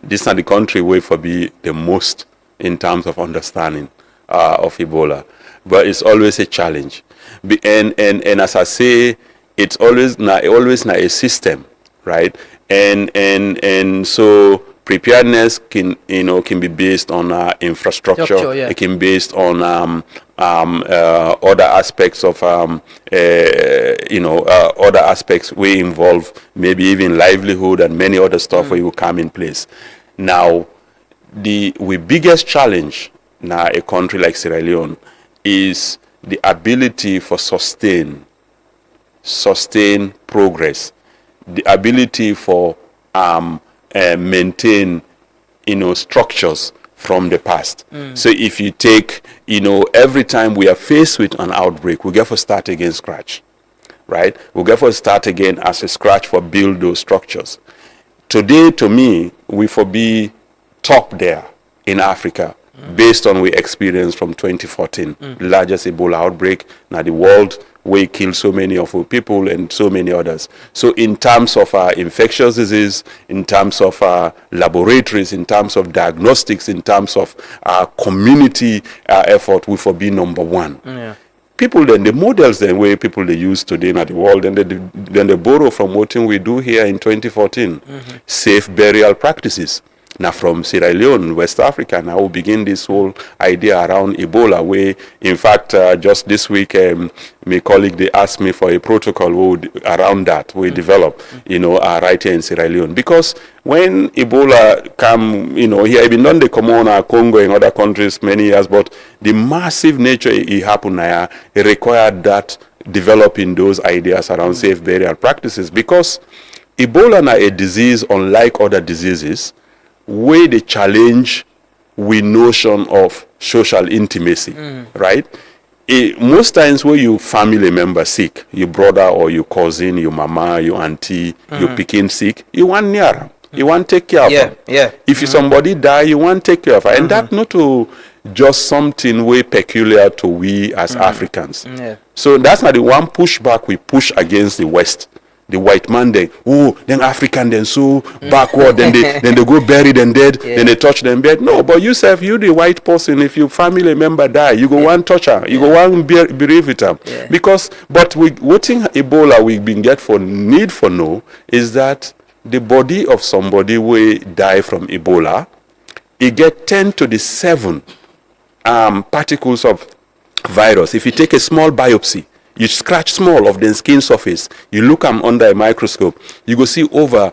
This is the country where for be the most in terms of understanding of Ebola. But it's always a challenge. And as I say, it's always not a system, right? And so preparedness can be based on infrastructure. Yeah. It can be based on other aspects of other aspects we involve maybe even livelihood and many other stuff where you come in place. Now, the biggest challenge now a country like Sierra Leone is the ability for sustain progress, the ability for maintain structures from the past. So if you take every time we are faced with an outbreak, we get to start again scratch, right? We get to start again as a scratch for build those structures. Today, to me, we for be top there in Africa based on we experience from 2014, largest Ebola outbreak now the world, we killed so many of our people and so many others. So in terms of infectious disease, in terms of laboratories, in terms of diagnostics, in terms of community effort, we for be number one. Yeah. People then, the models then where people they use today in the world, and then they borrow from what we do here in 2014. Safe burial practices. Now from Sierra Leone, West Africa, now we begin this whole idea around Ebola, where in fact just this week my colleague they asked me for a protocol around that we develop, right here in Sierra Leone. Because when Ebola come, here even done the Common Congo and other countries many years, but the massive nature it happened now, it required that developing those ideas around safe burial practices, because Ebola now a disease unlike other diseases, where the challenge with notion of social intimacy, right? Most times where your family member sick, your brother or your cousin, your mama, your auntie, your pikin sick, you want near them. You want to take care of them. Yeah. If somebody die, you want to take care of her. And that not to just something way peculiar to we as Africans. Yeah. So that's not the one pushback we push against the West. The white man then African then so backward, then they go buried and dead, then they touch them bed. No, but you the white person, if your family member die, you go one touch her, you go one bereave with her. Because what thing Ebola we been get for need for know is that the body of somebody will die from Ebola, it get 10 to the 7 particles of virus. If you take a small biopsy, You scratch small of the skin surface. You look under a microscope. You go see over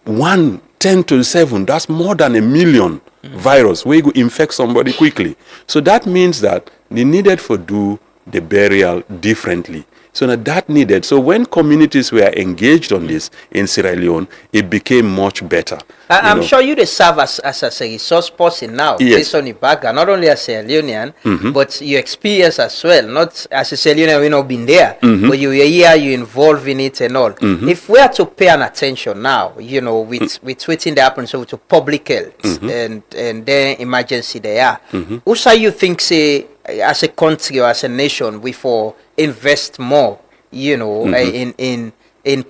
10 to 7. That's more than 1 million virus where you go infect somebody quickly. So that means that they needed to do the burial differently. So that needed. So when communities were engaged on this in Sierra Leone, it became much better. I'm sure you serve as a resource person now, based on your background, not only as a Leonean, but your experience as well. Not as a Sierra Leonean, not been there, but you were here, you involved in it and all. If we are to pay an attention now, with waiting that happens so to public health and then emergency there, who say you think say as a country or as a nation we for invest more, in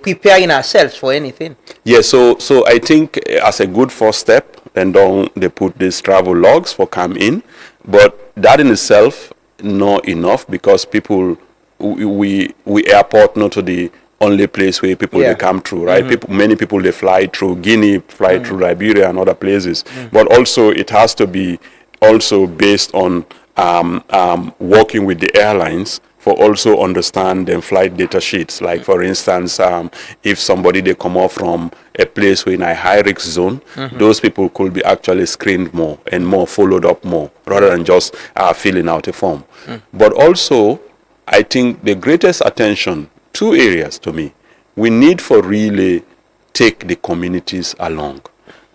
preparing ourselves for anything? Yeah, so I think as a good first step, then they put these travel logs for come in, but that in itself not enough, because people we airport not to the only place where people they come through, right? Many people they fly through Guinea, fly through Liberia and other places, but also it has to be also based on working with the airlines for also understand them flight data sheets. Like for instance, if somebody they come off from a place in a high risk zone, those people could be actually screened more and more followed up more, rather than just filling out a form. But also, I think the greatest attention, 2 areas to me, we need for really take the communities along.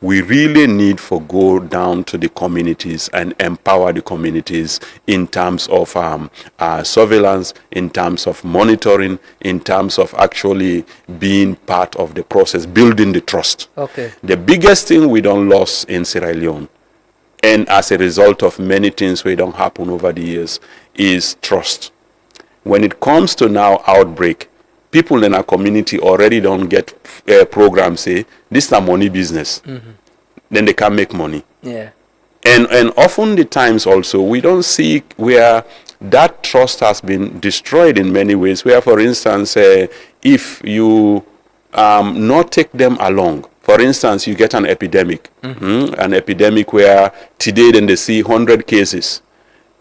We really need for go down to the communities and empower the communities in terms of surveillance, in terms of monitoring, in terms of actually being part of the process, building the trust. Okay. The biggest thing we don't lose in Sierra Leone, and as a result of many things we don't happen over the years, is trust. When it comes to now outbreak, people in our community already don't get programs say this is a money business. Then they can make money. Yeah. And often the times also we don't see where that trust has been destroyed in many ways. Where, for instance, if you not take them along, for instance, you get an epidemic, an epidemic where today then they see 100 cases,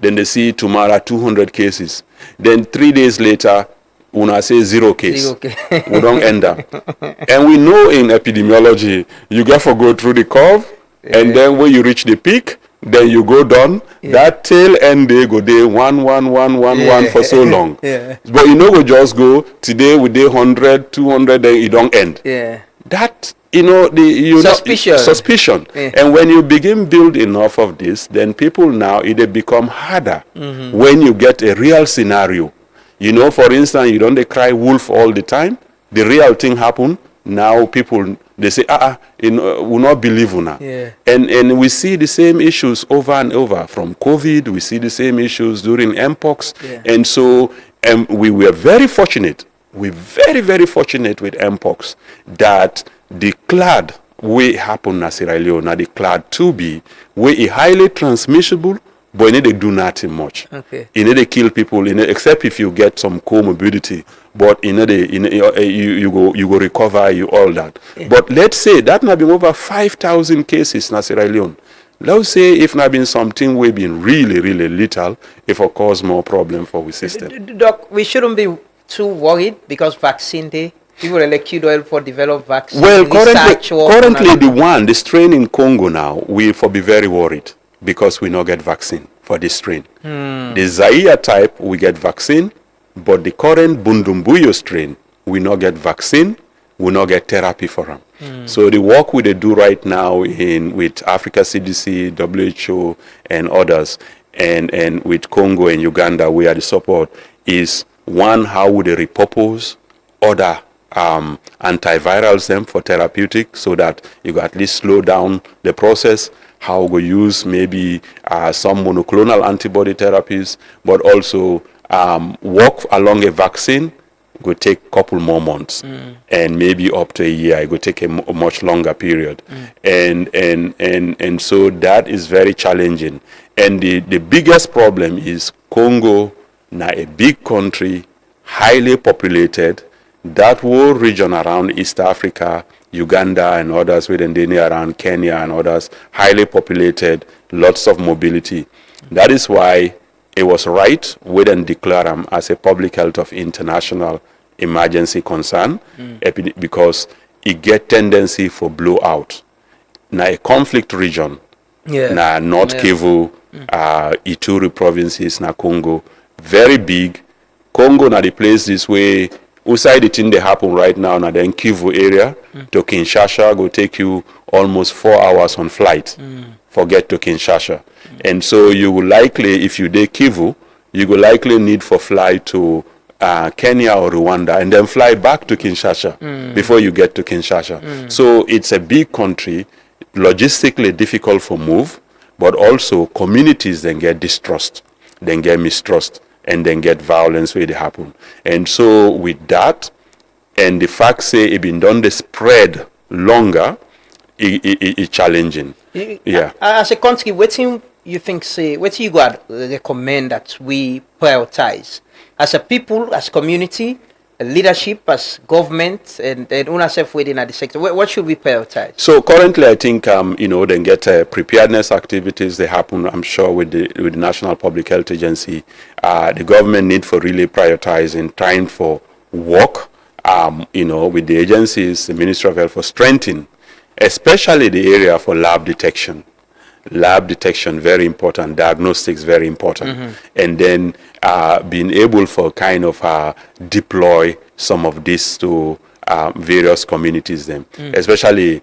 then they see tomorrow 200 cases, then 3 days later una say 0 case. We don't end up. And we know in epidemiology, you got to go through the curve, and then when you reach the peak, then you go down. That tail end day go day 1, 1, 1, 1, 1 for so long. But you know we just go today we day 100, 200, then it don't end. That suspicion. And when you begin build enough of this, then people now it become harder when you get a real scenario. For instance, you don't cry wolf all the time. The real thing happen. Now people, they say, we not believe una. And we see the same issues over and over. From COVID, we see the same issues during Mpox. And so we were very fortunate. We're very, very fortunate with Mpox that the clad way happen in Sierra Leone, the clad 2B, where it highly transmissible, but you need to do nothing much. You need to kill people, except if you get some comorbidity. But you go recover, all that. But let's say that might be over 5,000 cases in Sierra Leone. Let's say if not been something we've been really, really little, it will cause more problem for the system. Doc, we shouldn't be too worried because vaccine day. People are like oil for develop vaccine. Well, currently the strain in Congo now, we for be very worried, because we not get vaccine for this strain. The Zaire type, we get vaccine, but the current Bundumbuyo strain, we not get vaccine, we not get therapy for them. So the work we do right now with Africa CDC, WHO, and others, and with Congo and Uganda, we are the support, is one, how would they repurpose other antivirals them for therapeutic, so that you at least slow down the process. How we use maybe some monoclonal antibody therapies, but also work along a vaccine will take a couple more months, and maybe up to a year. It will take a much longer period, and so that is very challenging. And the biggest problem is Congo, now a big country, highly populated. That whole region around East Africa, Uganda and others, within around Kenya and others, highly populated, lots of mobility. That is why it was right we then declare them as a public health of international emergency concern because it get tendency for blowout. Now a conflict region, na North Kivu, Ituri provinces, na Congo, very big. Congo na the place this way. Outside the thing they happen right now, na then Kivu area to Kinshasa go take you almost 4 hours on flight. Forget to Kinshasa. And so you will likely, if you dey Kivu, you will likely need for flight to Kenya or Rwanda and then fly back to Kinshasa before you get to Kinshasa. So it's a big country, logistically difficult for move, but also communities then get distrust, then get mistrust, and then get violence where they happen. And so with that, and the fact say it been done the spread longer, it's challenging. As a country, what you think say, what you got recommend that we prioritize? As a people, as community, leadership, as government, and ourselves within the sector, what should we prioritize? So currently, I think then get preparedness activities. They happen, I'm sure, with the National Public Health Agency. The government need for really prioritizing, trying for work, with the agencies, the Ministry of Health for strengthening, especially the area for lab detection. Lab detection, very important. Diagnostics, very important. And then being able for kind of deploy some of this to various communities then, especially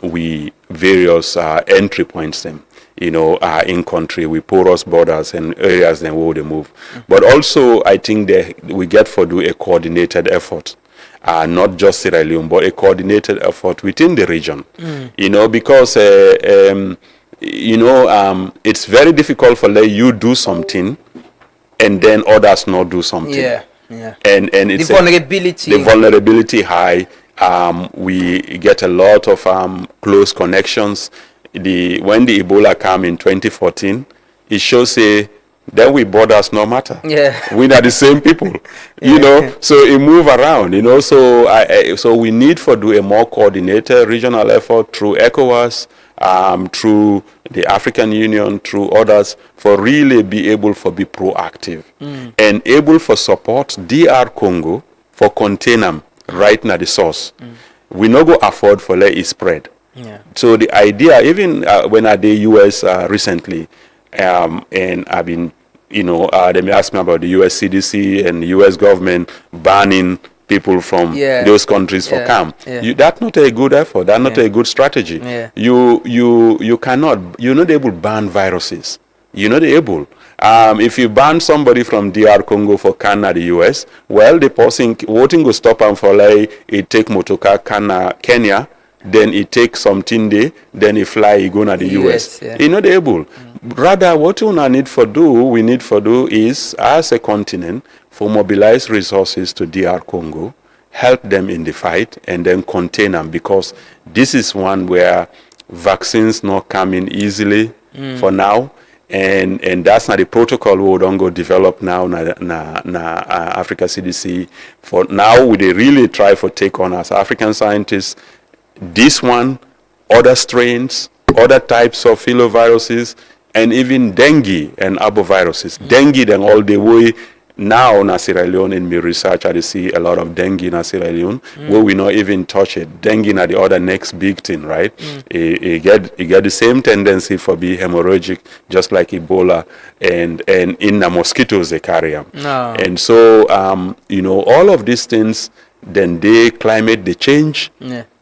we various entry points then, in country with porous borders and areas then where they move. But also I think that we get for do a coordinated effort. Not just Sierra Leone, but a coordinated effort within the region. Because it's very difficult for you do something and then others not do something. And it's the vulnerability high. We get a lot of close connections. When the Ebola came in 2014, it shows then we borders no matter. We are the same people, so it move around, so we need for do a more coordinated regional effort through ECOWAS, through the African Union, through others, for really be able for be proactive and able for support DR Congo for contain them right now the source. We no go afford for let it spread. So the idea, even when I did US recently, and I've been, they may ask me about the US CDC and the US government banning people from those countries for camp. That's not a good effort. That's not a good strategy. You cannot. You're not able to ban viruses. You're not able. If you ban somebody from DR Congo for Canada, the US, well, the person voting will stop them for it take motoka Kenya. Then it takes something there, then it fly, it go to the US. You're not able. Rather, what we need for do is, as a continent, for mobilize resources to DR Congo, help them in the fight, and then contain them, because this is one where vaccines not coming easily for now, and that's not the protocol we don't go develop now na Africa CDC. For now, we really try for take on as African scientists. This one, other strains, other types of filoviruses, and even dengue and arboviruses. Dengue then all the way now in Sierra Leone, in my research, I see a lot of dengue in Sierra Leone, where we not even touch it. Dengue is the other next big thing, right? It get the same tendency for be hemorrhagic, just like Ebola, and in the mosquitoes they carry them. And so, all of these things, then climate they change,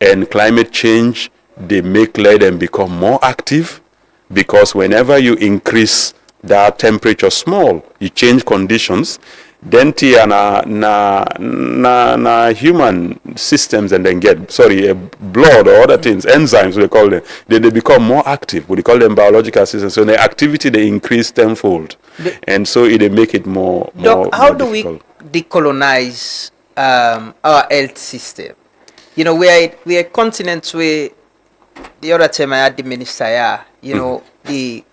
and climate change they let them become more active, because whenever you increase that temperature small, you change conditions, then na human systems and then get blood or other things, enzymes we call them, they become more active. We call them biological systems. So the activity they increase tenfold, and so it make it more. How do we decolonize our health system? We are a continent where the other time I had the minister the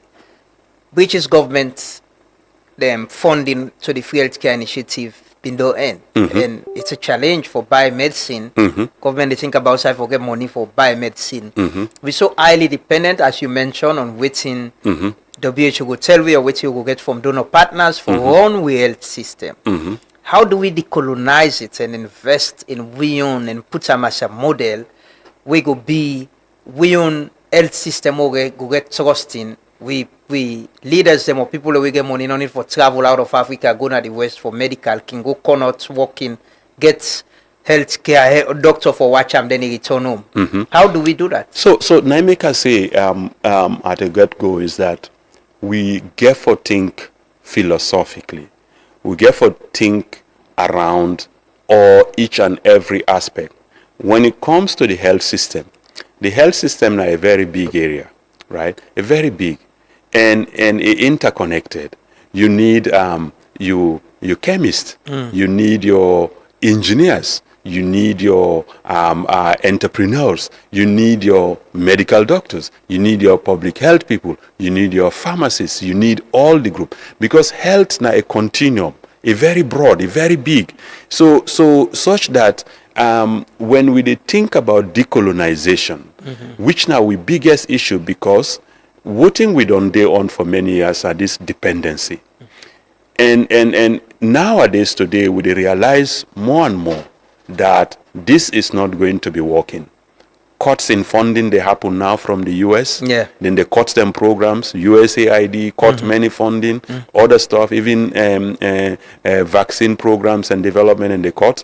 British government funding to the free healthcare initiative been done end. And it's a challenge for biomedicine. Government they think about side for get money for biomedicine. We're so highly dependent, as you mentioned, on waiting WHO go tell we or what you go get from donor partners for run we health system. How do we decolonize it and invest in we own and put them as a model? We go be we own health system or go get trusting. We leaders them or people that we get money on it for travel out of Africa, go to the West for medical, can go Connaught, walking, get health care, doctor for watch them, then he return home. How do we do that? So Naimeka say at the get-go is that we get for think philosophically. We get for think around or each and every aspect. When it comes to the health system is a very big area, right? A very big and interconnected. You need your chemists, you need your engineers, you need your entrepreneurs, you need your medical doctors, you need your public health people, you need your pharmacists, you need all the group, because health na a continuum, a very broad, a very big. So such that when we think about decolonization, which now we biggest issue, because what thing we don't do on for many years are this dependency. And nowadays today we realize more and more that this is not going to be working. Cuts in funding, they happen now from the US. Yeah. Then they cut them programs, USAID cut many funding, other stuff, even vaccine programs and development, and they cut.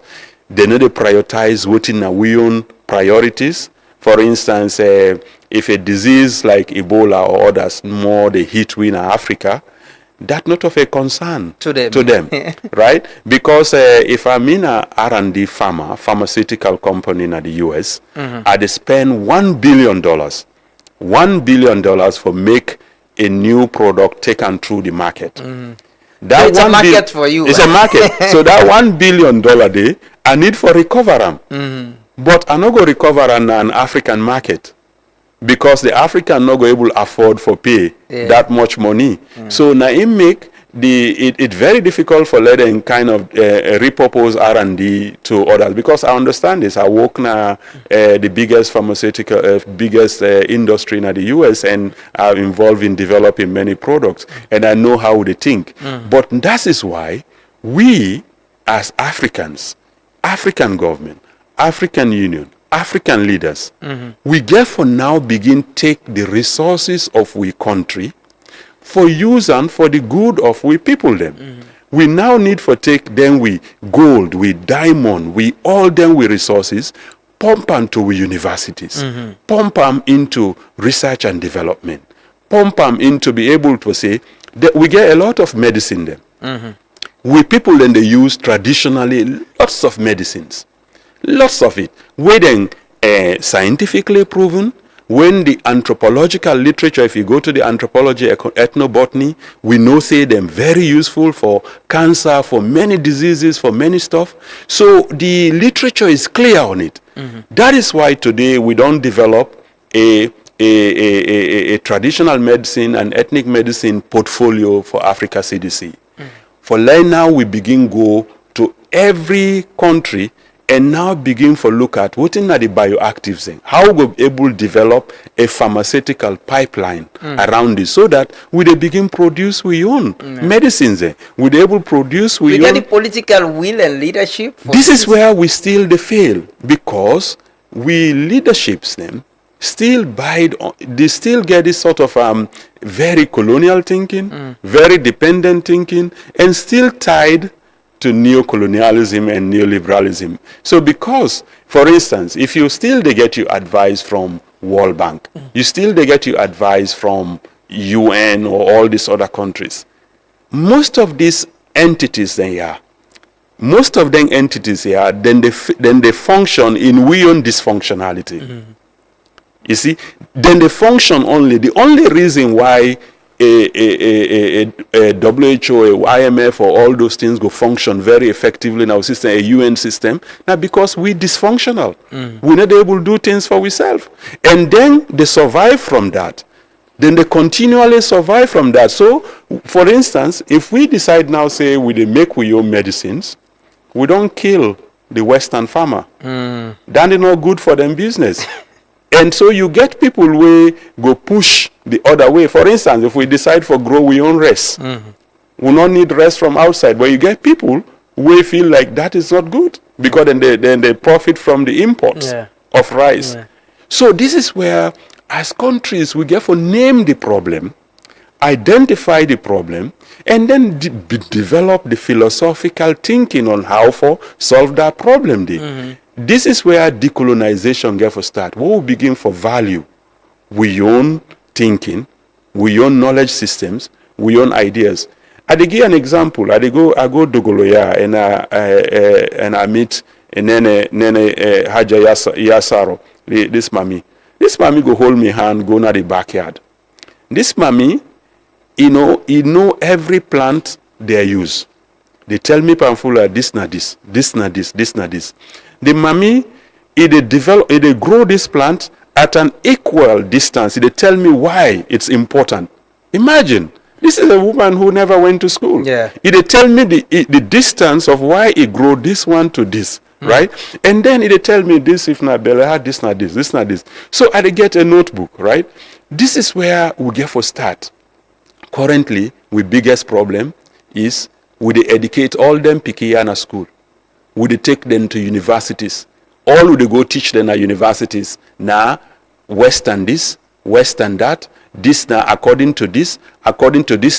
They know they prioritize within our own priorities. For instance, if a disease like Ebola or others more they hit we in Africa, that's not of a concern to them. Right? Because if I'm in a R&D pharmaceutical company in the US, I'd spend $1 billion for make a new product taken through the market. That it's a market for you. It's a market. So that $1 billion day, I need for recover them. But I not go recover an African market, because the African not go able afford for pay that much money. So now it make it very difficult for letting kind of repurpose R&D to others, because I understand this. I work now the biggest pharmaceutical, biggest industry in the US, and I'm involved in developing many products, and I know how they think. But that is why we as Africans, African government, African Union, African leaders, we therefore now begin take the resources of we country for use and for the good of we people them. We now need for take them we gold, we diamond, we all them we resources, pump them to we universities, pump them into research and development, pump them into be able to say that we get a lot of medicine them. We people then they use traditionally lots of medicines. Lots of it. When scientifically proven, when the anthropological literature, if you go to the anthropology, ethnobotany, we know say them very useful for cancer, for many diseases, for many stuff. So the literature is clear on it. That is why today we don't develop a traditional medicine and ethnic medicine portfolio for Africa CDC. For like now we begin go to every country and now begin to look at what are the bioactives and how we be able to develop a pharmaceutical pipeline around this, so that we they begin produce we own medicines. We they able produce we get the political will and leadership. This is where we still they fail, because we leaderships them still they still get this sort of very colonial thinking, very dependent thinking, and still tied to neo-colonialism and neoliberalism. So because, for instance, if you still they get you advice from World Bank, you still they get you advice from UN or all these other countries, most of these entities most of them entities here, then they function in we own dysfunctionality. You see, then they function only. The only reason why a WHO, a IMF, or all those things go function very effectively in our system, a UN system, now because we dysfunctional. We're not able to do things for ourselves. And then they survive from that. Then they continually survive from that. So, for instance, if we decide now, say, we make we own medicines, we don't kill the Western farmer. That is not good for them business. And so you get people who go push the other way. For instance, if we decide for grow we own rest, we don't need rest from outside. But you get people who feel like that is not good because then they profit from the imports of rice. So this is where, as countries, we get to name the problem, identify the problem, and then develop the philosophical thinking on how to solve that problem. This is where decolonization gets to start. We will begin for value. We own thinking, we own knowledge systems, we own ideas. I give an example. I go Dogoloya and I meet Nene Haja Yasaro, this mommy. This mommy go hold me hand, go na the backyard. This mommy, he know every plant they use. They tell me Pamfula, this na this, this na this, this na this. The mommy, they grow this plant at an equal distance. They tell me why it's important. Imagine, this is a woman who never went to school. They tell me the distance of why he grow this one to this, right? And then they tell me this if not Bella, this not this, this not this. So I get a notebook, right? This is where we get for start. Currently, our biggest problem is we educate all them Pikiana school. We take them to universities. All we go teach them at universities. Now, Western this, Western that, this now according to this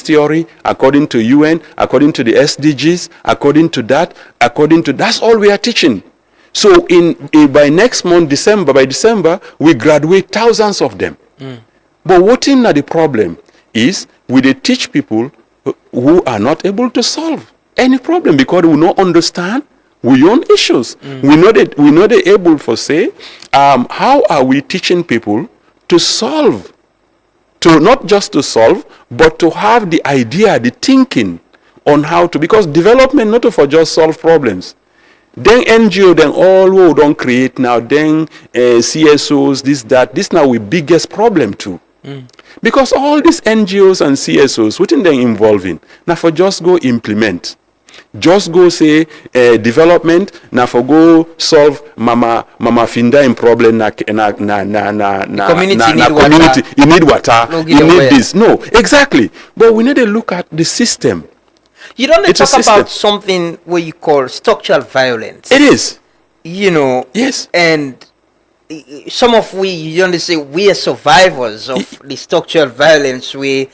theory, according to UN, according to the SDGs, according to that's all we are teaching. So by next month, by December, we graduate thousands of them. But what in the problem is we teach people who are not able to solve any problem because we don't understand we own issues. We know they're able to say, how are we teaching people to solve, to not just to solve, but to have the idea, the thinking on how to, because development not for just solve problems. Then NGO, then all who don't create now, then CSOs, this now we biggest problem too. Because all these NGOs and CSOs, what in them involving? Now for just go implement. Just go say development na for go solve mama finda in problem na community. You need water. You need this. No, exactly. But we need to look at the system. You don't talk about something what you call structural violence. It is. Yes. And some of you don't say we are survivors of the structural violence. We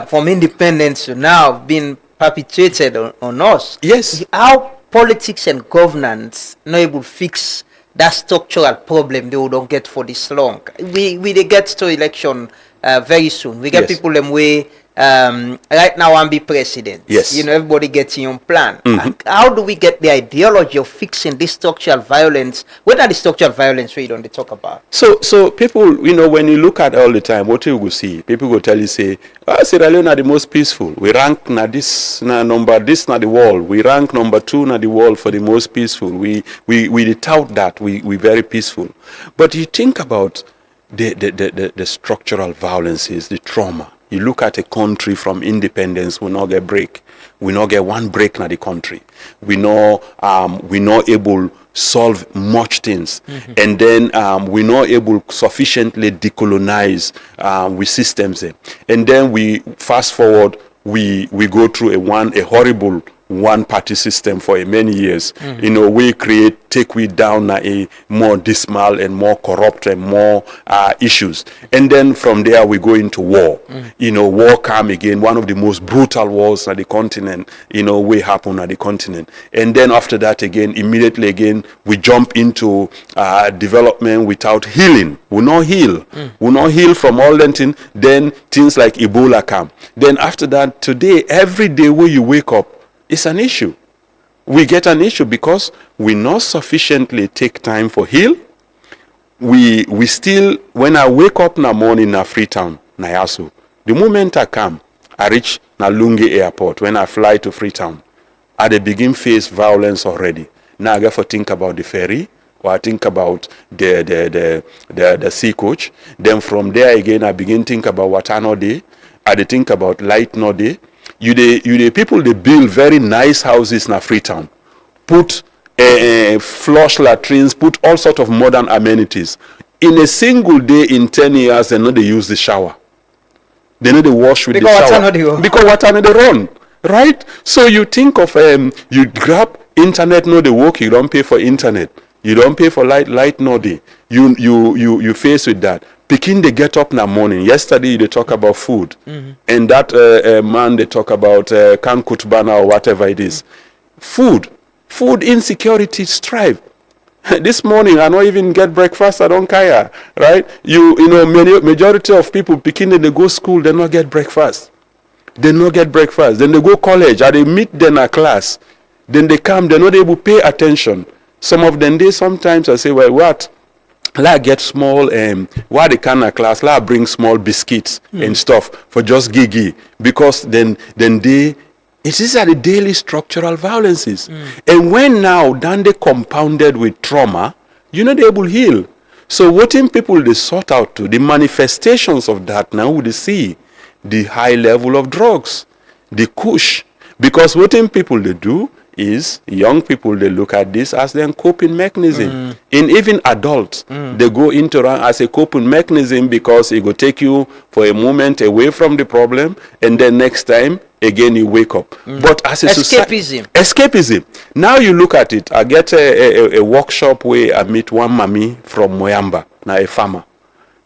from independence to now been perpetuated on us. Yes. How politics and governance not able to fix that structural problem they don't get for this long. We they get to election very soon. We get people them way right now and be president. Yes. Everybody gets your own plan. How do we get the ideology of fixing this structural violence? What are the structural violence we don't talk about? So people, when you look at all the time, what you will see, people will tell you, say, Sierra Leone are the most peaceful. We rank na this na number this na the world. We rank number 2 na the world for the most peaceful. We tout that we very peaceful. But you think about the structural violences, the trauma. You look at a country from independence, we not get break. We not get one break in the country. We not able solve much things, and then we not able sufficiently decolonize with systems. And then we fast forward, we go through a horrible one-party system for many years. We take we down a more dismal and more corrupt and more issues. And then from there we go into war. War come again, one of the most brutal wars on the continent, we happen at the continent. And then after that again, immediately again, we jump into development without healing. We not heal. We not heal from all that thing. Then things like Ebola come. Then after that, today, every day when you wake up, it's an issue. We get an issue because we not sufficiently take time for heal. We still, when I wake up in the morning in Freetown, Nayasu, the moment I come, I reach Nalungi Airport, when I fly to Freetown, I begin face violence already. Now I got to think about the ferry, or I think about the sea coach. Then from there again, I begin think about Watano Day. I think about Light No Day. You the people they build very nice houses in Freetown, put flush latrines, put all sort of modern amenities. in a single day in 10 years, they know they use the shower. They know they wash with Because the shower. water no dey Because water no dey run. Right? So you think of, you grab internet, no dey work, you don't pay for internet. You don't pay for light no dey. You face with that. Pikin they get up in the morning. Yesterday they talk about food. And that man they talk about can kutbana or whatever it is. Food insecurity strive. This morning I don't even get breakfast. I don't care, right? You know, majority of people picking they go school, they not get breakfast. They not get breakfast. Then they go college, or they meet them in a class. Then they come, they're not able to pay attention. Some of them they sometimes I say, well, what? Like get small why they can a class, like bring small biscuits and stuff for just gigi, because then they it is the daily structural violences. And when now then they compounded with trauma, you know they able heal. So what in people they sort out to the manifestations of that now we see the high level of drugs, the kush. Because what in people they do is young people they look at this as their coping mechanism. In even adults, they go into run as a coping mechanism because it will take you for a moment away from the problem, and then next time again you wake up. But as a escapism. Now you look at it. I get a workshop where I meet one mommy from Moyamba, now a farmer.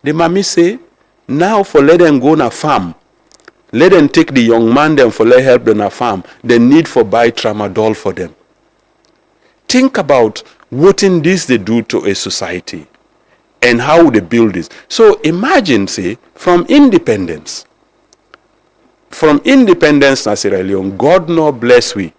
The mommy say, now for let them go on a farm, let them take the young man them for let help them a farm. They need for buy tramadol for them. Think about what in this they do to a society and how they build this. So imagine, say, from independence na Sierra Leone, God no bless we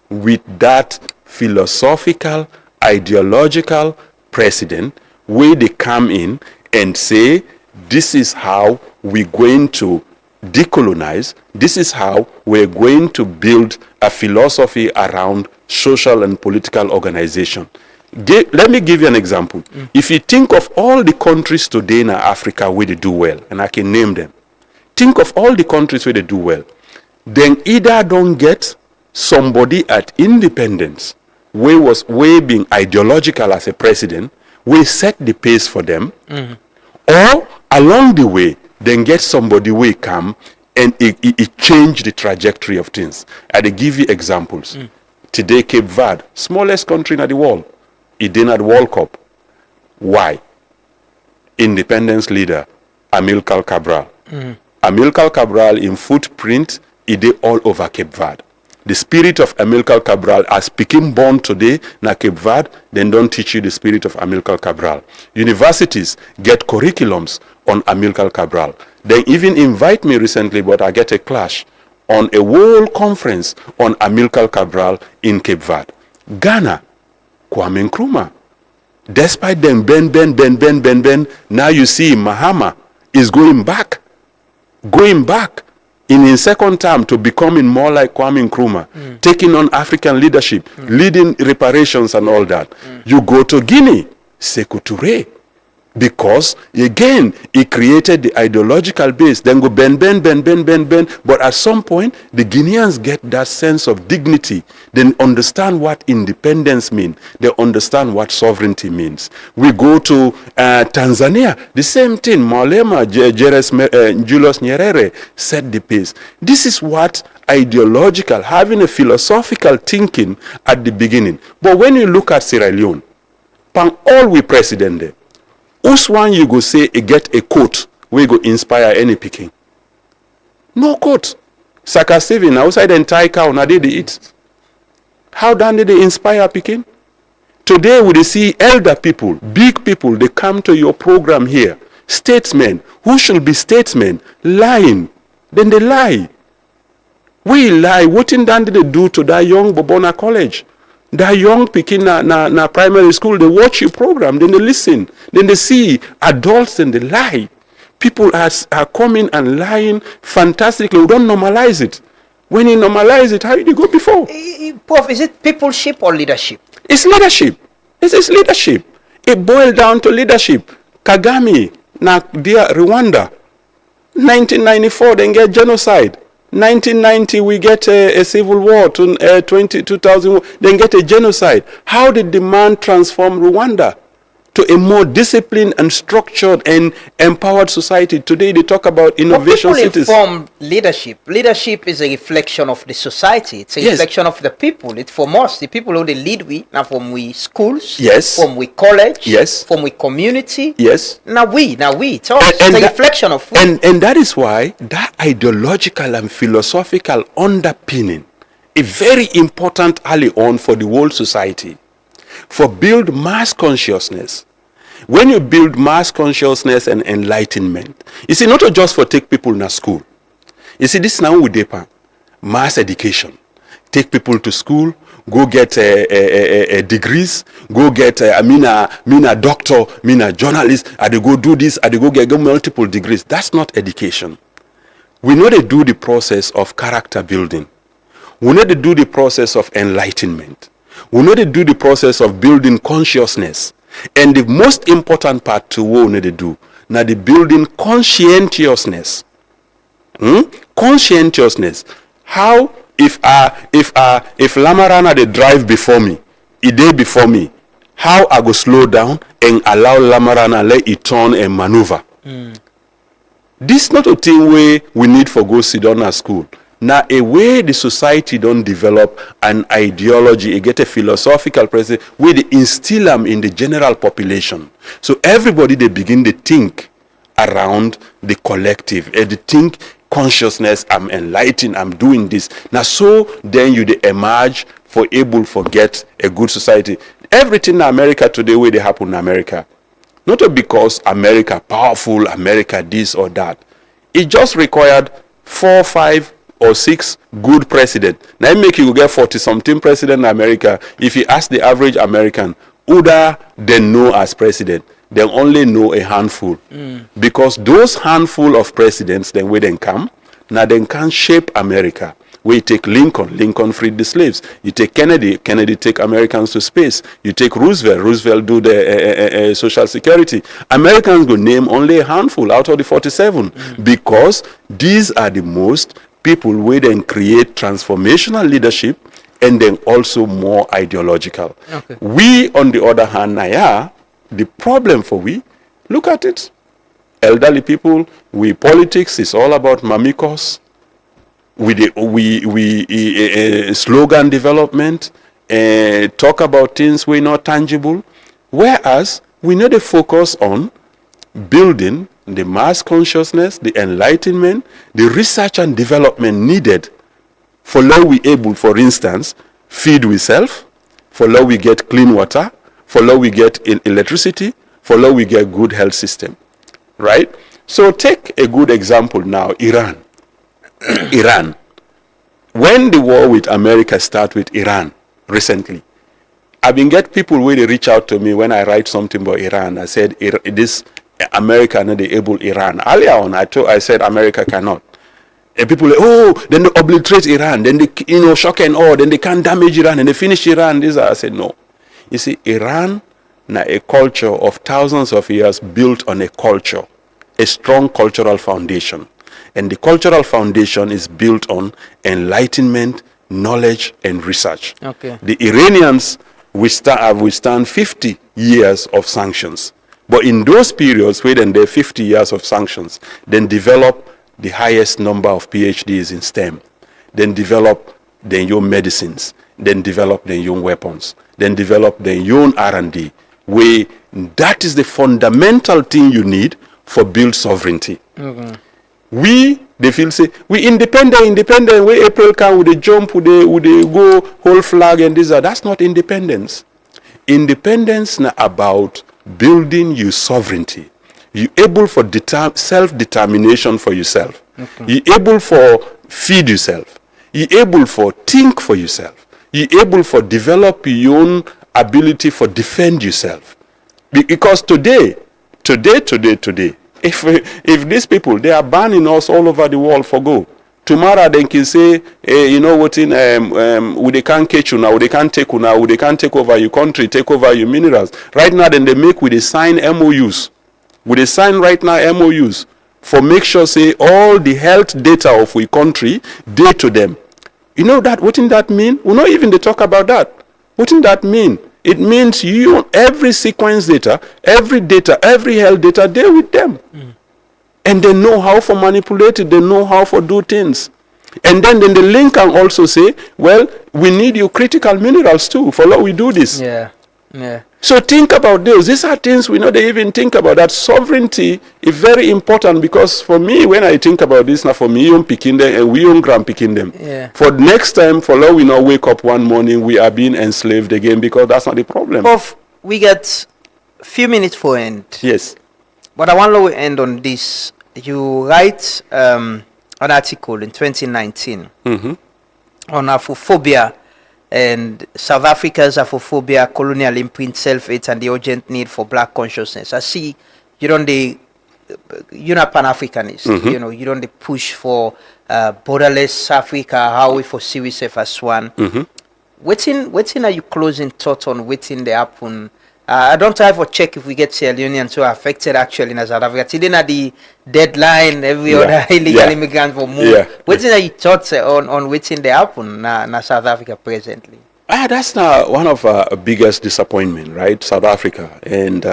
with that philosophical, ideological president where they come in and say, this is how we're going to decolonize, this is how we're going to build a philosophy around social and political organization. Let me give you an example. If you think of all the countries today in Africa where they do well, and I can name them, think of all the countries where they do well, then either don't get somebody at independence way being ideological as a president, will set the pace for them, or along the way, then get somebody will come and it change the trajectory of things. I give you examples. Today, Cape Verde, smallest country in the world, it did not World Cup. Why? Independence leader, Amilcar Cabral. Amilcar Cabral in footprint, it did all over Cape Verde. The spirit of Amilcar Cabral, as speaking born today na Cape Verde, then don't teach you the spirit of Amilcar Cabral. Universities get curriculums on Amilcar Cabral. They even invite me recently, but I get a clash on a world conference on Amilcar Cabral in Cape Verde. Ghana, Kwame Nkrumah. Despite them bend, now you see Mahama is going back in his second term to becoming more like Kwame Nkrumah, taking on African leadership, leading reparations and all that. You go to Guinea, Sekou Touré, because again he created the ideological base, then go bend, but at some point the Guineans get that sense of dignity, then understand what independence means, they understand what sovereignty means. We go to Tanzania, the same thing. Malema Julius Nyerere set the pace. This is what ideological, having a philosophical thinking at the beginning. But when you look at Sierra Leone, all we president there, whose one you go say get a quote we go inspire any picking? No quote. Saka Steven outside the entire cow now they eat. How done did they inspire picking? Today we see elder people, big people, they come to your program here. Statesmen, who should be statesmen, lying. Then they lie. We lie. What in done did they do to that young Bobona College? That young picking na primary school, they watch your program, then they listen, then they see adults and they lie. People are coming and lying fantastically. We don't normalize it. When you normalize it, how did you go before? Prof, is it peopleship or leadership? It's leadership. It's leadership. It boiled down to leadership. Kagame, dear Rwanda, 1994, then get genocide. 1990, we get a civil war, 2000, then get a genocide. How did the man transform Rwanda? to a more disciplined and structured and empowered society. Today they talk about innovation But people cities. inform leadership. Leadership is a reflection of the society. It's a Yes. reflection of the people. It's from us, the people who they lead we. Now from we schools. Yes. From we college. Yes. From we community. Yes. Now we. It's us. It's a that- reflection of we. And that is why that ideological and philosophical underpinning is very important early on for the whole society. For build mass consciousness. When you build mass consciousness and enlightenment, you see, not just for take people in school. You see, this now with DEPA, mass education. Take people to school, go get degrees, go get, mean a doctor, mean a journalist, and they go do this, and they go get multiple degrees. That's not education. We know they do the process of character building. We know they do the process of enlightenment. We know they do the process of building consciousness. And the most important part to what we need to do, now the building conscientiousness. Conscientiousness. How if Lamarana they drive before me, a day before me, how I go slow down and allow Lamarana let it turn and maneuver. This not a thing where we need for go sit down at school. Now, a way the society don't develop an ideology, get a philosophical presence, where they instill them in the general population. So everybody, they begin to think around the collective. And they think consciousness, I'm enlightened, I'm doing this. Now, so then you they emerge for able to get a good society. Everything in America today, where they happen in America, not because America powerful, America this or that. It just required 4, 5, or 6 good president. Now it make you get 40-something president in America. If you ask the average American, who they know as president, they only know a handful. Because those handful of presidents, then where they come, now they can shape America. Where you take Lincoln freed the slaves. You take Kennedy take Americans to space. You take Roosevelt do the social security. Americans go name only a handful out of the 47 because these are the most people where then create transformational leadership and then also more ideological. Okay. We, on the other hand, the problem for we, look at it. Elderly people, politics is all about mamikos. Slogan development, talk about things we're not tangible. Whereas we need to focus on building the mass consciousness, the enlightenment, the research and development needed for how we able, for instance, feed ourselves, for how we get clean water, for how we get electricity, for how we get good health system, right? So take a good example now, Iran. Iran. When the war with America started with Iran recently, I've been get people where they reach out to me when I write something about Iran. I said, this America not able Iran. Earlier on, I said America cannot. And people like, then they obliterate Iran, then they, shock and awe, then they can't damage Iran, and they finish Iran. I said, no. You see, Iran, now a culture of thousands of years built on a culture, a strong cultural foundation. And the cultural foundation is built on enlightenment, knowledge, and research. Okay. The Iranians have withstand 50 years of sanctions. But in those periods, where then there are 50 years of sanctions, then develop the highest number of PhDs in STEM, then develop their own medicines, then develop their own weapons, then develop their own R&D, where that is the fundamental thing you need for build sovereignty. Okay. They feel say, we independent, where April can, with the jump, would they go whole flag and this, that's not independence. Independence now about building your sovereignty. You able for self-determination for yourself. Okay. You able for feed yourself. You able for think for yourself. You able for develop your own ability for defend yourself. Because today, if these people, they are banning us all over the world for go. Tomorrow they can say, you know what, they can't catch you now, they can't take you now, they can't take over your country, take over your minerals. Right now, then they make with the sign MOUs. With the sign right now MOUs for make sure say all the health data of we country, to them. You know that, what in that mean? We not even they talk about that. What in that mean? It means you every sequence data, every health data, they're with them. And they know how to manipulate it, they know how to do things. And then the link can also say, well, we need your critical minerals too, for what we do this. Yeah. So think about those. These are things we know they even think about. That sovereignty is very important, because for me, when I think about this, now for me, young picking them and we young grand picking them. Yeah. For next time, for now we not wake up one morning, we are being enslaved again, because that's not the problem. Prof, we get a few minutes for end. Yes. But I want to end on this. You write an article in 2019 on Afrophobia and South Africa's Afrophobia, colonial imprint, self-hate, and the urgent need for black consciousness. I see you're not Pan-Africanist. You don't push for borderless Africa, how we foresee ourselves as one. Waiting are you closing thought on waiting the happen? I don't have to check if we get Sierra Leoneans who are affected actually in South Africa. Till at the deadline, every other illegal immigrant for move. Waiting are you thoughts on waiting the happen na South Africa presently? That's one of our biggest disappointment, right? South Africa. And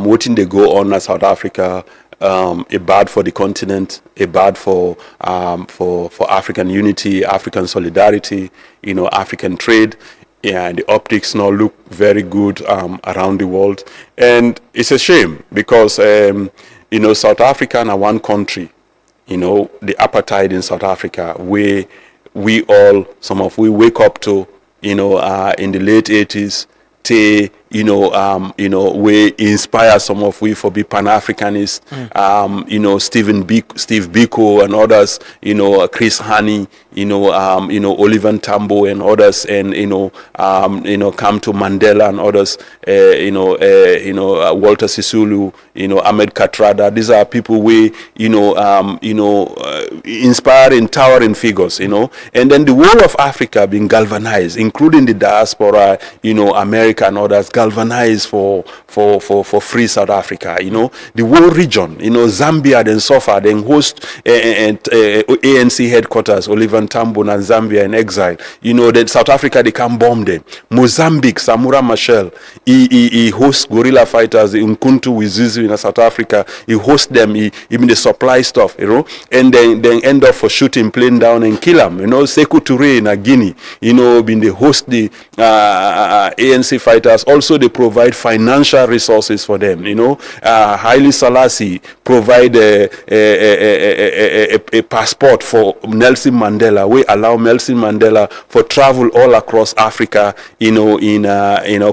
waiting they go on as South Africa, a bad for the continent, a bad for African unity, African solidarity, African trade. And the optics now look very good around the world. And it's a shame, because, South Africa is one country, the apartheid in South Africa, where we wake up to, in the late 80s, we inspire some of we for be Pan-Africanist, Steve Biko and others, Chris Hani, Oliver Tambo and others, and come to Mandela and others, Walter Sisulu, Ahmed Katrada. These are people we, inspiring, towering figures, and then the whole of Africa being galvanized, including the diaspora, America and others, galvanized for free South Africa. The whole region, Zambia then suffer, then host ANC headquarters, Oliver Tambo and Zambia in exile. Then South Africa, they can bomb them. Mozambique, Samura Machel, he hosts guerrilla fighters, Nkuntu Wizizi in South Africa. He hosts them, even the supply stuff, and then end up for shooting plane down and kill them. Sekou Touré in Guinea, being they host the ANC fighters. Also, they provide financial resources for them. Haile Selassie provide a passport for Nelson Mandela. We allow Nelson Mandela for travel all across Africa,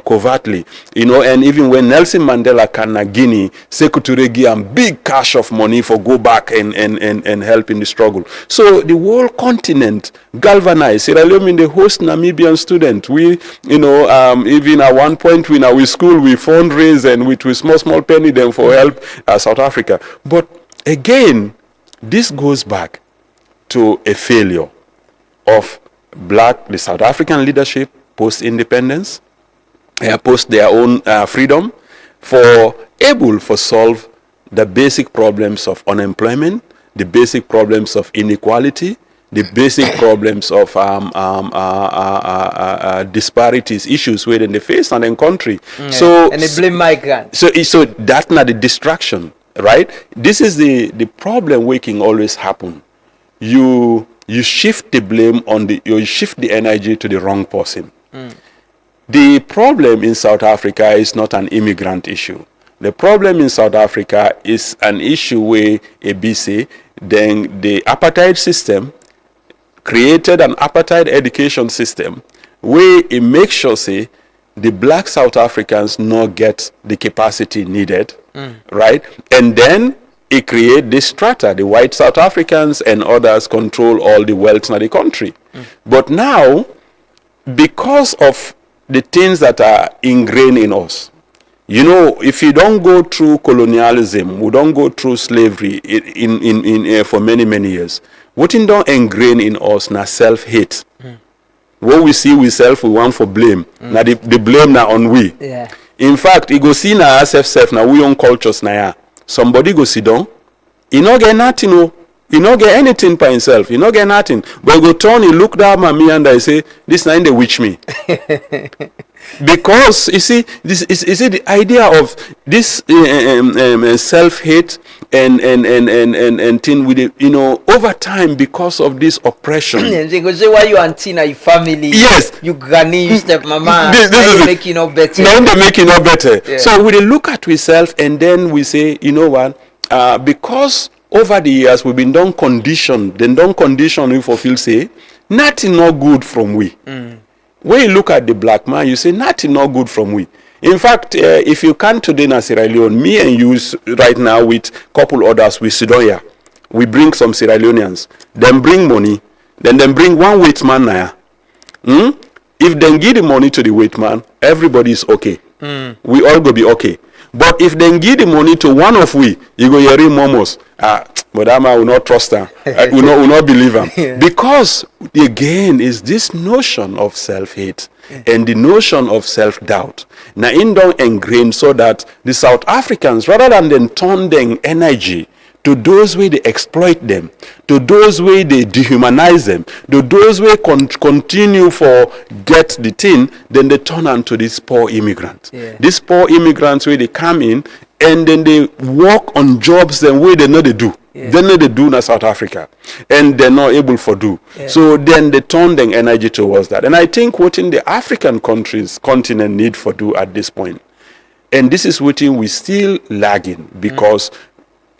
covertly. And even when Nelson Mandela can Guinea, Sekou Touré give him big cash of money for go back and help in the struggle. So the whole continent galvanized. Sierra Leone, they host Namibian students. We, even at one point in our school, we fundraise and with small penny then for help South Africa. But again, this goes back to a failure of the South African leadership post-independence, post their own freedom, for able to solve the basic problems of unemployment, the basic problems of inequality, the basic problems of disparities, issues within the face and in country. So and they blame migrants. So that's not the distraction, right? This is the problem waking always happen. You shift the blame you shift the energy to the wrong person. The problem in South Africa is not an immigrant issue. The problem in South Africa is an issue where ABC, then the apartheid system created an apartheid education system where it makes sure the black South Africans not get the capacity needed, right? And then it create this strata, the white South Africans and others control all the wealth in the country. But now, because of the things that are ingrained in us, if you don't go through colonialism, we don't go through slavery in for many, many years, what don't ingrain in us na self-hate. What we see we self, we want for blame. Now the blame now on we. Yeah. In fact, you go see na self now we own cultures na ya. Somebody go sit down, he not get nothing, he not get anything by himself, he not get nothing. But he go turn, he look down at me and I say, this nine they witch me. Because you see, this is it the idea of this self-hate and thing with it, over time because of this oppression. They go say, why you auntie na your family? Yes. You granny, you step mama. This Now is they make you no better. Now they make you no better. Yeah. So we look at ourselves and then we say, you know what? Because over the years we've been done conditioned, we fulfill say nothing no good from we. When you look at the black man, you say nothing no good from we. In fact, if you come today in Sierra Leone, me and you right now with couple others, we sit down here. We bring some Sierra Leoneans. Then bring money. Then bring one weight man now. If they give the money to the weight man, everybody is okay. We all go be okay. But if they give the money to one of we, you go hear him momos. But I will not trust her. Will not believe him. Yeah. Because again is this notion of self-hate and the notion of self-doubt. Now in don't ingrained so that the South Africans, rather than then turn their energy to those way they exploit them, to those way they dehumanize them, to those way continue for get the thing, then they turn on to these poor immigrants. Yeah. These poor immigrants where they come in and then they work on jobs the way they know they do. Yeah. They know they do in South Africa and they're not able to do. Yeah. So then they turn their energy towards that. And I think what in the African continent need for do at this point, and this is what we still lagging because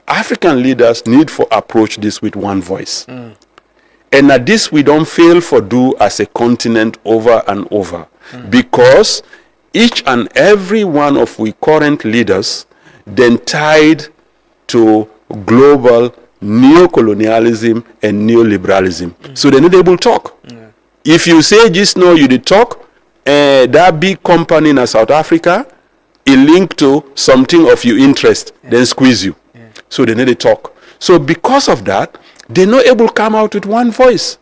African leaders need for approach this with one voice. And at this we don't fail for do as a continent over and over. Because each and every one of we current leaders then tied to global neocolonialism and neoliberalism. So they're not able to talk. If you say just now you did talk, that big company in South Africa, it linked to something of your interest, then squeeze you. So they need to talk. So because of that, they're not able to come out with one voice.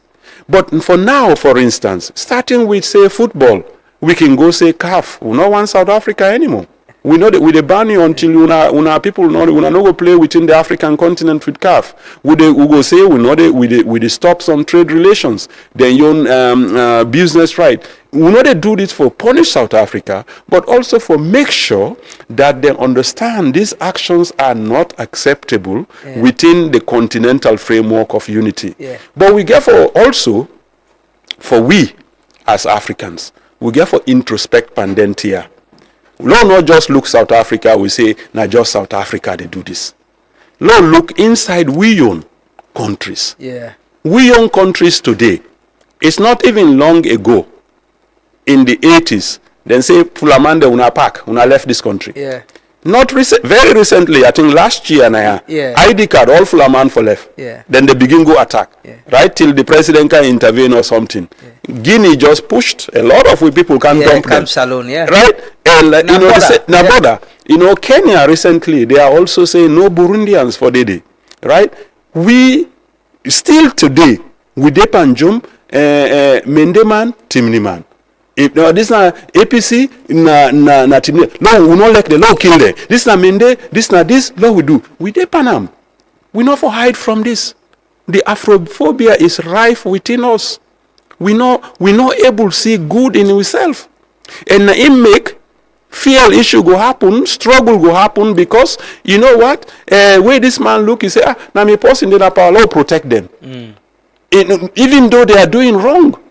But for now, for instance, starting with, say, football, we can go say CAF. We don't want South Africa anymore. We know that with the ban until una people know we not go play within the African continent with CAF. We go say we know that we stop some trade relations, then your business right. We know they do this for punish South Africa, but also for make sure that they understand these actions are not acceptable within the continental framework of unity. Yeah. But we get for also for we as Africans, we get for introspect pandentia. Lord not just look South Africa, we say, not just South Africa, they do this. Lord look inside we own countries. Yeah. We own countries today. It's not even long ago, in the 80s, then say, Fulamande una pack, una left this country. Yeah. Not very recently, I think last year, ID card, all Fulaman for left. Yeah. Then they begin go attack. Yeah. Right till the president can intervene or something. Yeah. Guinea just pushed. A lot of we people can dump them. Salon, right? And border. Kenya recently, they are also saying no Burundians for Dede. Right? We still today, we depanjum Mendeman, Timniman. If this na APC na Timniman. No, we not like the law kill them. This na Mende, this na this, law we do. We depanam. We not for hide from this. The Afrophobia is rife within us. We not able to see good in ourselves. And it make fear issue go happen, struggle go happen because you know what? Where this man look, he say, now me person in the power law protect them. Even though they are doing wrong.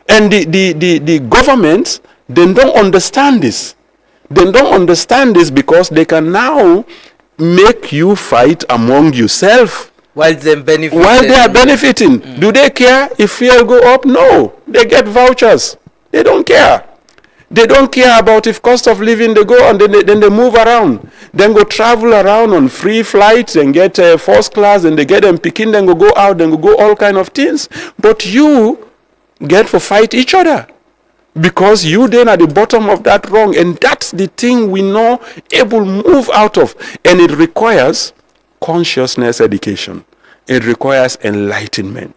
And the governments, they don't understand this. They don't understand this because they can now make you fight among yourself. While they are benefiting. Do they care if fuel go up? No. They get vouchers. They don't care. They don't care about if cost of living they go and then they move around. Then go travel around on free flights and get first class and they get them picking, then go out, then go all kind of things. But you get for fight each other. Because you then at the bottom of that wrong. And that's the thing we know able move out of. And it requires consciousness education. It requires enlightenment.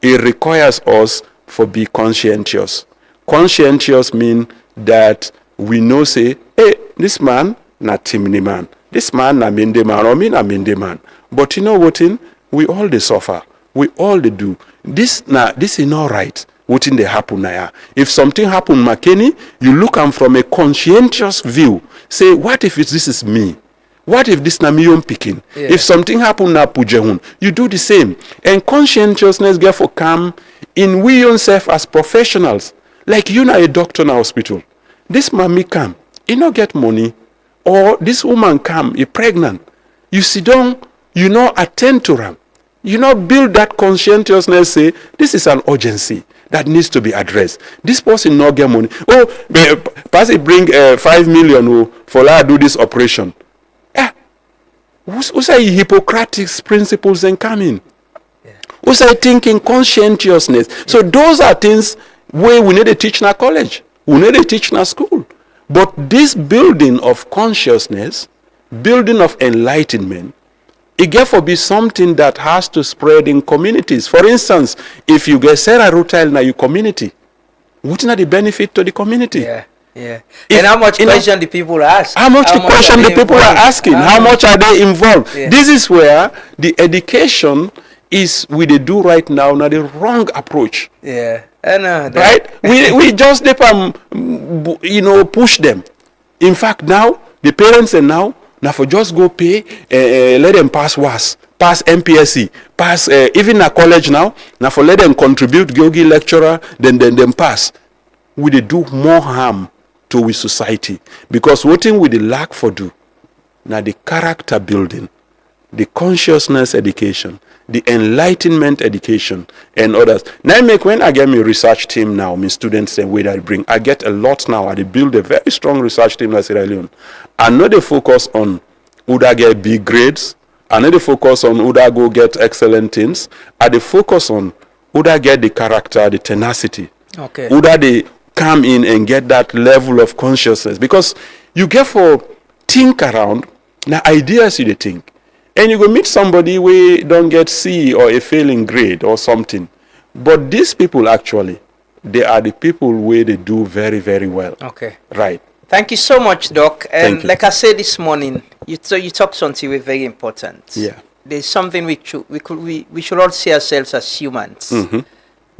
It requires us for be conscientious. Conscientious mean that we know say, hey, this man na Timni man. This man na Mende man or me na Mende man. But you know what we all they suffer. We all they do. This is not right. wetin dey happen na ya. If something happen Makeni, you look am from a conscientious view. Say, what if this is me? What if this na me own pikin? Yeah. If something happen na Pujehun, you do the same. And conscientiousness therefore come in we yourself as professionals. Like you na a doctor in a hospital. This mommy come, he no get money. Or this woman come, he pregnant. You sit down, you know, attend to them. You know, build that conscientiousness, say, this is an urgency that needs to be addressed. This person not get money. Oh, pass it bring 5 million for I do this operation. Who say Hippocratic principles then come in? Yeah. Who say thinking conscientiousness? Yeah. So those are things where we need to teach in our college. We need to teach in our school. But this building of consciousness, building of enlightenment, it therefore be something that has to spread in communities. For instance, if you get Sarah Rutile in your community, what is the benefit to the community? Yeah. Yeah. And how much question the people ask? How much the question the people are asking? How much are they involved? Yeah. This is where the education is we they do right now the wrong approach. Yeah. I know. Right? we just push them. In fact, now the parents are now for just go pay, let them pass WAS, pass MPSC, pass even a college now for let them contribute, go give lecturer, then pass. We they do more harm to we society because what thing we the lack for do now the character building, the consciousness education, the enlightenment education and others. Now make when I get my research team now, my students and where I bring, I get a lot now. I build a very strong research team like Sierra Leone. I know they focus on who that get big grades. I know they focus on who that go get excellent things. I they focus on who that get the character, the tenacity. Okay. Who that they come in and get that level of consciousness because you get for think around now ideas you they think and you go meet somebody where don't get C or a failing grade or something, but these people actually they are the people where they do very very well. Okay, right. Thank you so much, Doc. And like I said this morning, you talked something very important. Yeah, there's something we should all see ourselves as humans. Mm-hmm.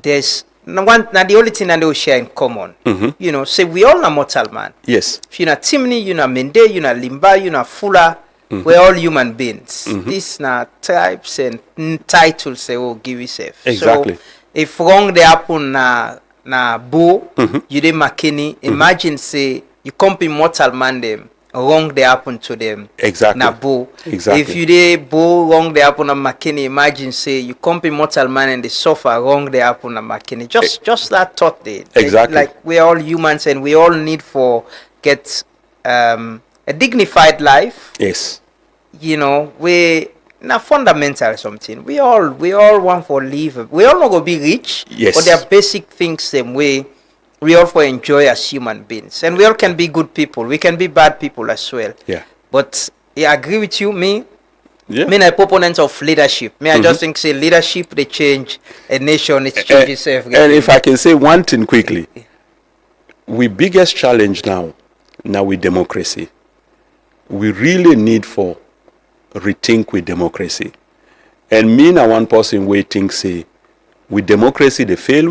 There's now the only thing that we share in common, you know, say we all are mortal man. Yes. If you're not Timney, you're not Mende, you're not Limba, you're not Fula, we're all human beings. These not tribes and titles say, oh, give yourself. Exactly. So if wrong they happen na Bo, you dey Makeni, imagine say you compare mortal man them. Wrong they happen to them. Exactly. Na Bo. Exactly. If you dey Bo, wrong they happen to Makeni. Imagine say you compare mortal man and they suffer. Wrong they happen to Makeni. Just that thought there. Exactly. Like we are all humans and we all need for get a dignified life. Yes. You know we na fundamental something. We all want for live. We all not gonna be rich. Yes. But there are basic things same way. We all for enjoy as human beings, and we all can be good people. We can be bad people as well. Yeah. But I agree with you. Me I'm a proponent of leadership. I just think say leadership they change a nation. It changes everything. And if I can say one thing quickly, we biggest challenge now with democracy. We really need for rethink with democracy. And me na one person we think say with democracy they fail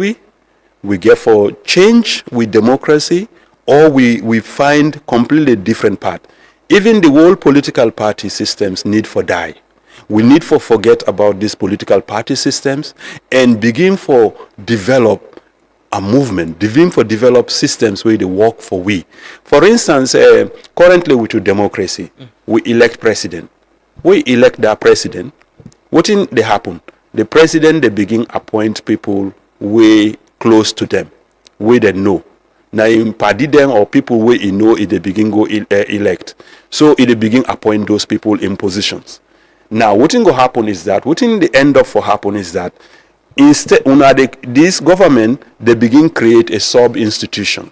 we get for change with democracy or we find completely different path. Even the whole political party systems need for die. We need for forget about these political party systems and begin for develop a movement, begin for develop systems where they work for we. For instance, currently with democracy, we elect president. We elect that president. What in they happen? The president they begin appoint people way close to them, where they know. Now in party them or people where you know it they begin go elect. So it they begin appoint those people in positions. Now what in go happen is that what in the end of for happen is that instead this government they begin create a sub institution.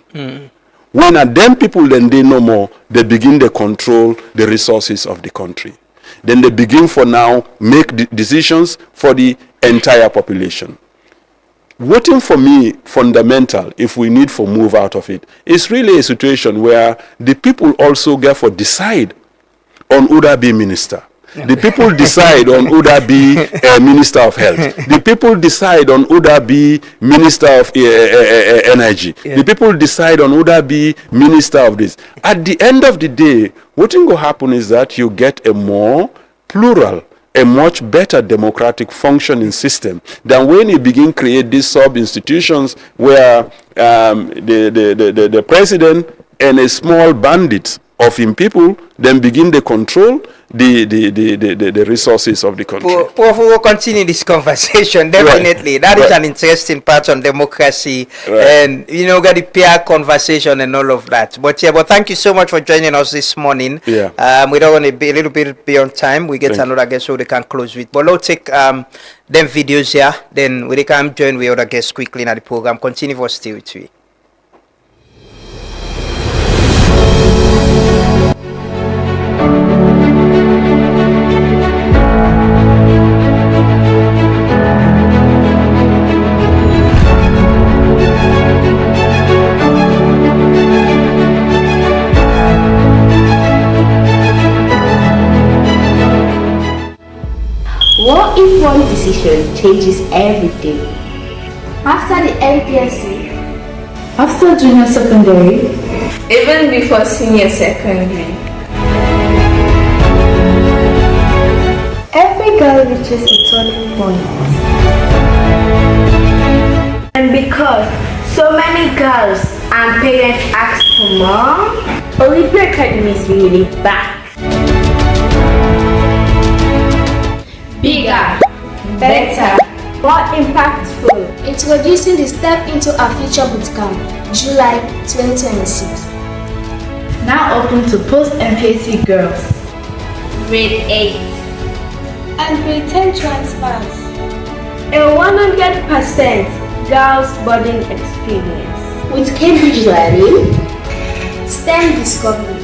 When at them people then they no more, they begin to control the resources of the country. Then they begin for now make decisions for the entire population. Voting for me fundamental if we need for move out of it is really a situation where the people also therefore decide on who that be minister. The people decide on who that be Minister of Health. The people decide on who that be Minister of Energy. The people decide on who that be Minister of this. At the end of the day, what will happen is that you get a more plural, a much better democratic functioning system than when you begin create these sub-institutions where the president and a small bandit of him people then begin to control the resources of the country. We will continue this conversation, definitely. Right. That is an interesting part on democracy, and get the peer conversation and all of that. But thank you so much for joining us this morning. We don't want to be a little bit beyond time. We get another guest so they can close with. But let's take them videos here, then we can join with other guests quickly in the program. Continue for Stay With Me. What if one decision changes everything? After the NPSC, After junior secondary, even before senior secondary, every girl reaches a turning point. And because so many girls and parents ask for more, Olivia Academy is really back. bigger, better, more impactful. Introducing the Step into Our Future Bootcamp, July 2026. Now open to post-MPSC girls. Grade 8. And grade 10 transfers. A 100% girls boarding experience. With Cambridge Learning, STEM Discovery,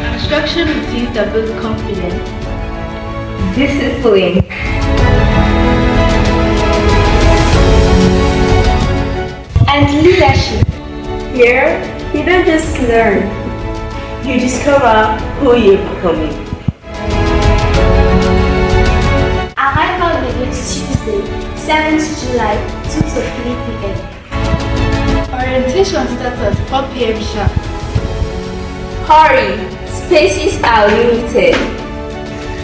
and structured routines that build confidence, discipline, and leadership. Here, you don't just learn, you discover who you're becoming. Arrival begins Tuesday, 7th July, 2 to 3 p.m. Orientation starts at 4 p.m. sharp. Hurry, spaces are limited.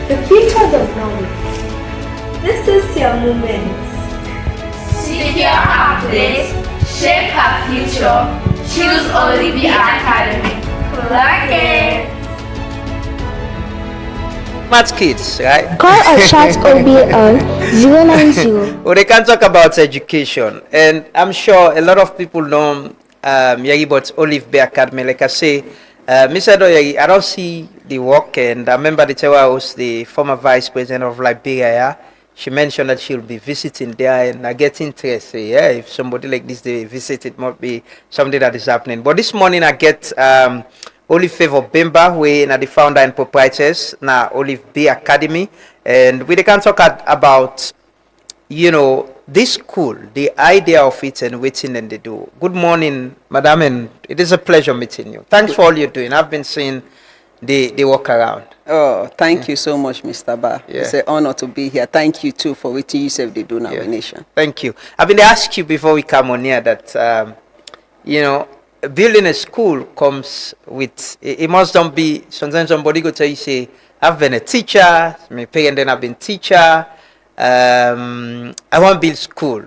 The future does not wait. This is your moment. Secure our place, shape our future, choose Olivia Academy. Like it. Smart kids, right? Call or chat OB on 090. Well, they can talk about education, and I'm sure a lot of people know Yagi about Olive Bay Academy. Like I say, Mr. Doyagi, I don't see the work, and I remember the time I was the former vice president of Liberia. She mentioned that she'll be visiting there, and I get interested. Yeah, if somebody like this they visit, it might be something that is happening. But this morning I get Olive Favor Bemba, who is the founder and proprietors na Olive Bay Academy, and we can talk about this school, the idea of it, and waiting and they do. Good morning, madam, and it is a pleasure meeting you. Thanks for all you're doing. I've been seeing the work around. Oh, thank you so much, Mr. Ba. Yeah. It's an honor to be here. Thank you too for what you said they do in our nation. Thank you. I've been asked you before we come on here that building a school comes with it must don't be. Sometimes somebody go tell you say I've been a teacher, my parents then I've been teacher. I want to build school.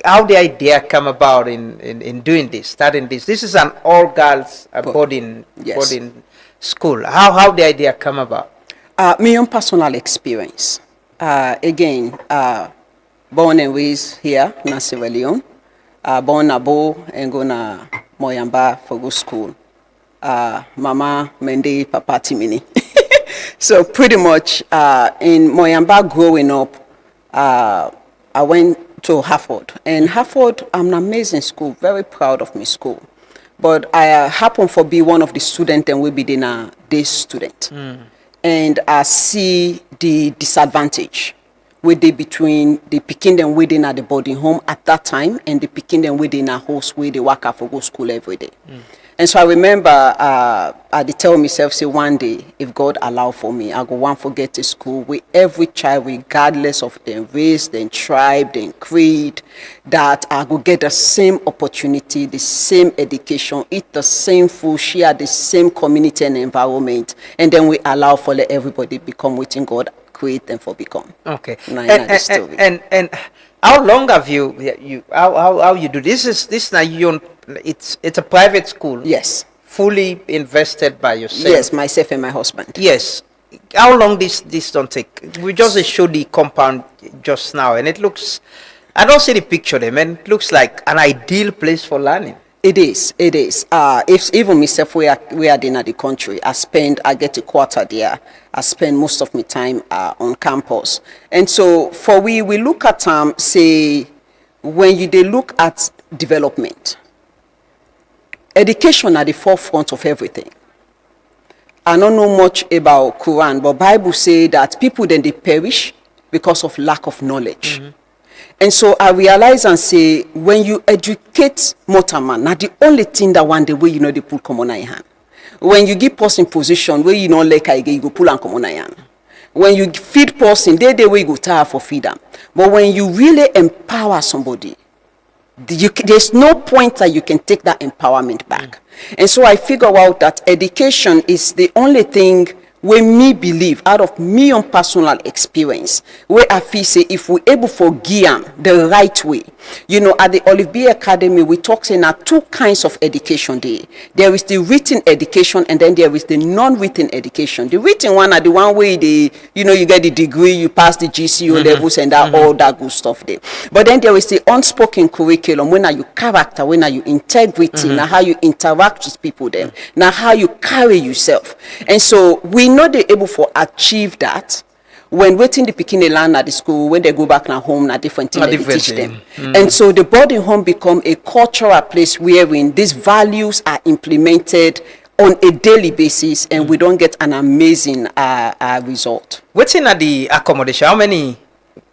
How the idea come about in doing this, starting this. This is an all girls boarding school. How the idea come about? My own personal experience. Again, born and raised here in Sierra Leone. Born in Abo and go na Moyamba for go school. Mama Mende, Papa Timini. So pretty much in Moyamba growing up, I went to Harvard. And Harvard, I'm an amazing school, very proud of my school. But I happen to be one of the students and we be a day student. And I see the disadvantage between the picking them within at the boarding home at that time and the picking them within a house where they work out for go school every day. And so I remember I did tell myself, say one day, if God allow for me, I go want to get to school with every child, regardless of their race, their tribe, their creed, that I go get the same opportunity, the same education, eat the same food, share the same community and environment, and then we allow for let everybody become within God create them for become. Okay. And how long have you how you do this now? It's a private school. Yes. Fully invested by yourself. Yes, myself and my husband. Yes. How long this don't take? We just showed the compound just now, and it looks. I don't see the picture there, man. It looks like an ideal place for learning. It is. If even myself, we are in the country, I get a quarter there. I spend most of my time on campus. And so for we look at say, when they look at development, education at the forefront of everything. I don't know much about Quran, but Bible say that people then they perish because of lack of knowledge. Mm-hmm. And so I realize and say, when you educate Motaman, not the only thing that one day where they pull common in hand. When you give person position where like you go pull and common in hand. When you feed person, they way you go tire for feed them. But when you really empower somebody, there's no point that you can take that empowerment back. And so I figure out that education is the only thing where me believe, out of me own personal experience, where I feel say if we able for Guiam the right way, at the Olive B Academy, we talk saying now two kinds of education there. There is the written education and then there is the non-written education. The written one are the one where you get the degree, you pass the GCO levels and that all that good stuff there. But then there is the unspoken curriculum, when are you character, when are you integrity, now how you interact with people then, now how you carry yourself. And so we not they able for achieve that when waiting the Pekin learn at the school, when they go back now home, na different thing they teach them. And so the boarding home become a cultural place wherein these values are implemented on a daily basis, and we don't get an amazing result. What's in the accommodation? How many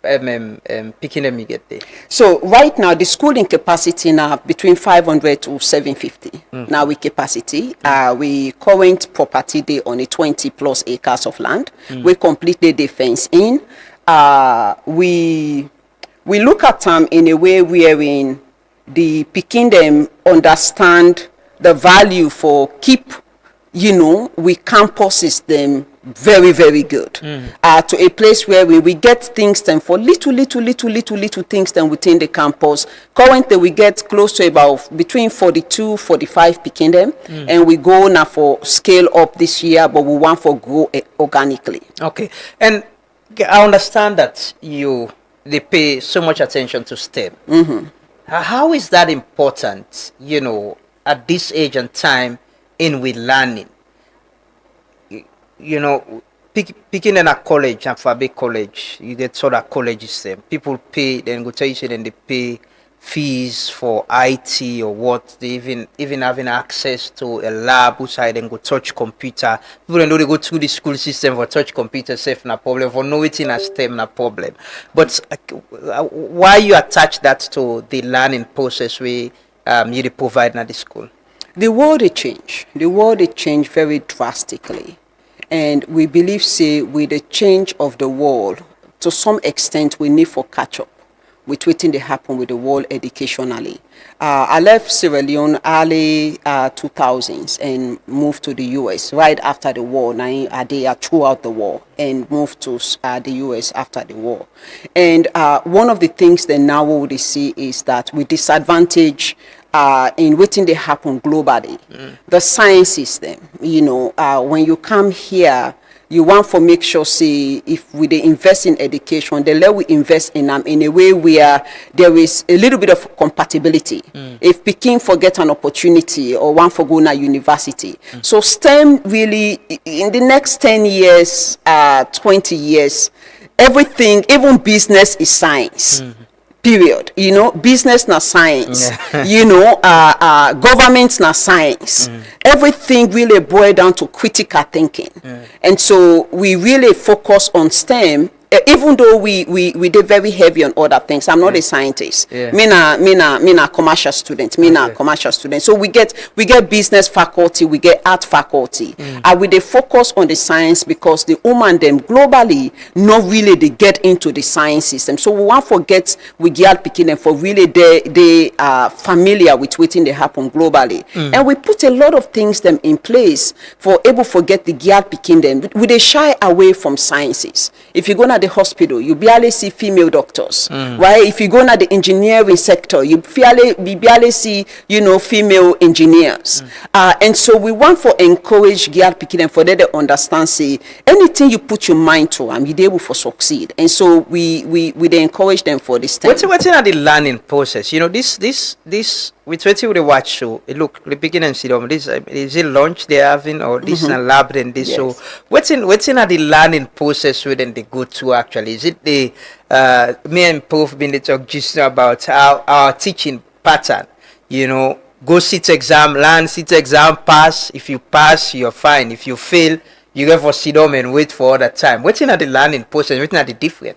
Pekin you get there? So right now the schooling capacity now between 500 to 750. Now we capacity. We current property there on a 20 plus acres of land. We completely defense in. We look at them in a way wherein the Pekin them understand the value for keep, we campuses them very, very good. To a place where we get things then for little things then within the campus. Currently we get close to about between 42, 45 picking them, and we go now for scale up this year, but we want for grow organically. Okay, and I understand that they pay so much attention to STEM. How is that important, at this age and time in with learning? Picking in a college and for a big college, you get sort of colleges them. People pay, then go tell you then they pay fees for IT or what. They even having access to a lab outside and go touch computer. People don't know they go through the school system for touch computer safe no problem, for know it in a STEM no problem. But why you attach that to the learning process where you provide at the school? The world they change. The world they change very drastically. And we believe, say, with the change of the world, to some extent, we need for catch up with what they happen with the world educationally. I left Sierra Leone early 2000s and moved to the US right after the war. Now they are throughout the war and moved to the US after the war. And one of the things that now what we see is that we disadvantage in waiting they happen globally. The science system, when you come here, you want to make sure, say, if we they invest in education, then let we invest in them in a way where there is a little bit of compatibility. If Peking forget an opportunity or one for go to university. So STEM really, in the next 10 years, 20 years, everything, even business is science. Period. Business na science. Government na science. Everything really boils down to critical thinking. And so we really focus on STEM even though we did very heavy on other things, I'm not a scientist. Me na commercial student. So we get business faculty, we get art faculty. And we they focus on the science because the woman them globally not really they get into the science system. So we want forget we get picking them for really they are familiar with waiting they happen globally. And we put a lot of things them in place for able forget the girl picking them. We they shy away from sciences. If you go to the hospital, you barely see female doctors, right? If you go to the engineering sector, you barely see, female engineers. And so we want for encourage girl picking them for them to understand, say, anything you put your mind to, you'll be able to succeed. And so we they encourage them for this time. What's in the learning process? This with the watch show. Look, the beginning see them. This is it lunch they're having or this in a lab and this. Yes. So what's in the learning process within the go to actually? Is it the me and Prof been the talk just about our teaching pattern? Go sit exam, learn, sit exam, pass. If you pass, you're fine. If you fail, you go for sit down and wait for other time. What's in the learning process? What's in the different?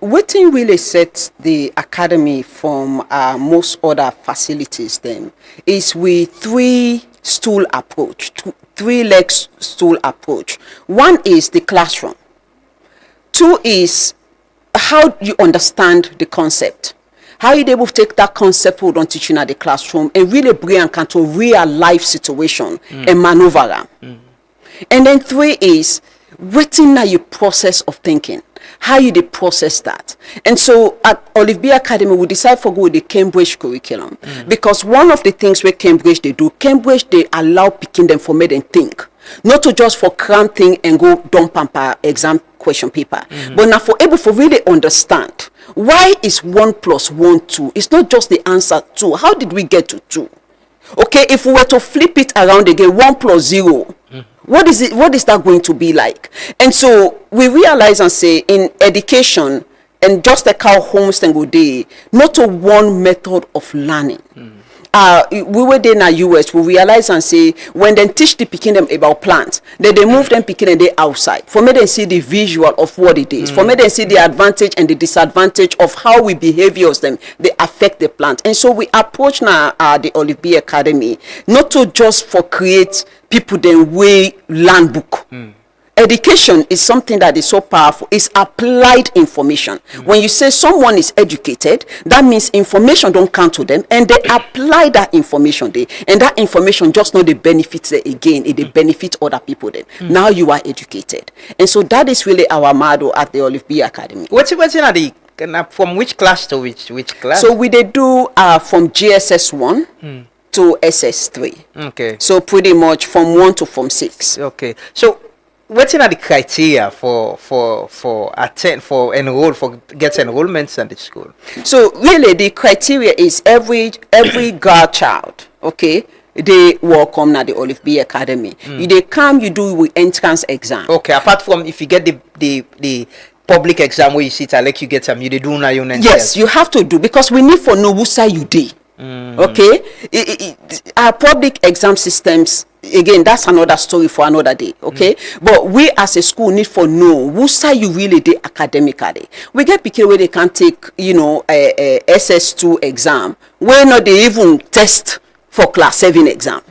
What thing really sets the academy from most other facilities then is with three-leg stool approach. One is the classroom. Two is how you understand the concept. How you able to take that concept we don't teach you in the classroom and really bring and to real life situation and maneuver them. And then three is waiting at your process of thinking. How you process that. And so at Olive B Academy, we decide for go with the Cambridge curriculum. Because one of the things where Cambridge they allow picking them for me and think. Not to just for cram thing and go dump pamper exam question paper. But now for able for really understand why is 1 + 1 2? It's not just the answer 2. How did we get to 2? Okay, if we were to flip it around again, 1 + 0. What is it? What is that going to be like? And so we realize and say in education and just like how homeschool day, not a one method of learning. We were there in the US, we realize and say when they teach the picking them about plants, they move them picking and they outside. For me, they see the visual of what it is. For me, they see the advantage and the disadvantage of how we behaviors them they affect the plant. And so we approach now the Olive B Academy not to just for create people then way learn book. Education is something that is so powerful. It's applied information. When you say someone is educated, that means information don't come to them and they apply that information there. And that information just not the benefits there again, it benefit other people then. Now you are educated. And so that is really our motto at the Olive B Academy. What's in the from which class to which class? So we they do from GSS 1 to SS3. Okay. So pretty much from 1 to from 6. Okay. So what are the criteria for get enrollments in the school? So really the criteria is every girl child, okay, they welcome na the Olive B Academy. You they come, you do with entrance exam. Okay, apart from if you get the public exam where you sit, I like you get them, you they do na your Yes, you have to do because we need for know who side you dey. Okay, our public exam systems again, that's another story for another day. Okay, but we as a school need for know who side you really dey academically. We get people where they can take a SS2 exam where not they even test for class 7 exam.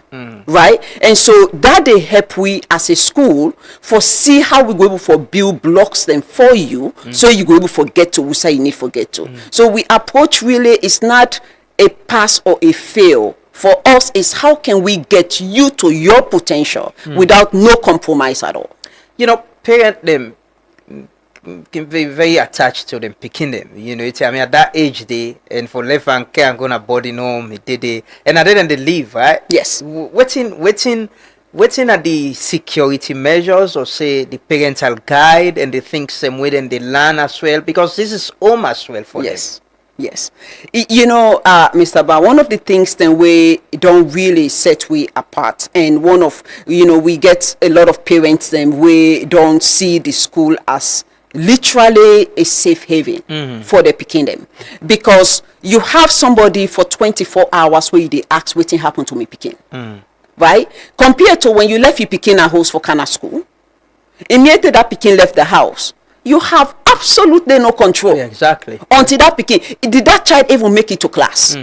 Right, and so that they help we as a school for see how we go able for build blocks them for you so you go able for get to who side you need for get to. So we approach really it's not a pass or a fail. For us is how can we get you to your potential without no compromise at all. Parents them can be very attached to them, picking them. It's at that age they and for left and care and gonna body home and then they leave, right? Yes. Waiting at the security measures or say the parental guide and they think same way then they learn as well because this is home as well for them. Yes. Mr. Ba, one of the things then we don't really set we apart, and one of, we get a lot of parents then we don't see the school as literally a safe haven for the picking them. Because you have somebody for 24 hours where they ask what happened to me picking. Right? Compared to when you left your picking a house for Kana school, immediately that picking left the house, you have absolutely no control. Yeah, exactly. Until that did that child even make it to class?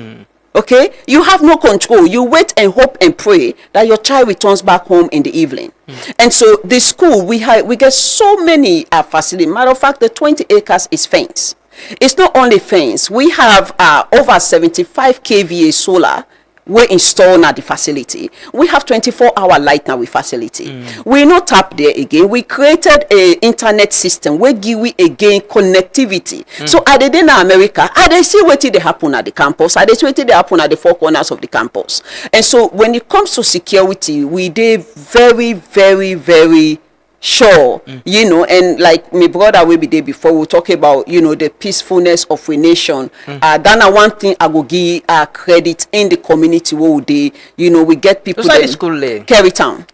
Okay, you have no control. You wait and hope and pray that your child returns back home in the evening. And so the school, we get so many facilities. Matter of fact, the 20 acres is fence. It's not only fence. We have over 75 kVA solar we install at the facility. We have 24-hour light now with facility. We not tap there again. We created a internet system. We give we again connectivity. So at the day in America, they see what they happen at the campus. They see what they happen at the four corners of the campus. And so when it comes to security, we did very, very, very sure, and like my brother will be there before, we'll talk about, the peacefulness of a nation. Then one thing I will give credit in the community where they, we get people there. School there? Kerry Town,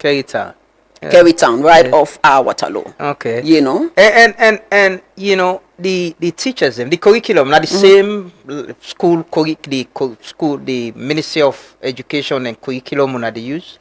right off Waterloo. Okay. And the teachers, the curriculum, not the same school, the Ministry of Education and curriculum that they use?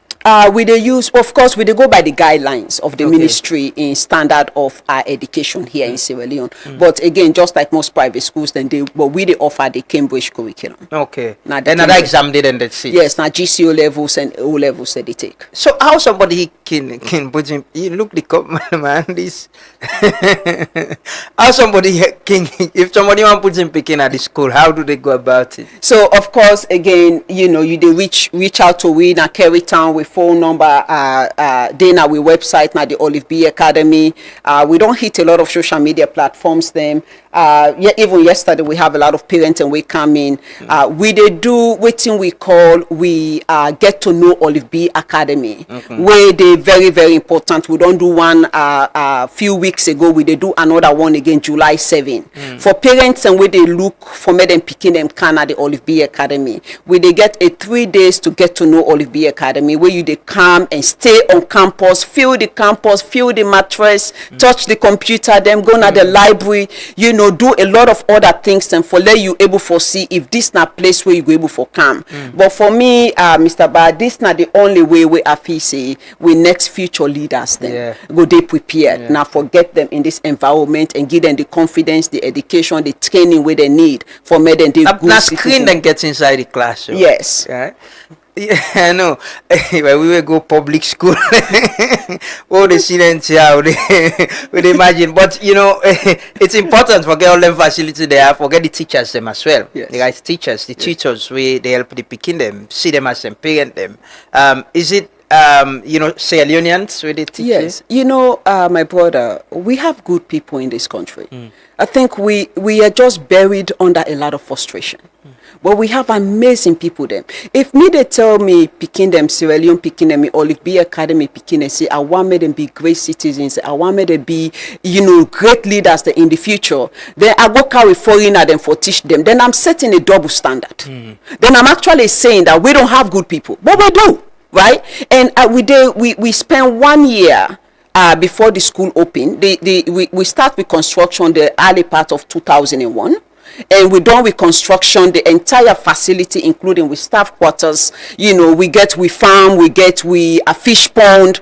We they use, of course, we they go by the guidelines of the ministry in standard of education here in Sierra Leone. But again, just like most private schools, we they offer the Cambridge curriculum. Okay. Now another exam they then see. Yes, now GCO levels and O levels that they take. So how somebody can put him? You look the man this. How somebody can, if somebody want put him picking at the school, how do they go about it? So of course, again, you they reach out to we na Kerry Town with phone number, then our website, now the Olive B Academy. We don't hit a lot of social media platforms then. Even yesterday we have a lot of parents and we come in. We they do what we call get to know Olive B Academy, where they very, very important. We don't do one a few weeks ago. We they do another one again July 7. For parents and where they look for me them picking them can at the Olive B Academy. We they get a 3 days to get to know Olive B Academy, where you they come and stay on campus, feel the mattress, touch the computer, them go to the library, do a lot of other things and for let you able to see if this not place where you go able for come. But for me, Mr. Bad, this not the only way we have to say we next future leaders then go they prepared. Now forget them in this environment and give them the confidence, the education, the training where they need for me then they good screen then get inside the classroom. Yes. Yeah. Yeah, I know. When we will go public school, all the students here, we imagine. But it's important for get all them facility there. Forget the teachers them as well. Yes. The guys teachers, the tutors, they help the picking them, see them as them, parent them. Is it Sierra Leoneans with the teachers? Yes. My brother, we have good people in this country. I think we are just buried under a lot of frustration. But we have amazing people there. If they tell me picking them Sierra Leone, picking them Olive B Academy, picking them, say I want me them be great citizens, I want me them be great leaders in the future, then I go carry foreigner them for teach them. Then I'm setting a double standard. Then I'm actually saying that we don't have good people, but we do, right? And we spend 1 year. Before the school opened, we start with construction the early part of 2001. And we done with construction the entire facility, including with staff quarters. We farm, we a fish pond.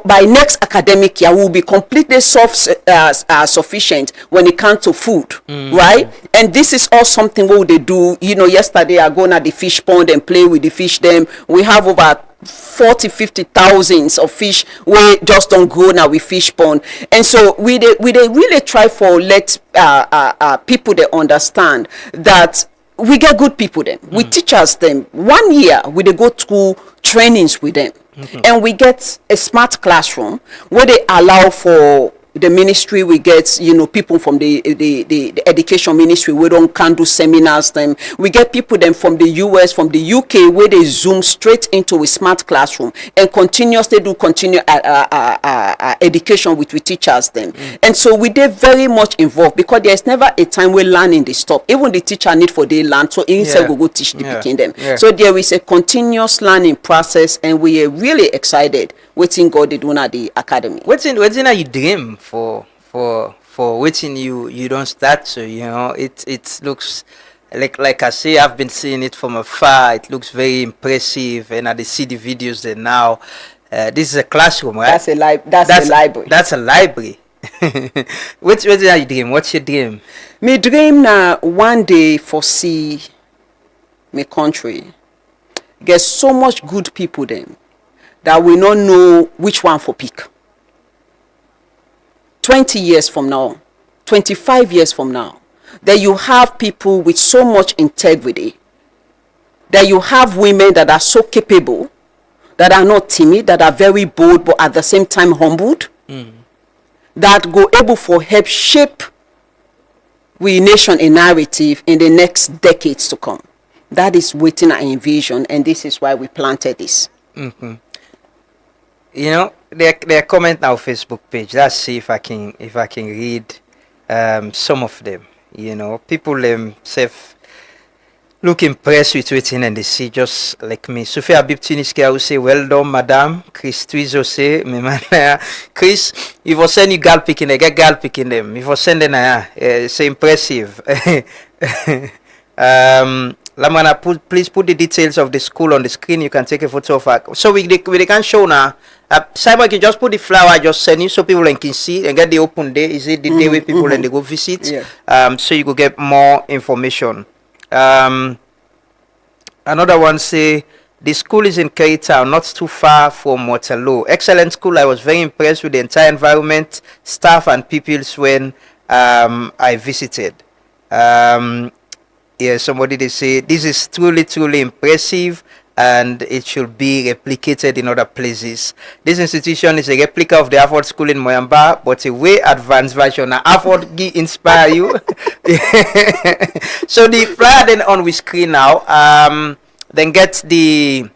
By next academic year, we'll be completely sufficient when it comes to food, right? And this is all something what they do. Yesterday I go to the fish pond and play with the fish. Them we have over 40-50 thousands of fish we just don't grow now with fish pond. And so we really try for let people they understand that we get good people then. We teach us them 1 year we they go through trainings with them. And we get a smart classroom where they allow for the ministry. We get people from the education ministry. We can do seminars. Them we get people then from the US, from the UK, where they zoom straight into a smart classroom and continuously do education with teachers. Them and so we did very much involved because there's never a time where learning they stop. Even the teacher need for they learn, so inside we go teach the picking them. So there is a continuous learning process, and we are really excited waiting God they do at the academy. What's in you dream for waiting you don't start, so it looks like I say, I've been seeing it from afar. It looks very impressive, and I see the videos there now. This is a classroom, right? That's a library. That's a library. What's your dream? What's your dream? Me dream na one day foresee me country get so much good people them that we not know which one for pick. 20 years from now, 25 years from now, that you have people with so much integrity, that you have women that are so capable, that are not timid, that are very bold, but at the same time humbled, that go able for help shape we nation a narrative in the next decades to come. That is waiting I envision, and this is why we planted this. You know, their comment now Facebook page. Let's see if I can read some of them. You know, people themselves look impressed with waiting and they see just like me. Sophia Abib Tuniski will say, well done, madam. Chris Twizo say, me man, Chris, if I send you girl picking them, get girl picking them. If I send them, it's impressive. Lamana, please put the details of the school on the screen. You can take a photo of her. So we can show now. Simon can just put the flower, just send you so people can see and get the open day. Is it the day where people and they go visit? Yeah. So you go get more information. Another one say the school is in Cape Town, not too far from Waterloo. Excellent school. I was very impressed with the entire environment, staff and pupils when I visited. Yeah, somebody they say this is truly impressive and it should be replicated in other places. This institution is a replica of the Harvard School in Moyamba, but a way advanced version. Now, Harvard inspire you. So the flyer then on we screen now. Then get the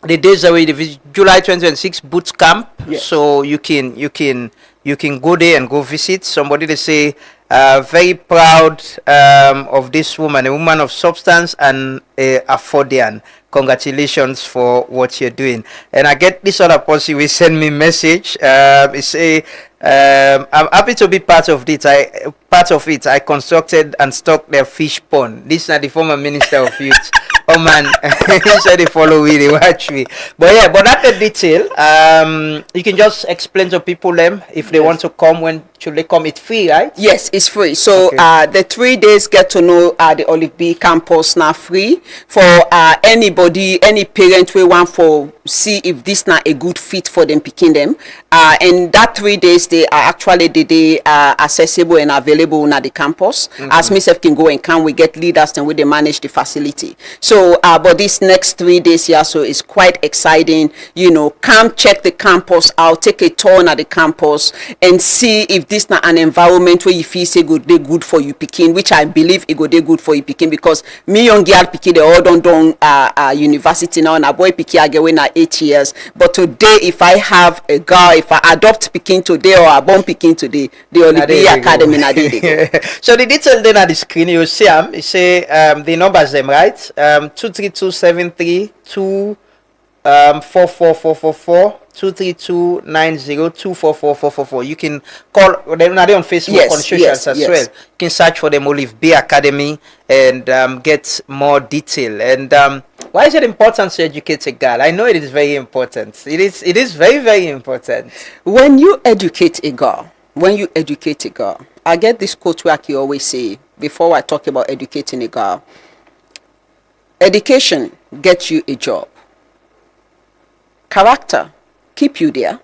days away, the July 2026 boot camp. Yes. So you can go there and go visit. Somebody they say very proud of this woman, a woman of substance and a Affordian. Congratulations for what you're doing. And I get this other person will send me message. It say I'm happy to be part of it. I constructed and stocked their fish pond. This is not the former minister of youth. Oh man, he said they follow me, they watch me. But yeah, but that's the detail. You can just explain to people them if they want to come. When should they come? It's free, right? Yes, it's free. So Okay. the 3 days get to know the Olive B campus now free for anybody, any parent we want for see if this not a good fit for them picking them. And that 3 days they are actually they are accessible and available at the campus. As myself can go and can we get leaders and we they manage the facility. So but this next 3 days here, so it's quite exciting. You know, come check the campus out, take a tour at the campus and see if this not an environment where you feel say they good for you picking, which I believe it go they good for you picking, because me young girl picking they all done university now and a boy picking I get when 8 years. But today if I have a girl, if I adopt picking today or I born picking today, the Olive Academy na they go. So the detail then at the screen you see you say the numbers them right 23273 44444 23290244444. You can call them on Facebook, on socials as well. You can search for them Olive B Academy and get more detail. And why is it important to educate a girl? I know it is very important. It is very important. When you educate a girl, I get this quote where I always say before I talk about educating a girl, education gets you a job. Character keep you there.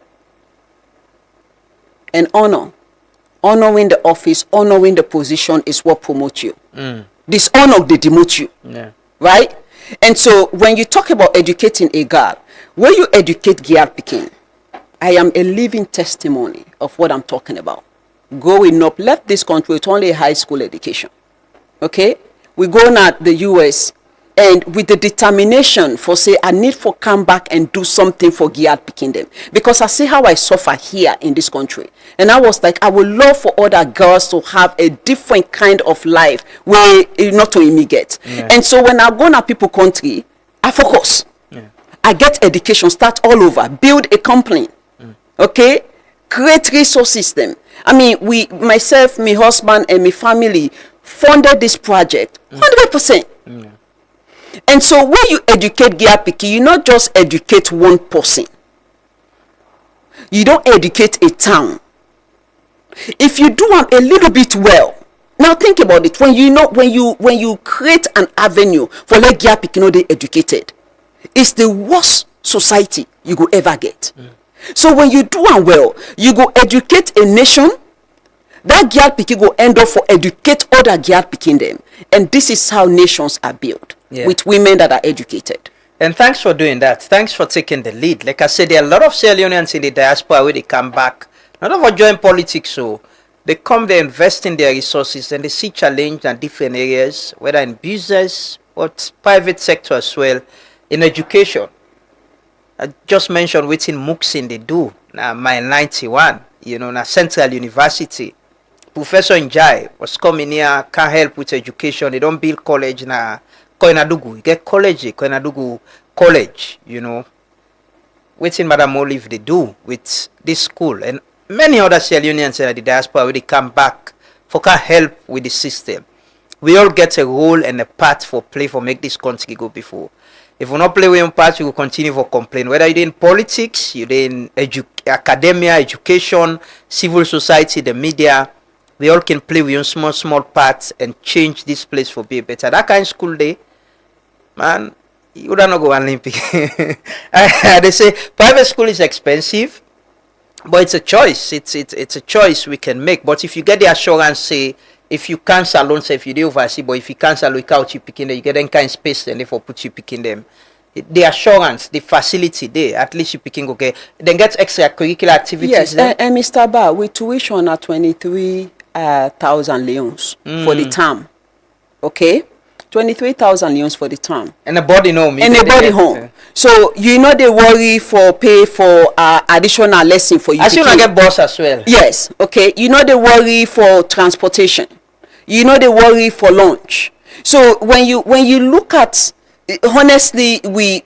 And honoring the office, honoring the position is what promotes you. Dishonor, they demote you. Yeah. Right? And so when you talk about educating a girl, when you educate girl picking, I am a living testimony of what I'm talking about. Growing up, left this country with only a high school education. Okay? We go now to the US, and with the determination for say, I need for come back and do something for girl picking them. Because I see how I suffer here in this country. And I was like, I would love for other girls to have a different kind of life where not to immigrate. Yeah. And so when I go to people country, I focus. I get education, start all over, build a company. Okay? Create resource system. I mean, myself, my husband, and my family funded this project 100%. And so when you educate girl pikin, you not just educate one person. You don't educate a town. if you do a little bit well, now think about it. When you create an avenue for let girl pikin dey educated, it's the worst society you go ever get. So when you do am well, you go educate a nation. That girl pikin go end up for educate other girl pikin them, and this is how nations are built, with women that are educated. And thanks for doing that. Thanks for taking the lead. Like I said, there are a lot of Sierra Leoneans in the diaspora where they come back. None of them join politics, so they come, they invest in their resources, and they see challenge in different areas, whether in business or private sector as well, in education. I just mentioned within Muksin they do. Now, my 91, na Central University. Professor Njai was coming here, can help with education. They don't build college na Koinadugu. You get college, Koinadugu College, Within Madam Olive they do with this school. And many other Sierra Leoneans in the diaspora where they come back for can help with the system. We all get a role and a part for play for make this country go before. If we not play with your part, you will continue to complain. Whether you're in politics, you're in academia, education, civil society, the media, we all can play with your small parts and change this place for be better. That kind of school day, man, you don't go Olympic. They say private school is expensive, but it's a choice. It's a choice we can make. But if you get the assurance, say, if you cancel alone, say if you do oversee, but if you cancel without you picking them, you get any kind of space and therefore put you picking them. The assurance, the facility there, at least you picking okay. Then get extracurricular activities. Yes, and Mr. Ba, with tuition at 23,000 leons for the term. Okay? 23,000 leons for the term. And a body home. And a body home. So they worry for pay for additional lesson for you. As you get bus as well. Yes. Okay. They worry for transportation. They worry for lunch. So when you look at honestly, we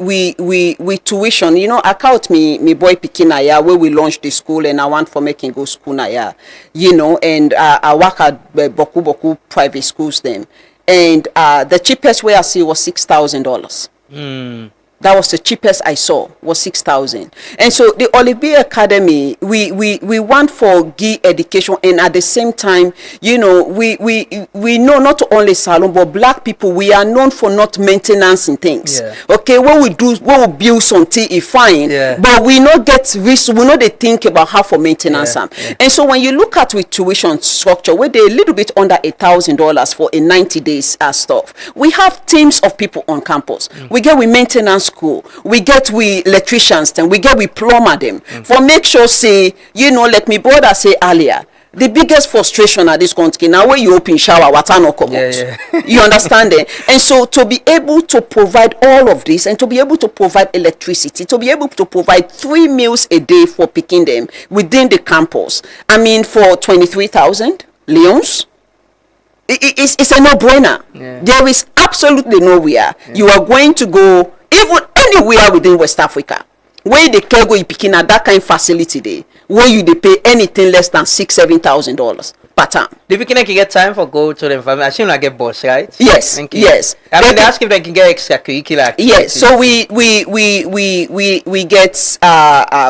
tuition. I count me boy picking aya where we launched the school and I want for making go school aya. And I work at boku private schools then. And the cheapest way I see was $6,000. That was the cheapest I saw, was 6,000. And so the Olivier Academy, we want for gay education, and at the same time, we know not only Salon, but black people, we are known for not maintenance in things. Okay, when we build something, it's fine, but we not get risk, we know they think about how for maintenance them. And so when you look at with tuition structure, where they're a little bit under $1,000 for a 90 days stuff, we have teams of people on campus. We get with maintenance school, we get with electricians, then we get with plumber them for make sure say let me brother say earlier, the biggest frustration at this country now when you open shower water no come out. You understand it? And so to be able to provide all of this and to be able to provide electricity, to be able to provide 3 meals a day for picking them within the campus, I mean for 23,000 leons, it's a no-brainer. There is absolutely nowhere you are going to go, even anywhere within West Africa, where the care go you picking at that kind of facility there, where you they pay anything less than $6,000-7,000 per term. The beginner can get time for go to the environment. I assume I get boss, right? Yes, yes. I mean, they ask if they can get extracurricular activities. Yes, so we get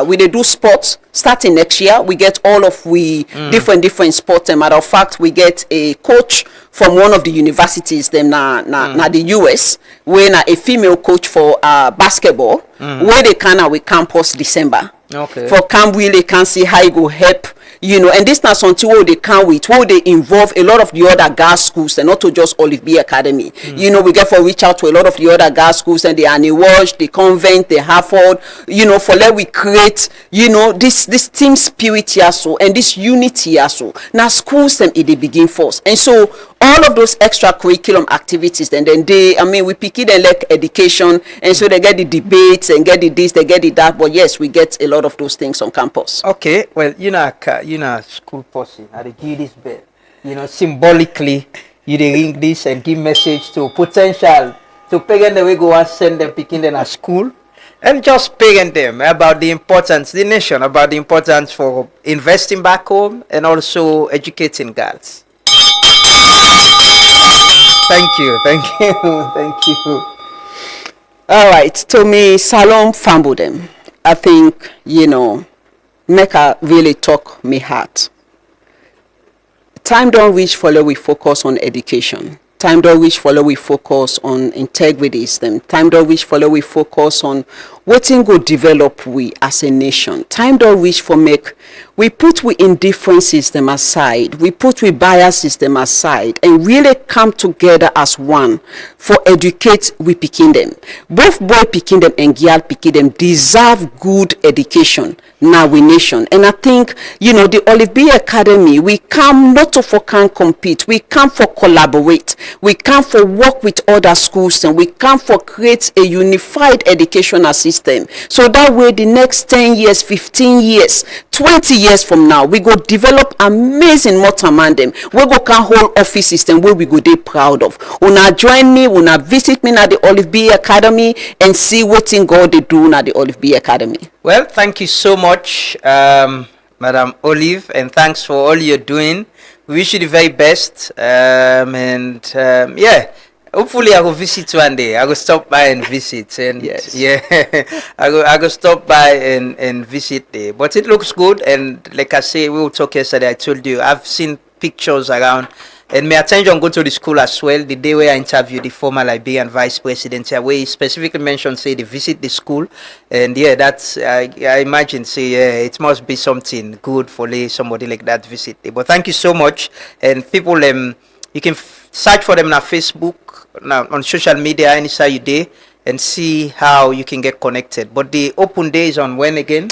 we they do sports starting next year. We get all of different sports. As a matter of fact, we get a coach from one of the universities them na the US, where a female coach for basketball, where they can with campus December. Okay. For camp we can see how it go help, and this not something where they can with where they involve a lot of the other gas schools and not to just Olivier Academy. We get for reach out to a lot of the other gas schools and the Annie Walsh, the Convent, the Harford, for let we create, this team spirit here so and this unity here so. Now schools them they begin first. And so all of those extracurriculum activities, and then we pick it and like education, and so they get the debates and get the this, they get the that. But yes, we get a lot of those things on campus. Okay, well, school person, I give you this bell. Symbolically, you ring this and give message to potential to parent the way go and send them picking them at school, and just parent them about the importance, the nation, about the importance for investing back home and also educating girls. Thank you. All right, to me, Salom fumbled them. I think, make her really talk me heart. time don't reach for we focus on education. Time don't reach for we focus on integrity system. Time don't reach for we focus on what thing go develop we as a nation. Time don't reach for we put we indifferent system aside. We put we bias system aside and really come together as one for educate we picking them. Both boy picking them and girl picking them deserve good education. Now we nation. And I think, the Olive B Academy, we come not to for can compete. We come for collaborate. We come for work with other schools and we come for create a unified educational system. So that way the next 10 years, 15 years, 20 years from now, we go develop amazing motorman them. We go can hold office system where we go they proud of. Una join me, una visit me at the Olive B Academy and see what thing God they do at the Olive B Academy. Well, thank you so much, Madam Olive, and thanks for all you're doing. We wish you the very best. Hopefully I will visit one day. I will stop by and visit. And yes. I will stop by and visit there. But it looks good, and like I say, we will talk yesterday. I told you I've seen pictures around. And my attention go to the school as well. The day where I interviewed the former Liberian vice president, where he specifically mentioned, say, they visit the school. And that's, I imagine, say, it must be something good for somebody like that visit. But thank you so much. And people, you can search for them on Facebook, on social media, anytime you day, and see how you can get connected. But the open day is on when again?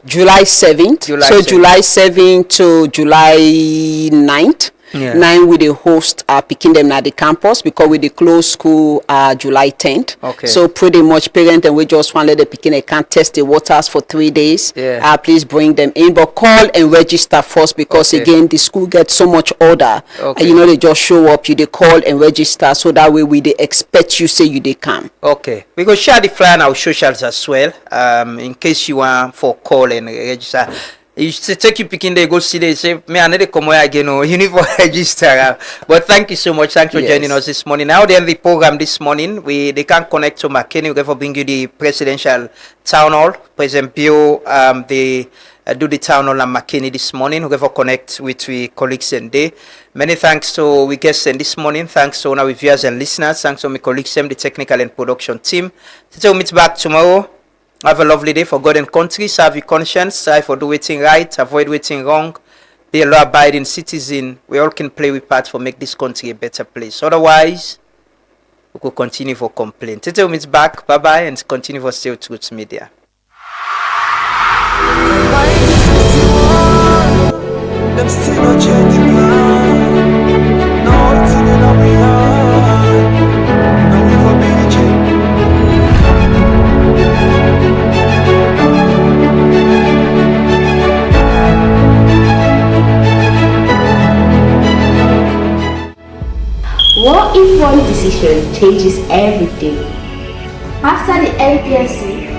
July 7th. July 7th to July 9th. Yeah. 9 we the host picking them at the campus because we the close school July 10th. Okay. So pretty much parent and we just want let the picking they can't test the waters for 3 days. Yeah. Please bring them in, but call and register first because Okay. again the school gets so much order. Okay. They just show up, you they call and register so that way we they expect you say you they come. Okay. We go share the flyer on our socials as well. In case you want for call and register. You should take you picking there, go see they say, me I need to come here again, you need to register. But thank you so much. Thanks for joining us this morning. Now they end the program this morning. They can connect to McKinney. We're going to bring you the presidential town hall. President Bio, they do the town hall at McKinney this morning. We're going to connect with we colleagues and day. Many thanks to we guests this morning. Thanks to all our viewers and listeners. Thanks to my colleagues, the technical and production team. So we'll meet back tomorrow. Have a lovely day for God and country. Serve your conscience. Strive for do waiting right. Avoid waiting wrong. Be a law-abiding citizen. We all can play with parts for make this country a better place. Otherwise, we will continue for complaint. Till we meet back. Bye-bye and continue for Still Truth Media. Them still not change the plan. Nothing in our hand. No we for being changed. What if one decision changes everything? After the LPSC,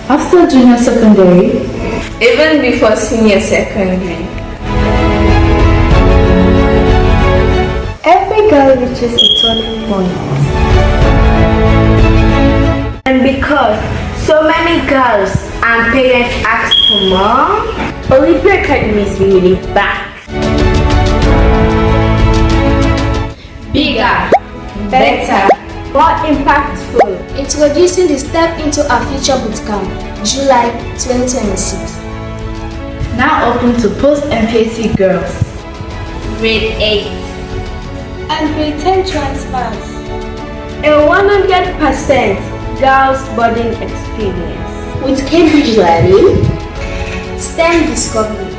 After junior secondary, Even before senior secondary. every girl reaches a turning point. And because so many girls and parents ask for more, Olivia Academy is bringing it back. Bigger, better, more impactful. Introducing the Step into Our Future Bootcamp, July 2026. Now open to post-MPSC girls. Grade 8. And grade 10 transfers. a 100% girls boarding experience. With Cambridge Learning, STEM Discovery,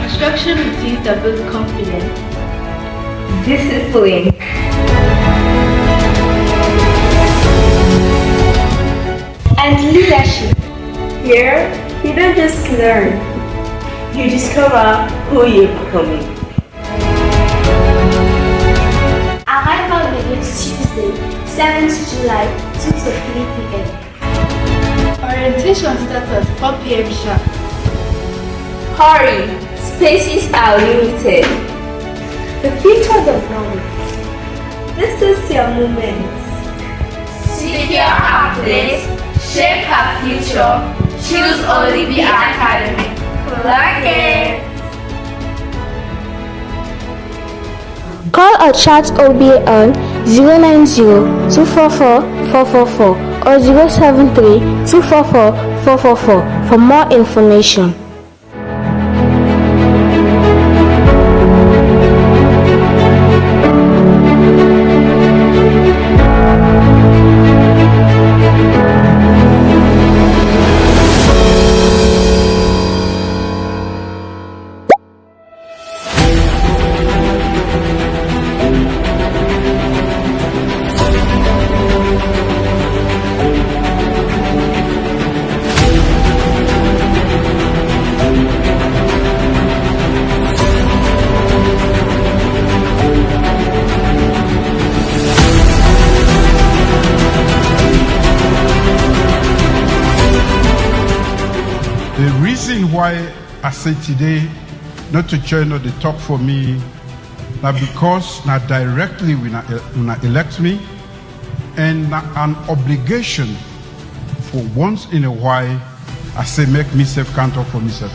instruction routines that build confidence, discipline, and leadership. Here, you don't just learn, you discover who you're becoming. Arrival begins Tuesday, 7th July, 2 to 3 p.m. orientation starts at 4 p.m. sharp. Hurry, spaces are limited. The future development. This is your moment. Secure our place, shape our future, choose Olivia Academy. Like it. Call or chat OBA on 090-244-444 or 073-244-444 for more information. The reason why I say today not to join the talk for me, now because now directly when I elect me, and an obligation for once in a while, I say make myself count up for myself.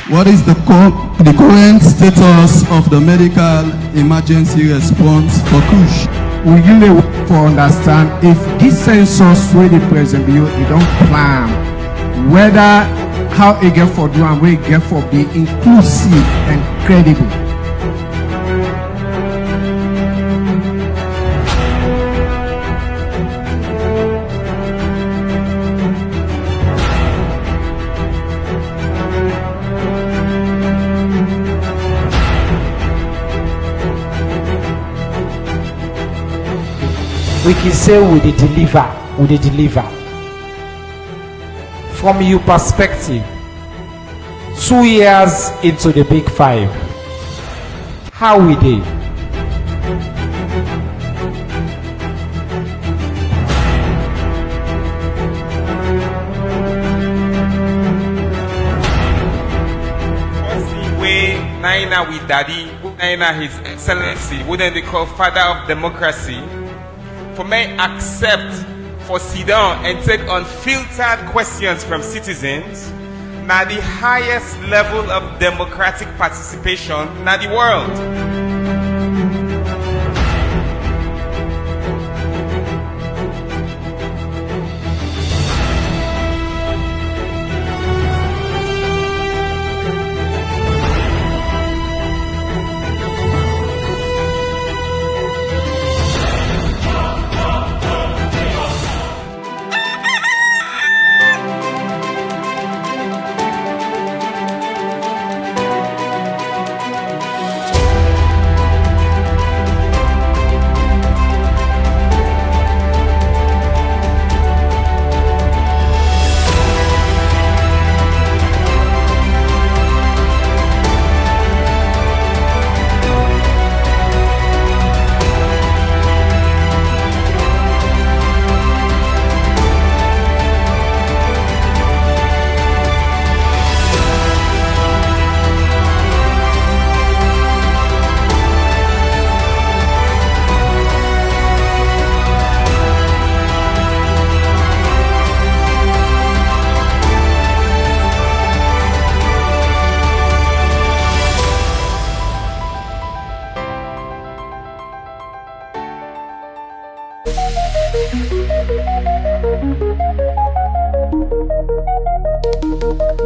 What is the current status of the medical emergency response for Kush? We really want to understand if this census where the president you don't plan whether how it get for do and where it get for be inclusive and credible. We can say we deliver. From your perspective, 2 years into the big five, how we did? Naina with Daddy, Naina His Excellency, wouldn't they call Father of Democracy? For may accept for sit down and take unfiltered questions from citizens, now the highest level of democratic participation in the world.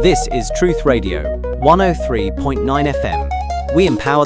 This is Truth Radio, 103.9 FM. We empower